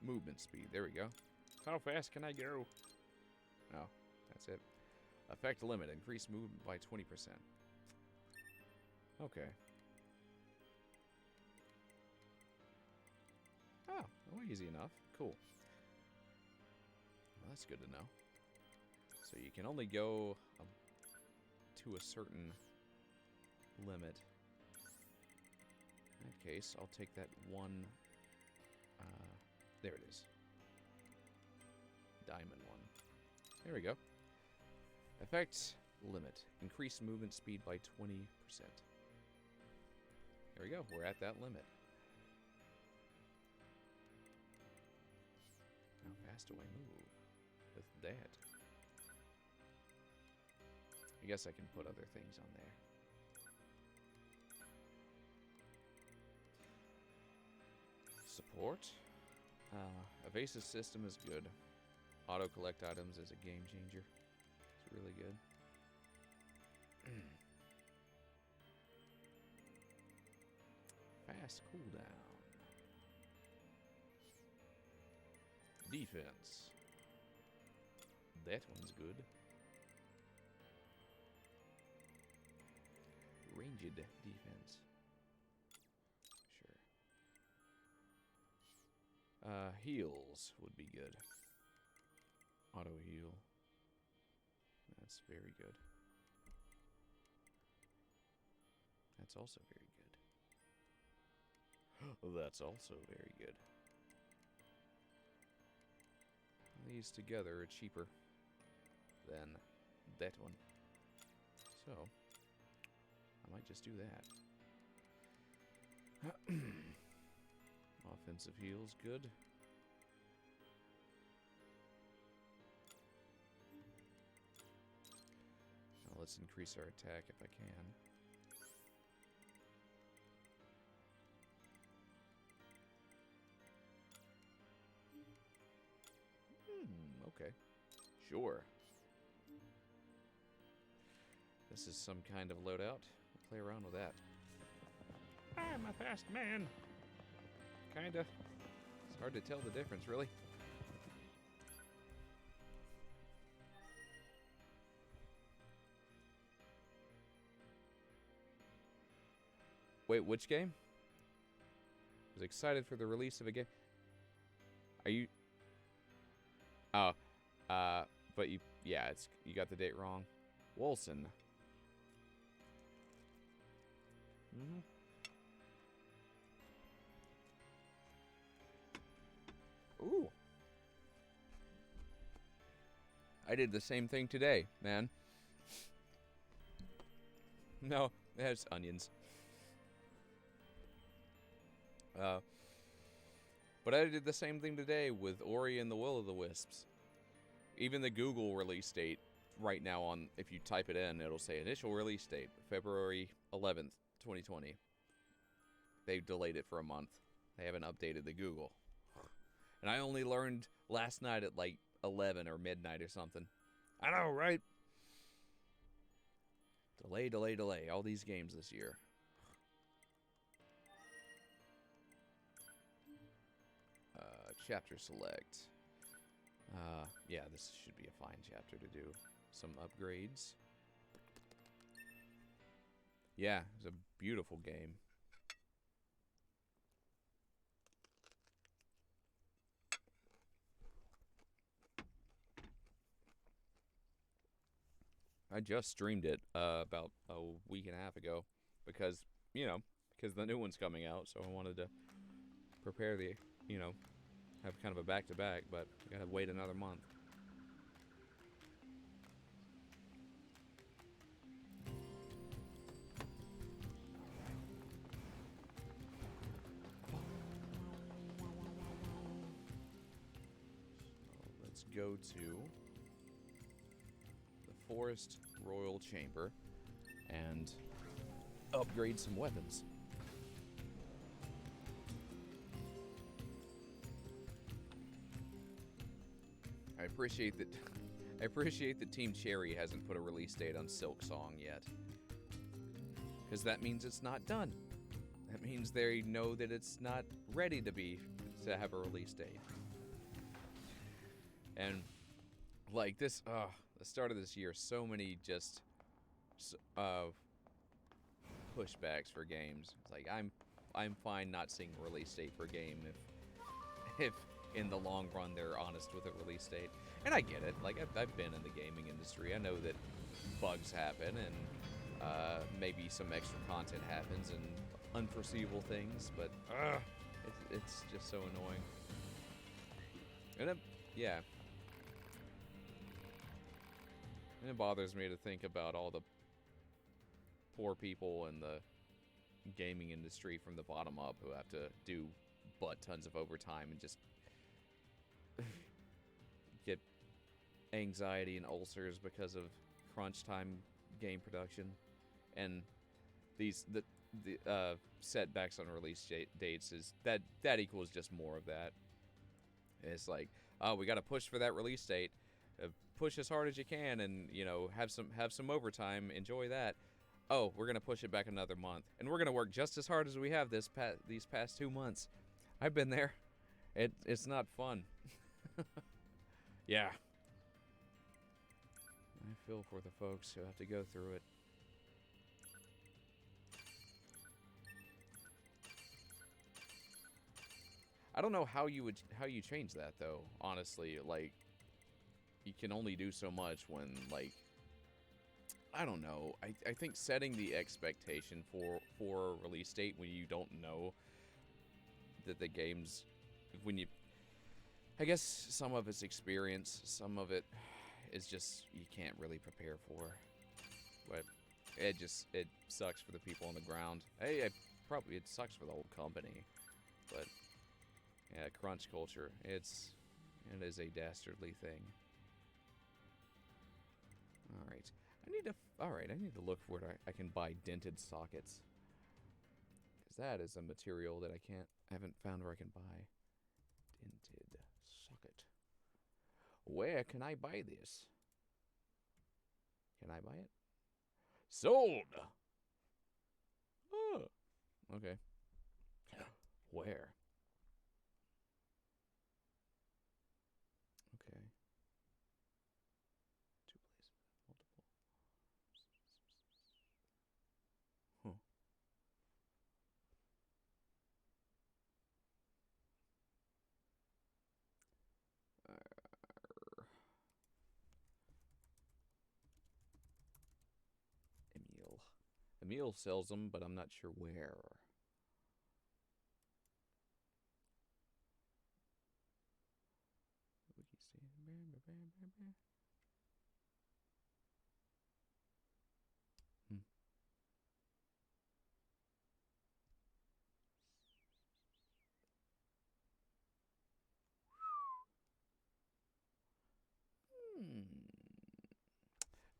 Movement speed, there we go. How fast can I go? Oh, that's it. Effect limit, increase movement by 20%. Okay. Oh, well, easy enough. Cool. Well, that's good to know. So you can only go to a certain limit. In that case, I'll take that one. There it is. Diamond one. There we go. Effect limit. Increase movement speed by 20%. There we go. We're at that limit. How fast do I move with that? I guess I can put other things on there. Support. Evasive system is good. Auto collect items is a game changer. It's really good. Fast cooldown. Defense. That one's good. Ranged defense. Sure. Heals would be good. Auto heal. That's very good. That's also very good. That's also very good. These together are cheaper than that one. So, I might just do that. Offensive heal's good. Now let's increase our attack if I can. Okay. Sure. This is some kind of loadout. I'll play around with that. I'm a fast man. Kinda. It's hard to tell the difference, really. Wait, which game? I was excited for the release of a game. Are you... Oh, but you, yeah, you got the date wrong. Wolson. Ooh. I did the same thing today, man. No, that's onions. But I did the same thing today with Ori and the Will of the Wisps. Even the Google release date right now on, if you type it in, it'll say initial release date, February 11th, 2020. They've delayed it for a month. They haven't updated the Google. And I only learned last night at like 11 or midnight or something. I know, right? Delay, delay, delay. All these games this year. Chapter select. Yeah, this should be a fine chapter to do. Some upgrades. Yeah, it's a beautiful game. I just streamed it about a week and a half ago because, because the new one's coming out, so I wanted to prepare the, have kind of a back-to-back, but I gotta wait another month. let's go to the Forest Royal Chamber and upgrade some weapons. I appreciate that. I appreciate that Team Cherry hasn't put a release date on Silk Song yet, because that means it's not done. That means they know that it's not ready to have a release date. And like this, the start of this year, so many just pushbacks for games. It's like I'm fine not seeing a release date for a game if in the long run they're honest with a release date. And I get it. Like I've been in the gaming industry. I know that bugs happen and maybe some extra content happens and unforeseeable things, but it's just so annoying. And yeah. And it bothers me to think about all the poor people in the gaming industry from the bottom up who have to do butt tons of overtime and just get anxiety and ulcers because of crunch time game production. And the setbacks on release dates is that equals just more of that. It's like, oh, we got to push for that release date. Push as hard as you can, and have some overtime. Enjoy that. Oh, we're gonna push it back another month, and we're gonna work just as hard as we have these past 2 months. I've been there. It's not fun. Yeah. I feel for the folks who have to go through it. I don't know how you change that though. Honestly, like, you can only do so much when, like, I don't know. I think setting the expectation for a release date when you don't know that the game's, I guess some of it's experience, some of it is just you can't really prepare for. But it sucks for the people on the ground. Hey, it sucks for the whole company. But yeah, crunch culture, it is a dastardly thing. Alright, I need to look for where I can buy dented sockets. Because that is a material that I haven't found where I can buy. Dented socket. Where can I buy this? Can I buy it? Sold! Oh, okay. Where? Okay. Two places. Multiple. Huh. Emil sells them, but I'm not sure where.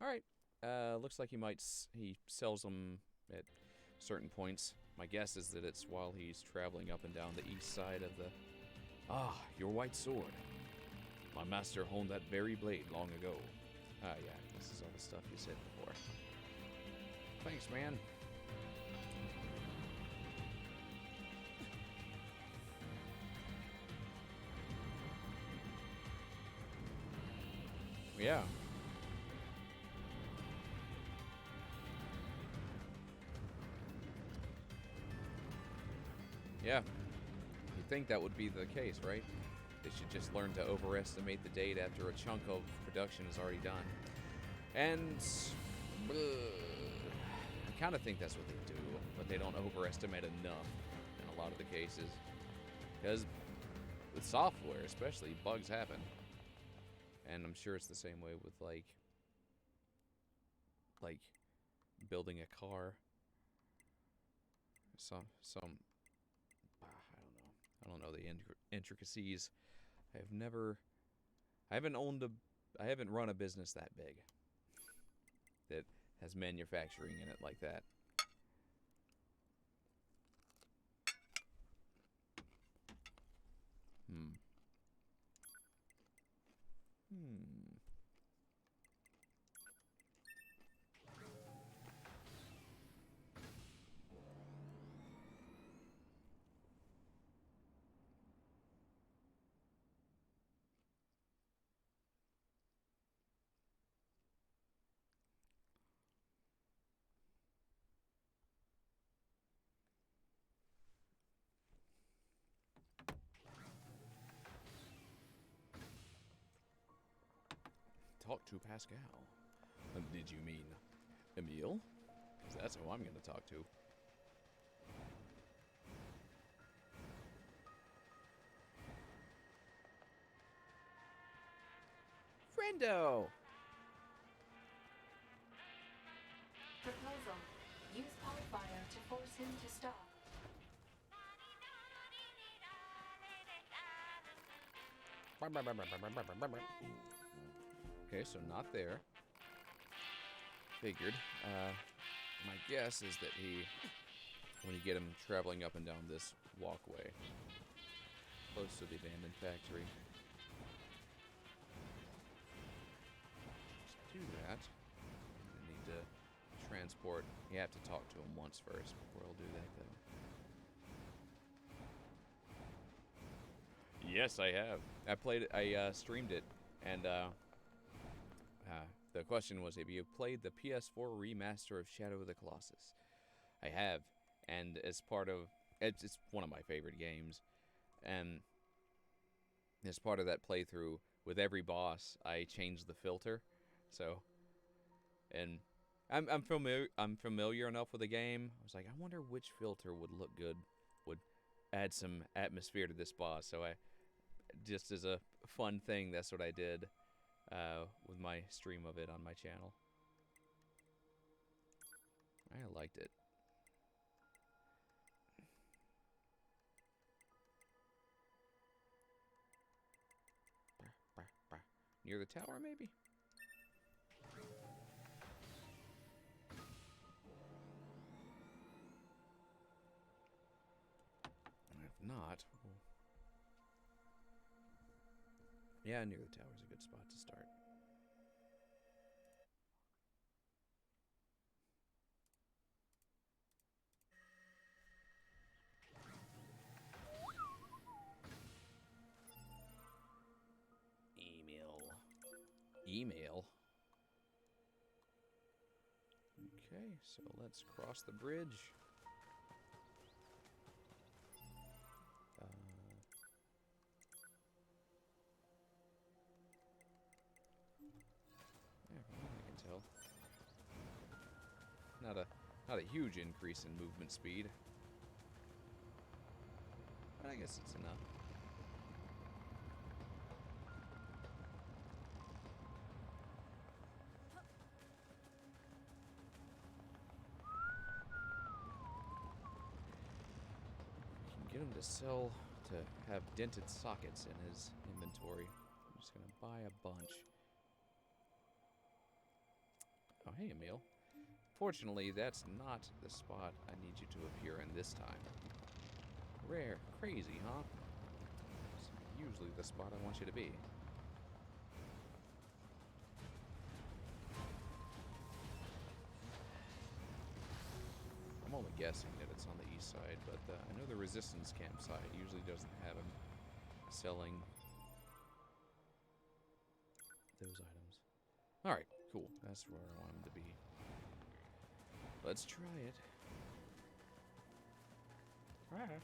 All right. Looks like he sells them at certain points. My guess is that it's while he's traveling up and down the east side of the... Ah, your white sword. My master honed that very blade long ago. Ah, yeah, this is all the stuff you said before. Thanks, man. Yeah. Yeah. You'd think that would be the case, right? They should just learn to overestimate the date after a chunk of production is already done. And I kind of think that's what they do, but they don't overestimate enough in a lot of the cases. Because with software, especially, bugs happen. And I'm sure it's the same way with, like building a car. I don't know the intricacies. I haven't run a business that big that has manufacturing in it like that. Hmm. Talk to Pascal. Did you mean Emile? Because that's who I'm going to talk to. Friendo! Proposal. Use Podfire to force him to stop. Okay, so not there. Figured. My guess is that when you get him traveling up and down this walkway, close to the abandoned factory. Let's do that. I need to transport. You have to talk to him once first before he'll do that, though. Yes, I have. I streamed it, and the question was, have you played the PS4 remaster of Shadow of the Colossus? I have, and as part of it's one of my favorite games, and as part of that playthrough, with every boss, I changed the filter, so, and I'm familiar enough with the game. I was like, I wonder which filter would look good, would add some atmosphere to this boss. So I, just as a fun thing, that's what I did with my stream of it on my channel. I liked it. Near the tower, maybe? If not, well, yeah, near the tower is a good spot to start. Email. Okay, so let's cross the bridge. Yeah, from what I can tell, not a huge increase in movement speed, but I guess it's enough. Get him to have dented sockets in his inventory. I'm just gonna buy a bunch. Oh, hey, Emil. Fortunately, that's not the spot I need you to appear in this time. Rare. Crazy, huh? It's usually the spot I want you to be. I'm only guessing that it's on the east side, but I know the Resistance campsite usually doesn't have them selling those items. Alright, cool. That's where I want them to be. Let's try it. Alright.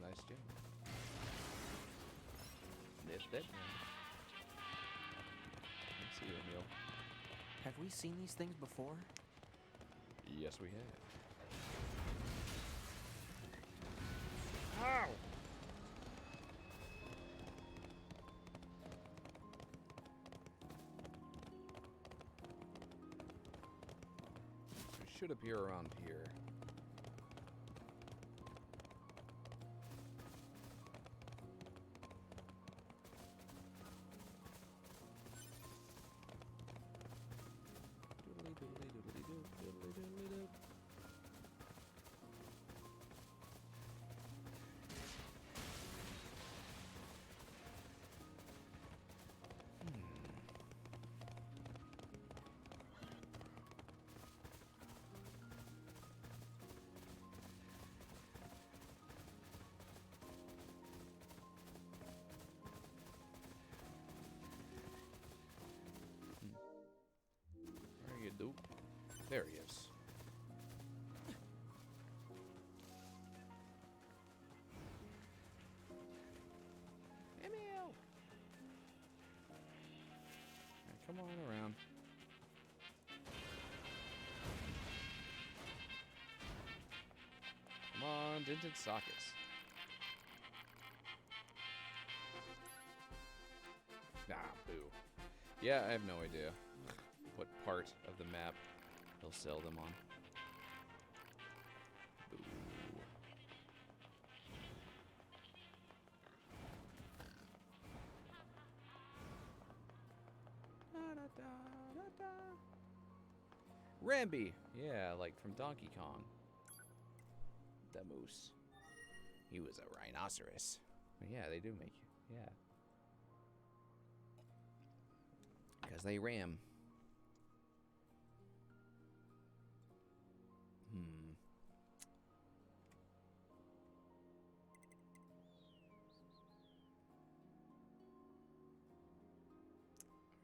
Nice gem. Sniff that down. Let's see, Emil. Have we seen these things before? Yes, we have. Ow! It should appear around here. There you do. There he is. Emil! Right, come on around. Come on, dented sockets. Nah, boo. Yeah, I have no idea what part of the map he'll sell them on. Boo. Ramby! Yeah, like from Donkey Kong. The moose. He was a rhinoceros. Yeah, they do make you. Yeah. Because they ram.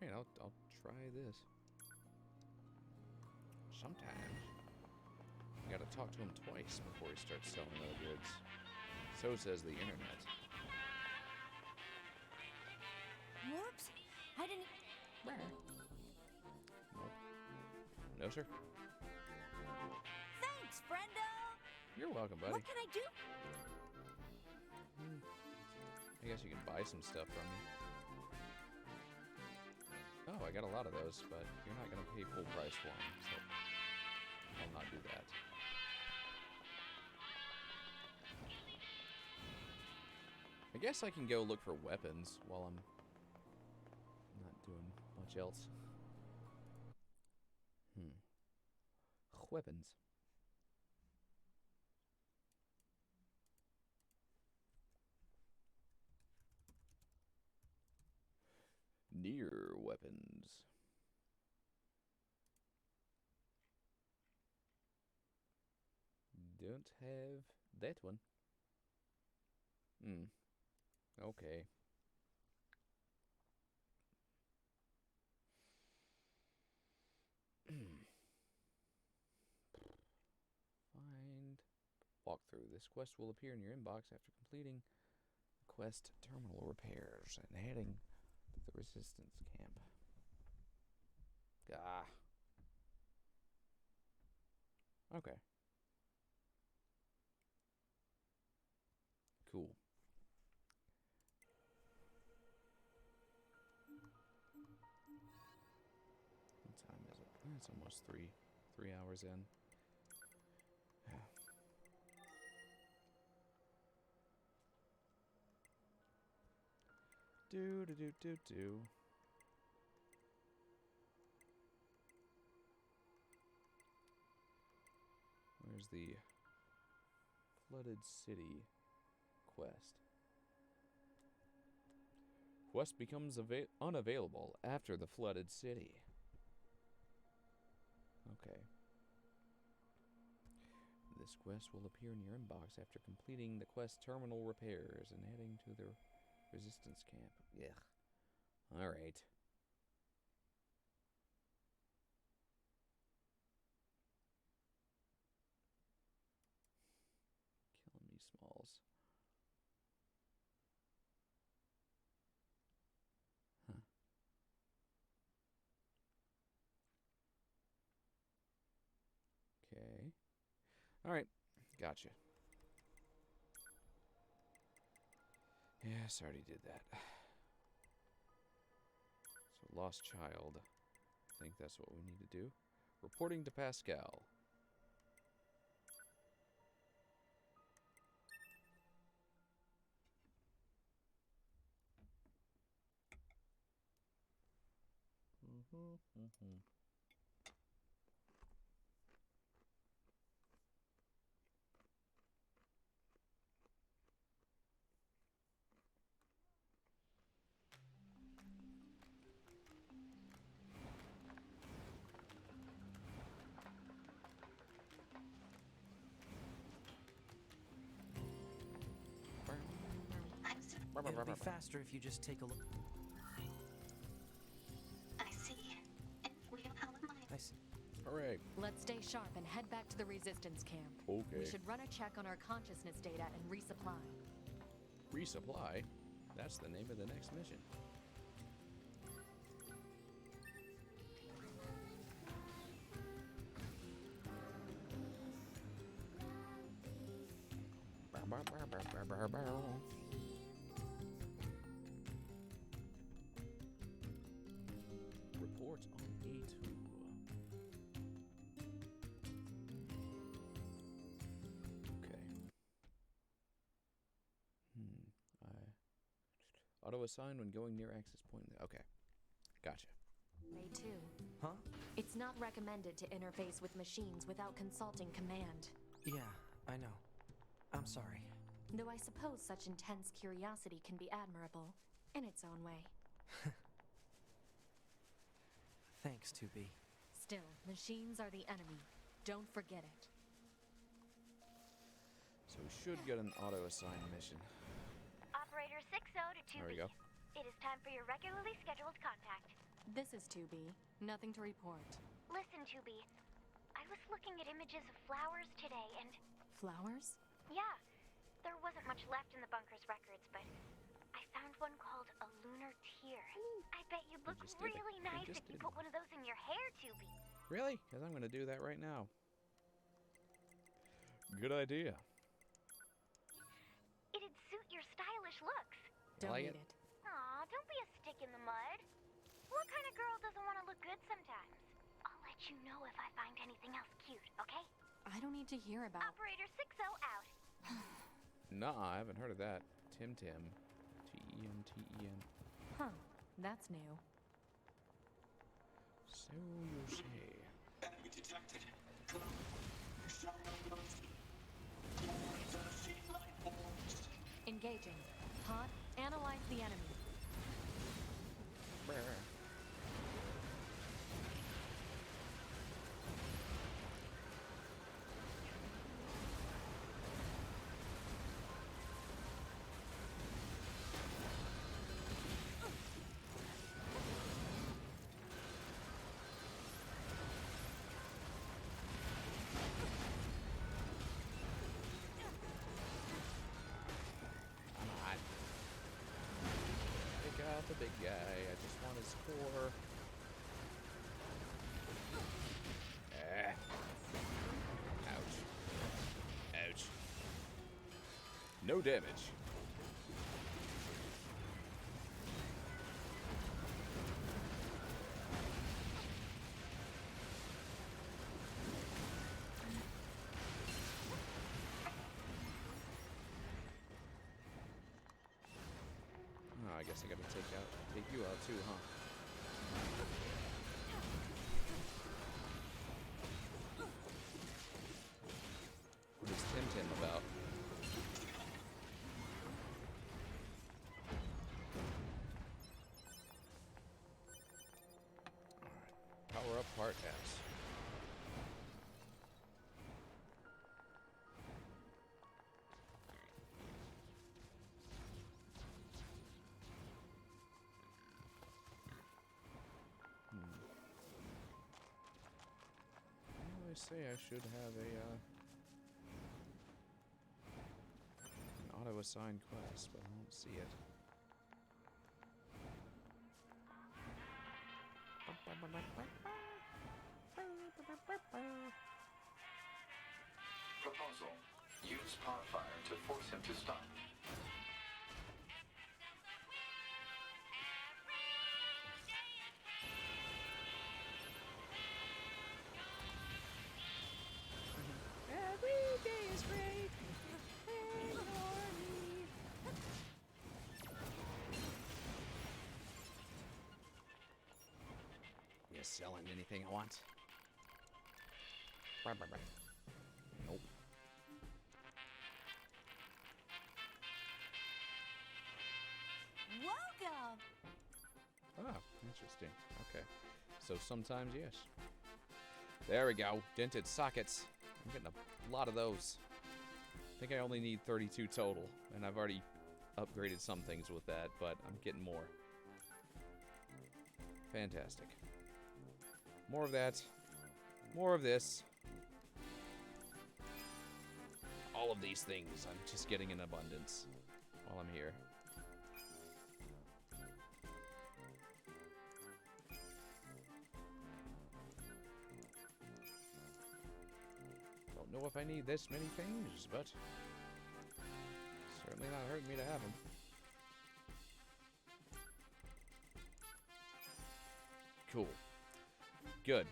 Alright, I'll try this. Sometimes you gotta talk to him twice before he starts selling other goods. So says the internet. Whoops! I didn't. Nope. No, sir. Thanks, friendo! You're welcome, buddy. What can I do? I guess you can buy some stuff from me. Oh, I got a lot of those, but you're not gonna pay full price for them, so I'll not do that. I guess I can go look for weapons while I'm not doing much else. Weapons. Nier weapons. Don't have that one. Okay. Find walkthrough. This quest will appear in your inbox after completing quest terminal repairs and heading to the resistance camp. Ah. Okay. Cool. What time is it? It's almost 3 hours in. Do. Where's the flooded city quest? Quest becomes unavailable after the flooded city. Okay. This quest will appear in your inbox after completing the quest terminal repairs and heading to the resistance camp. Yeah. Alright. Killing me, Smalls. Huh. Okay. Alright, gotcha. Yes, I already did that. So, lost child. I think that's what we need to do. Reporting to Pascal. It'll be faster if you just take a look. I see. And real element. I see. Hooray. Let's stay sharp and head back to the resistance camp. Okay. We should run a check on our consciousness data and resupply. Resupply? That's the name of the next mission. Reports on A2. Okay. Auto assign when going near access point. Okay. Gotcha. A2. Huh? It's not recommended to interface with machines without consulting command. Yeah, I know. I'm sorry. Though I suppose such intense curiosity can be admirable, in its own way. Thanks, 2B. Still, machines are the enemy. Don't forget it. So we should get an auto assign mission. Operator 60 to 2B. There we go. It is time for your regularly scheduled contact. This is 2B. Nothing to report. Listen, 2B. I was looking at images of flowers today, and Flowers? yeah, there wasn't much left in the bunker's records, but I found one called a lunar tear. I bet you'd look just did it. really We nice just if you did put one of those in your hair, 2B. Really? Because I'm going to do that right now. Good idea. It'd suit your stylish looks. Don't like need it? it. Aw, don't be a stick in the mud. What kind of girl doesn't want to look good sometimes? I'll let you know if I find anything else cute, okay? I don't need to hear about. Operator 60 out. Nuh-uh, I haven't heard of that. Tim Tim. T-E-M-T-E-M. Huh. That's new. So you say. Enemy detected. Engaging. Pod, analyze the enemy. Brr. Come on. Take out the big guy. I just want his core. Ah. Ouch. Ouch. No damage. Oh, I guess I gotta take you out too, huh? What is Tim Tim about? Alright. Power up part S. I say I should have an auto-assigned quest, but I don't see it. Proposal. Use pod fire to force him to stop. Every day is great. Hey, Barney. You selling anything I want? Nope. Welcome! Ah, interesting. Okay. So sometimes, yes. There we go. Dented sockets. I'm getting a lot of those. I think I only need 32 total, and I've already upgraded some things with that, but I'm getting more. Fantastic. More of that. More of this. All of these things I'm just getting in abundance while I'm here. Don't know if I need this many things, but certainly not hurting me to have them. Cool. Good.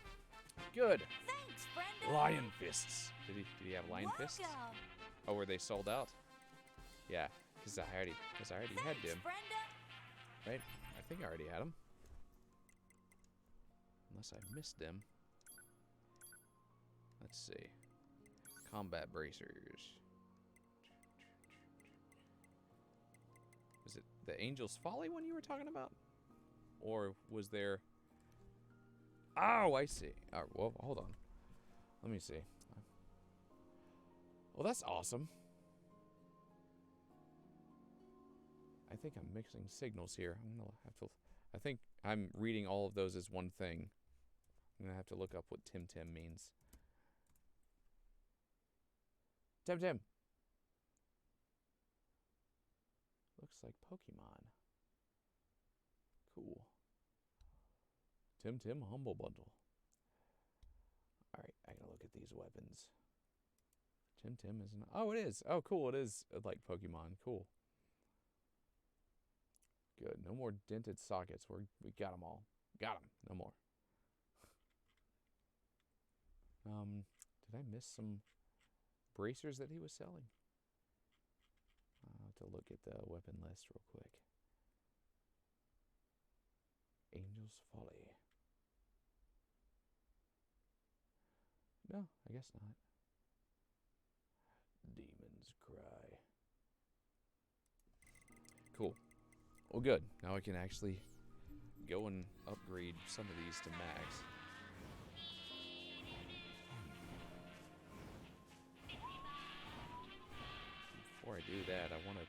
Good. Thanks, Brenda! Lion fists. Did he have lion fists? Welcome! Oh, were they sold out? Yeah, because I already had Thanks, them. Brenda! Right? I think I already had them. Unless I missed them. Let's see. Combat bracers. Was it the Angel's Folly one you were talking about? Or was there... Oh, I see. Oh, well, hold on. Let me see. Well, that's awesome. I think I'm mixing signals here. I'm gonna have to... I think I'm reading all of those as one thing. I'm gonna have to look up what Tim Tim means. Tim Tim! Looks like Pokemon. Cool. Tim Tim Humble Bundle. Alright, I gotta look at these weapons. Tim Tim isn't... Oh, it is! Oh, cool, it is like Pokemon. Cool. Good. No more dented sockets. We got them all. Got them. No more. Did I miss some bracers that he was selling? I'll have to look at the weapon list real quick. Angel's Folly. No, I guess not. Demon's Cry. Cool. Well, good. Now I can actually go and upgrade some of these to max. Before I do that, I want to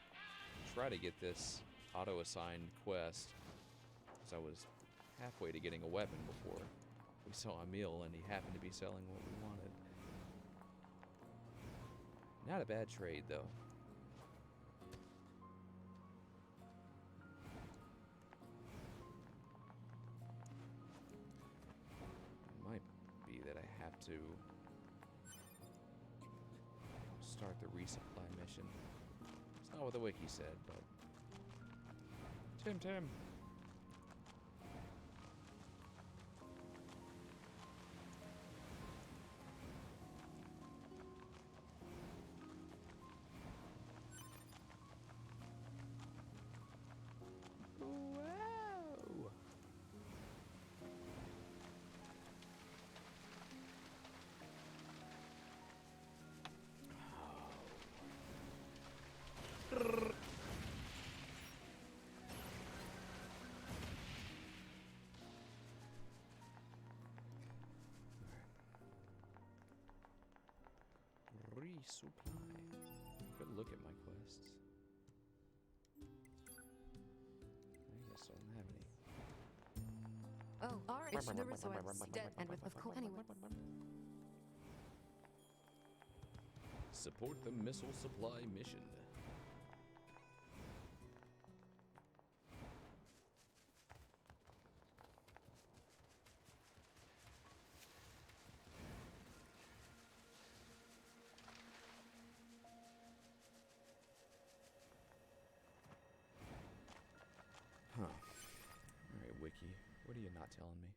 try to get this auto-assigned quest, because I was halfway to getting a weapon before we saw Emil, and he happened to be selling what we wanted. Not a bad trade, though. Might be that I have to start the resupply mission. It's not what the wiki said, but... Tim Tim! Wow! Resupply. Good look at my quests. I guess I don't have any. Oh, alright. It's the resource. Dead. And with, of course. Anyway. Support the missile supply mission. What are you not telling me?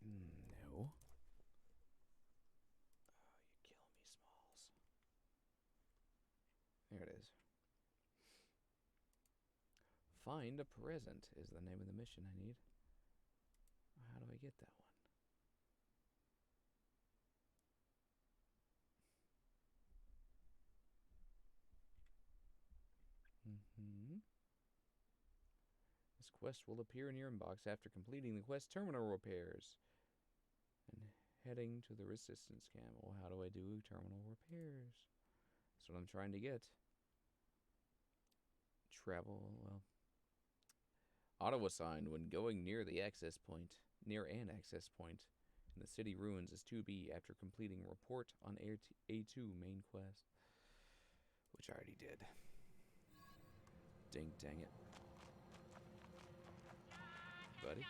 No. Oh, you kill me, Smalls. There it is. Find a present is the name of the mission I need. How do I get that one? This quest will appear in your inbox after completing the quest terminal repairs. And heading to the resistance camp. Well, how do I do terminal repairs? That's what I'm trying to get. Travel, well. Auto assigned when going near the access point. Near an access point in the city ruins is 2B after completing report on A2 main quest. Which I already did. Dang it. Buddy?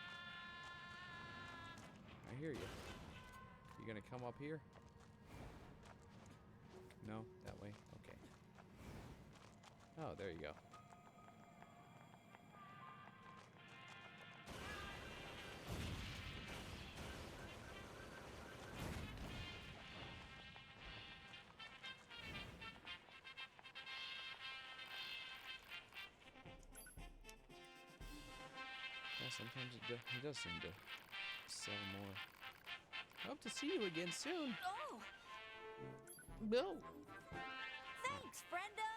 I hear you. You gonna come up here? No? That way? Okay. Oh, there you go. Yeah, sometimes he does seem to sell more. Hope to see you again soon. Oh! No. Thanks, friendo!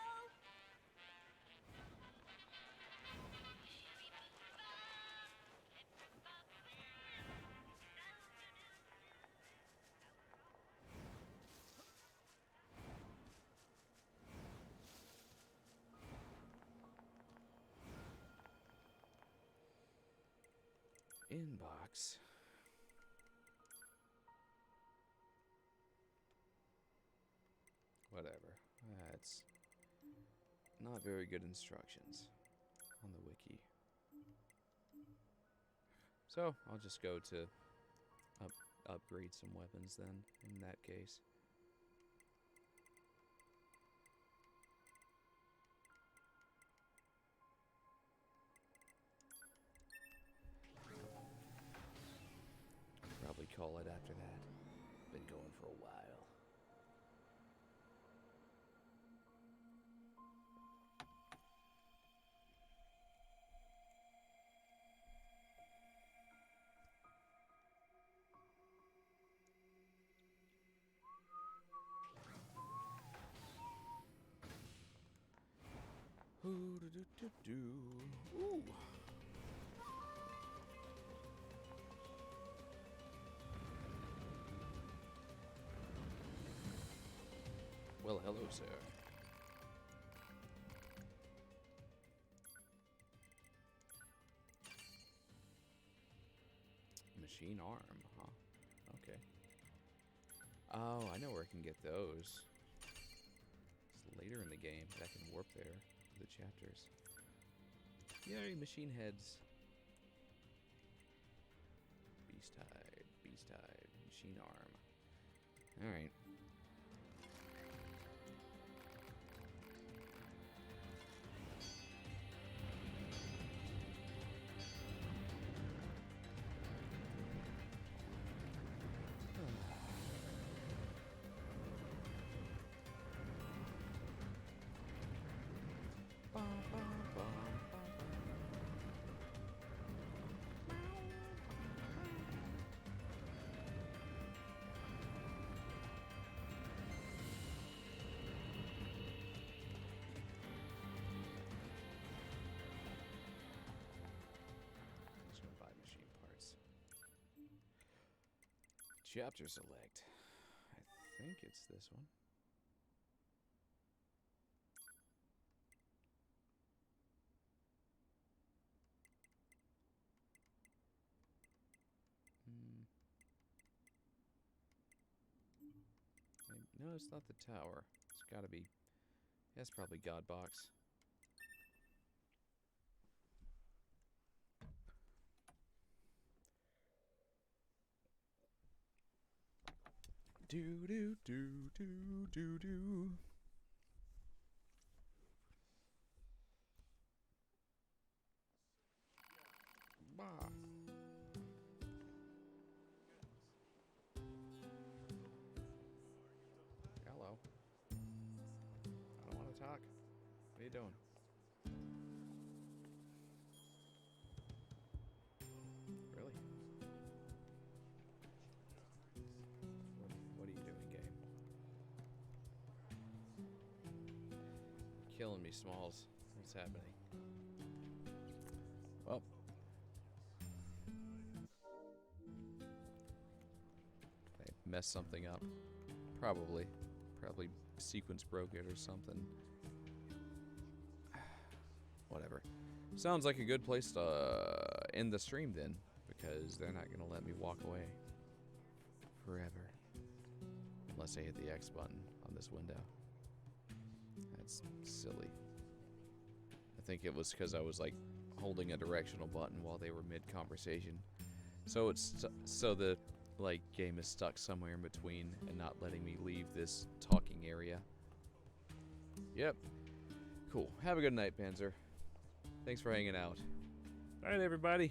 Inbox. Whatever. That's not very good instructions on the wiki. So, I'll just go to upgrade some weapons then, in that case. Probably call it after that. Been going for a while. Ooh, do do do do. Ooh. Well, hello, sir. Machine arm, huh? Okay. Oh, I know where I can get those. It's later in the game, but I can warp there to the chapters. Yay, machine heads. Beast hide, machine arm. Alright. Chapter select. I think it's this one. No, it's not the tower. It's gotta be. That's probably God Box. Do do do do do do. you doing? Really? What are you doing, game? Killing me, Smalls. What's happening? Well. I messed something up. Probably. Probably sequence broke it or something. Whatever. Sounds like a good place to end the stream then, because they're not going to let me walk away forever. Unless I hit the X button on this window. That's silly. I think it was because I was like holding a directional button while they were mid-conversation. So the like game is stuck somewhere in between and not letting me leave this talking area. Yep. Cool. Have a good night, Panzer. Thanks for hanging out. All right, everybody.